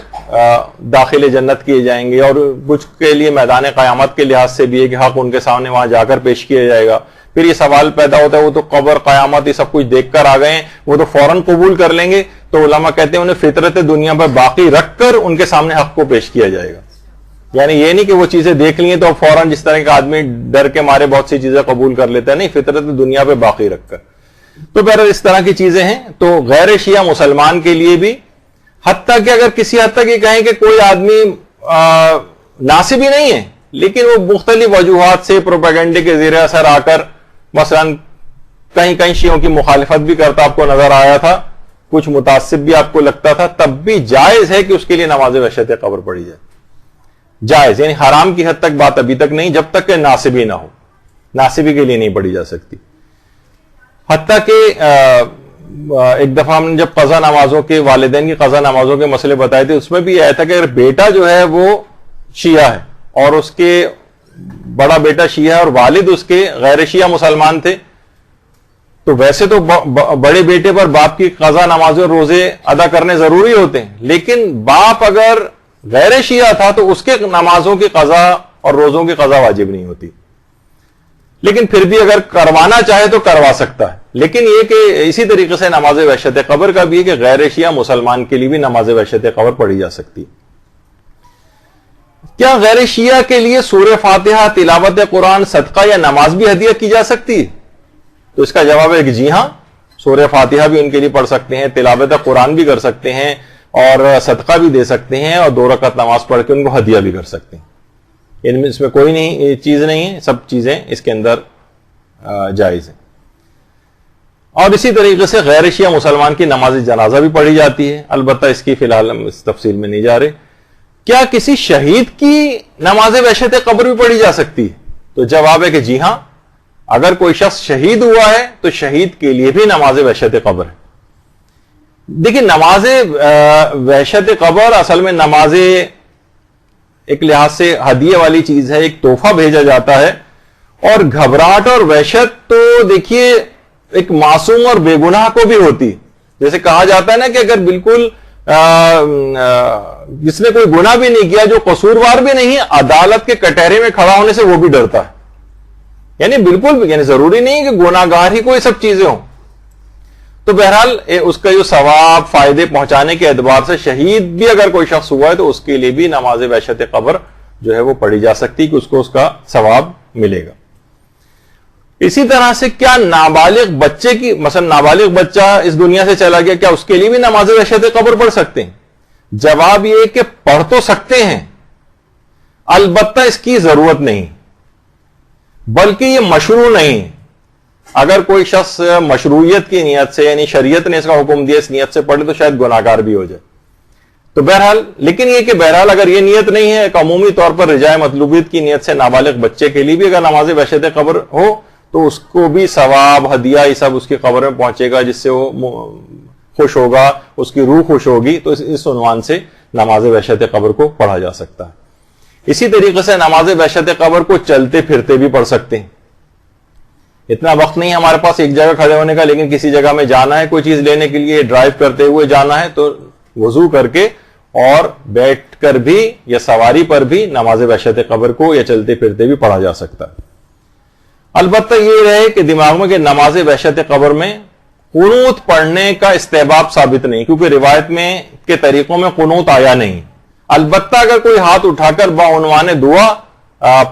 داخل جنت کیے جائیں گے. اور کچھ کے لیے میدان قیامت کے لحاظ سے بھی ہے کہ حق ان کے سامنے وہاں جا کر پیش کیا جائے گا, پھر یہ سوال پیدا ہوتا ہے وہ تو قبر قیامت یہ سب کچھ دیکھ کر آ گئے ہیں, وہ تو فوراً قبول کر لیں گے. تو علماء کہتے ہیں انہیں فطرت دنیا پر باقی رکھ کر ان کے سامنے حق کو پیش کیا جائے گا. یعنی یہ نہیں کہ وہ چیزیں دیکھ لی ہیں تو فوراً جس طرح کا آدمی ڈر کے مارے بہت سی چیزیں قبول کر لیتا ہے, نہیں, فطرت دنیا پہ باقی رکھ کر. تو بہرحال اس طرح کی چیزیں ہیں. تو غیر شیعہ مسلمان کے لیے بھی, حتیٰ کہ اگر کسی حد تک یہ کہیں کہ کوئی آدمی ناصب ہی نہیں ہے لیکن وہ مختلف وجوہات سے پروپیگنڈے کے زیر اثر آ کر مثلا کہیں کہیں شیعوں کی مخالفت بھی کرتا آپ کو نظر آیا تھا, کچھ متعصب بھی آپ کو لگتا تھا, تب بھی جائز ہے کہ اس کے لیے نماز وحشت قبر پڑھی جائے. جائز, یعنی حرام کی حد تک بات ابھی تک نہیں, جب تک کہ ناصبی نہ ہو. ناصبی کے لیے نہیں پڑھی جا سکتی. حتیٰ کہ ایک دفعہ ہم نے جب قضا نمازوں کے, والدین کی قضا نمازوں کے مسئلے بتائے تھے, اس میں بھی آیا تھا کہ اگر بیٹا جو ہے وہ شیعہ ہے اور اس کے بڑا بیٹا شیعہ ہے اور والد اس کے غیر شیعہ مسلمان تھے, تو ویسے تو بڑے بیٹے پر باپ کی قضا نمازیں اور روزے ادا کرنے ضروری ہوتے ہیں, لیکن باپ اگر غیر شیعہ تھا تو اس کے نمازوں کی قضا اور روزوں کی قضا واجب نہیں ہوتی. لیکن پھر بھی اگر کروانا چاہے تو کروا سکتا ہے. لیکن یہ کہ اسی طریقے سے نماز وحشت قبر کا بھی ہے کہ غیر شیعہ مسلمان کے لیے بھی نماز وحشت قبر پڑھی جا سکتی. کیا غیر شیعہ کے لیے سورہ فاتحہ, تلاوت قرآن, صدقہ یا نماز بھی ہدیہ کی جا سکتی ہے؟ تو اس کا جواب ہے کہ جی ہاں, سورہ فاتحہ بھی ان کے لیے پڑھ سکتے ہیں, تلاوت قرآن بھی کر سکتے ہیں, اور صدقہ بھی دے سکتے ہیں, اور 2 رکعت نماز پڑھ کے ان کو ہدیہ بھی کر سکتے ہیں. اس میں کوئی نہیں چیز نہیں ہے, سب چیزیں اس کے اندر جائز ہیں. اور اسی طریقے سے غیر شیعہ مسلمان کی نماز جنازہ بھی پڑھی جاتی ہے, البتہ اس کی فی الحال ہم اس تفصیل میں نہیں جا رہے. کیا کسی شہید کی نماز وحشت قبر بھی پڑھی جا سکتی ہے؟ تو جواب ہے کہ جی ہاں, اگر کوئی شخص شہید ہوا ہے تو شہید کے لیے بھی نماز وحشت قبر ہے. دیکھیں, نماز وحشت قبر اصل میں نماز ایک لحاظ سے ہدیے والی چیز ہے, ایک تحفہ بھیجا جاتا ہے. اور گھبراہٹ اور وحشت تو دیکھیے ایک معصوم اور بے گناہ کو بھی ہوتی, جیسے کہا جاتا ہے نا کہ اگر بالکل جس نے کوئی گناہ بھی نہیں کیا, جو قصوروار بھی نہیں, عدالت کے کٹہرے میں کھڑا ہونے سے وہ بھی ڈرتا ہے. یعنی بالکل, یعنی ضروری نہیں کہ گناہ گار ہی کوئی سب چیزیں ہوں. تو بہرحال اس کا جو ثواب فائدے پہنچانے کے اعتبار سے شہید بھی اگر کوئی شخص ہوا ہے تو اس کے لیے بھی نماز وحشت قبر جو ہے وہ پڑھی جا سکتی کہ اس کو اس کا ثواب ملے گا. اسی طرح سے کیا نابالغ بچے کی, مثلا نابالغ بچہ اس دنیا سے چلا گیا, کیا اس کے لیے بھی نماز وحشت قبر پڑھ سکتے ہیں؟ جواب یہ کہ پڑھ تو سکتے ہیں, البتہ اس کی ضرورت نہیں, بلکہ یہ مشروع نہیں. اگر کوئی شخص مشروعیت کی نیت سے, یعنی شریعت نے اس کا حکم دیا, اس نیت سے پڑھے تو شاید گناہگار بھی ہو جائے. تو بہرحال, لیکن یہ کہ بہرحال اگر یہ نیت نہیں ہے, ایک عمومی طور پر رجاء مطلوبیت کی نیت سے نابالغ بچے کے لیے بھی اگر نماز وحشت قبر ہو تو اس کو بھی ثواب ہدیہ یہ سب اس کی قبر میں پہنچے گا, جس سے وہ خوش ہوگا, اس کی روح خوش ہوگی. تو اس عنوان سے نماز وحشت قبر کو پڑھا جا سکتا ہے. اسی طریقے سے نماز وحشت قبر کو چلتے پھرتے بھی پڑھ سکتے ہیں. اتنا وقت نہیں ہمارے پاس ایک جگہ کھڑے ہونے کا, لیکن کسی جگہ میں جانا ہے کوئی چیز لینے کے لیے, ڈرائیو کرتے ہوئے جانا ہے, تو وضو کر کے اور بیٹھ کر بھی یا سواری پر بھی نماز وحشت قبر کو یا چلتے پھرتے بھی پڑھا جا سکتا ہے. البتہ یہ رہے کہ دماغ میں کہ نماز وحشت قبر میں قنوت پڑھنے کا استحباب ثابت نہیں, کیونکہ روایت میں کے طریقوں میں قنوت آیا نہیں. البتہ اگر کوئی ہاتھ اٹھا کر بعنوان دعا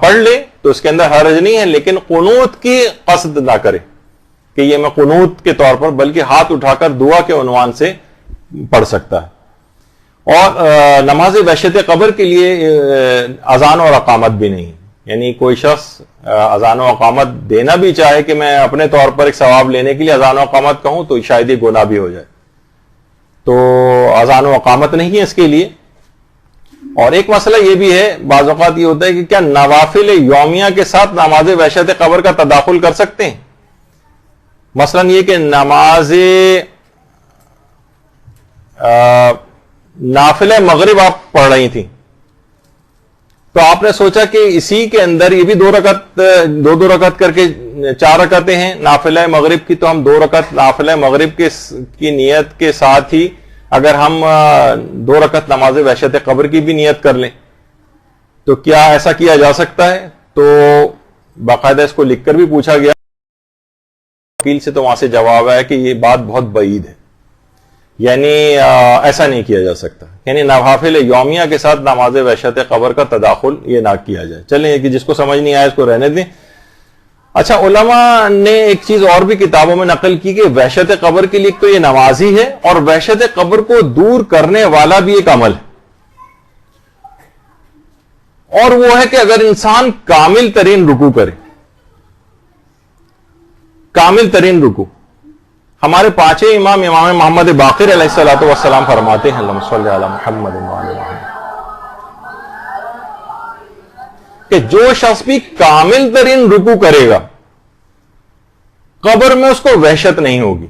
پڑھ لے تو اس کے اندر حرج نہیں ہے, لیکن قنوت کی قصد نہ کرے کہ یہ میں قنوت کے طور پر, بلکہ ہاتھ اٹھا کر دعا کے عنوان سے پڑھ سکتا ہے. اور نماز وحشت قبر کے لیے اذان اور اقامت بھی نہیں, یعنی کوئی شخص اذان و اقامت دینا بھی چاہے کہ میں اپنے طور پر ایک ثواب لینے کے لیے اذان و اقامت کہوں تو شاید یہ گناہ بھی ہو جائے. تو اذان و اقامت نہیں ہے اس کے لیے. اور ایک مسئلہ یہ بھی ہے, بعض اوقات یہ ہوتا ہے کہ کیا نوافل یومیہ کے ساتھ نماز وحشت قبر کا تداخل کر سکتے ہیں؟ مثلا یہ کہ نماز نافلہ مغرب آپ پڑھ رہی تھیں, تو آپ نے سوچا کہ اسی کے اندر یہ بھی 2 رکعت کر کے 4 رکعتیں ہیں نافلہ مغرب کی, تو ہم 2 رکعت نافلہ مغرب کی نیت کے ساتھ ہی اگر ہم 2 رکعت نماز وحشت قبر کی بھی نیت کر لیں تو کیا ایسا کیا جا سکتا ہے؟ تو باقاعدہ اس کو لکھ کر بھی پوچھا گیا. وکیل سے تو وہاں سے جواب ہے کہ یہ بات بہت بعید ہے، یعنی ایسا نہیں کیا جا سکتا، یعنی نوافل یومیہ کے ساتھ نماز وحشت قبر کا تداخل یہ نہ کیا جائے. چلیں کہ جس کو سمجھ نہیں آیا اس کو رہنے دیں. اچھا، علماء نے ایک چیز اور بھی کتابوں میں نقل کی کہ وحشت قبر کے لیے تو یہ نماز ہی ہے، اور وحشت قبر کو دور کرنے والا بھی ایک عمل ہے، اور وہ ہے کہ اگر انسان کامل ترین رکوع کرے، کامل ترین رکوع. ہمارے پانچیں امام محمد باقر علیہ الصلوۃ والسلام فرماتے ہیں اللہم صلی علی محمد وعلی محمد، کہ جو شخص بھی کامل ترین رکوع کرے گا قبر میں اس کو وحشت نہیں ہوگی.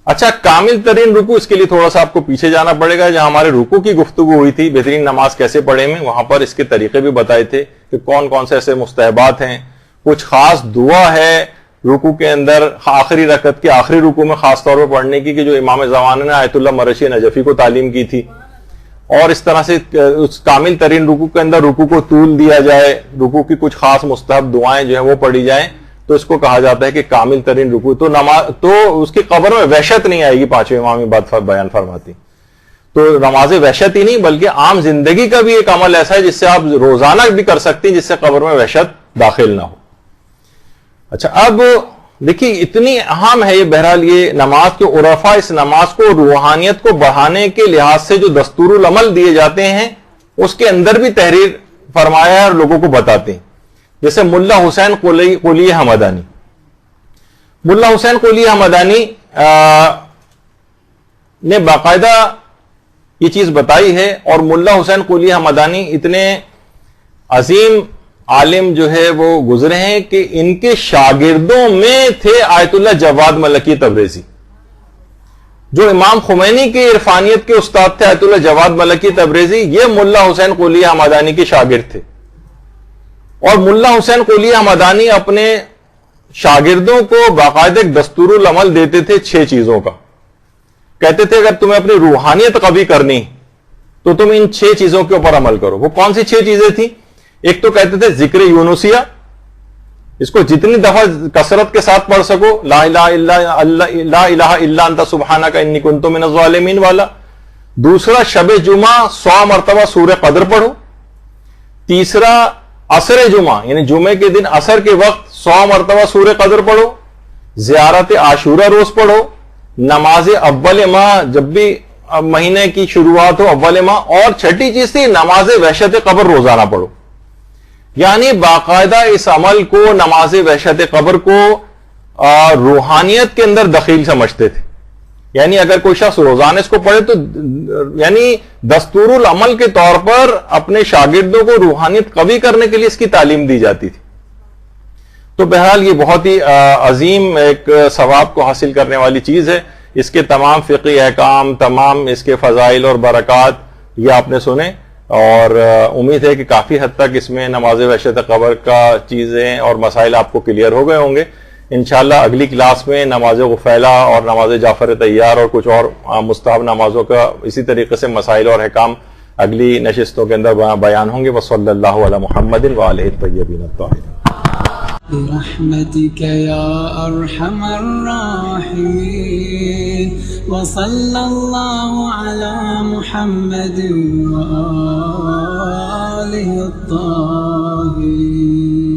اچھا، کامل ترین رکوع، اس کے لیے تھوڑا سا آپ کو پیچھے جانا پڑے گا. جہاں ہمارے رکوع کی گفتگو ہوئی تھی بہترین نماز کیسے پڑھیں میں، وہاں پر اس کے طریقے بھی بتائے تھے کہ کون کون سے ایسے مستحبات ہیں، کچھ خاص دعا ہے رکوع کے اندر آخری رکعت کے آخری رکوع میں خاص طور پر پڑھنے کی، کہ جو امام زمانہ نے آیت اللہ مرشی نجفی کو تعلیم کی تھی. اور اس طرح سے اس کامل ترین رکوع کے اندر رکوع کو طول دیا جائے، رکوع کی کچھ خاص مستحب دعائیں جو ہیں وہ پڑھی جائیں، تو اس کو کہا جاتا ہے کہ کامل ترین رکوع. تو نماز تو اس کی قبر میں وحشت نہیں آئے گی، پانچویں امام بات بیان فرماتی. تو نماز وحشت ہی نہیں بلکہ عام زندگی کا بھی ایک عمل ایسا ہے جس سے آپ روزانہ بھی کر سکتے ہیں، جس سے قبر میں وحشت داخل نہ ہو. اچھا، اب دیکھیے اتنی اہم ہے یہ، بہرحال یہ نماز کے عرفا اس نماز کو روحانیت کو بڑھانے کے لحاظ سے جو دستور العمل دیے جاتے ہیں اس کے اندر بھی تحریر فرمایا ہے اور لوگوں کو بتاتے ہیں. جیسے ملا حسین قلی حمدانی، ملا حسین قلی حمدانی نے باقاعدہ یہ چیز بتائی ہے، اور ملا حسین قلی حمدانی اتنے عظیم عالم جو ہے وہ گزرے ہیں کہ ان کے شاگردوں میں تھے آیت اللہ جواد ملکی تبریزی، جو امام خمینی کے عرفانیت کے استاد تھے. آیت اللہ جواد ملکی تبریزی یہ ملا حسین قلی حمدانی کے شاگرد تھے، اور ملا حسین قلی حمدانی اپنے شاگردوں کو باقاعدہ ایک دستور العمل دیتے تھے 6 چیزوں کا. کہتے تھے اگر تمہیں اپنی روحانیت قوی کرنی تو تم ان 6 چیزوں کے اوپر عمل کرو. وہ کون سی 6 چیزیں تھیں؟ ایک تو کہتے تھے ذکر یونسیہ، اس کو جتنی دفعہ کثرت کے ساتھ پڑھ سکو، لا الہ الا انت سبحانک انی کنت من الظالمین والا. دوسرا شب جمعہ 100 مرتبہ سورہ قدر پڑھو. تیسرا عصر جمعہ یعنی جمعے کے دن عصر کے وقت 100 مرتبہ سورہ قدر پڑھو. زیارت عاشورہ روز پڑھو. نماز اول ماہ جب بھی مہینے کی شروعات ہو اول ماہ. اور چھٹی چیز تھی نماز وحشت قبر روزانہ پڑھو. یعنی باقاعدہ اس عمل کو، نماز وحشت قبر کو روحانیت کے اندر دخیل سمجھتے تھے. یعنی اگر کوئی شخص روزانہ اس کو پڑھے تو یعنی دستور العمل کے طور پر اپنے شاگردوں کو روحانیت قوی کرنے کے لیے اس کی تعلیم دی جاتی تھی. تو بہرحال یہ بہت ہی عظیم ایک ثواب کو حاصل کرنے والی چیز ہے. اس کے تمام فقہی احکام، تمام اس کے فضائل اور برکات یہ آپ نے سنے، اور امید ہے کہ کافی حد تک اس میں نماز وحشت قبر کا چیزیں اور مسائل آپ کو کلیئر ہو گئے ہوں گے. انشاءاللہ اگلی کلاس میں نماز غفیلہ اور نماز جعفر طیار اور کچھ اور مستحب نمازوں کا اسی طریقے سے مسائل اور احکام اگلی نشستوں کے اندر بیان ہوں گے. وصلی اللہ علی محمد وآلہ الطیبین الطاہرین. برحمتك يا أرحم الراحمين وصلى الله على محمد وآله الطاهرين.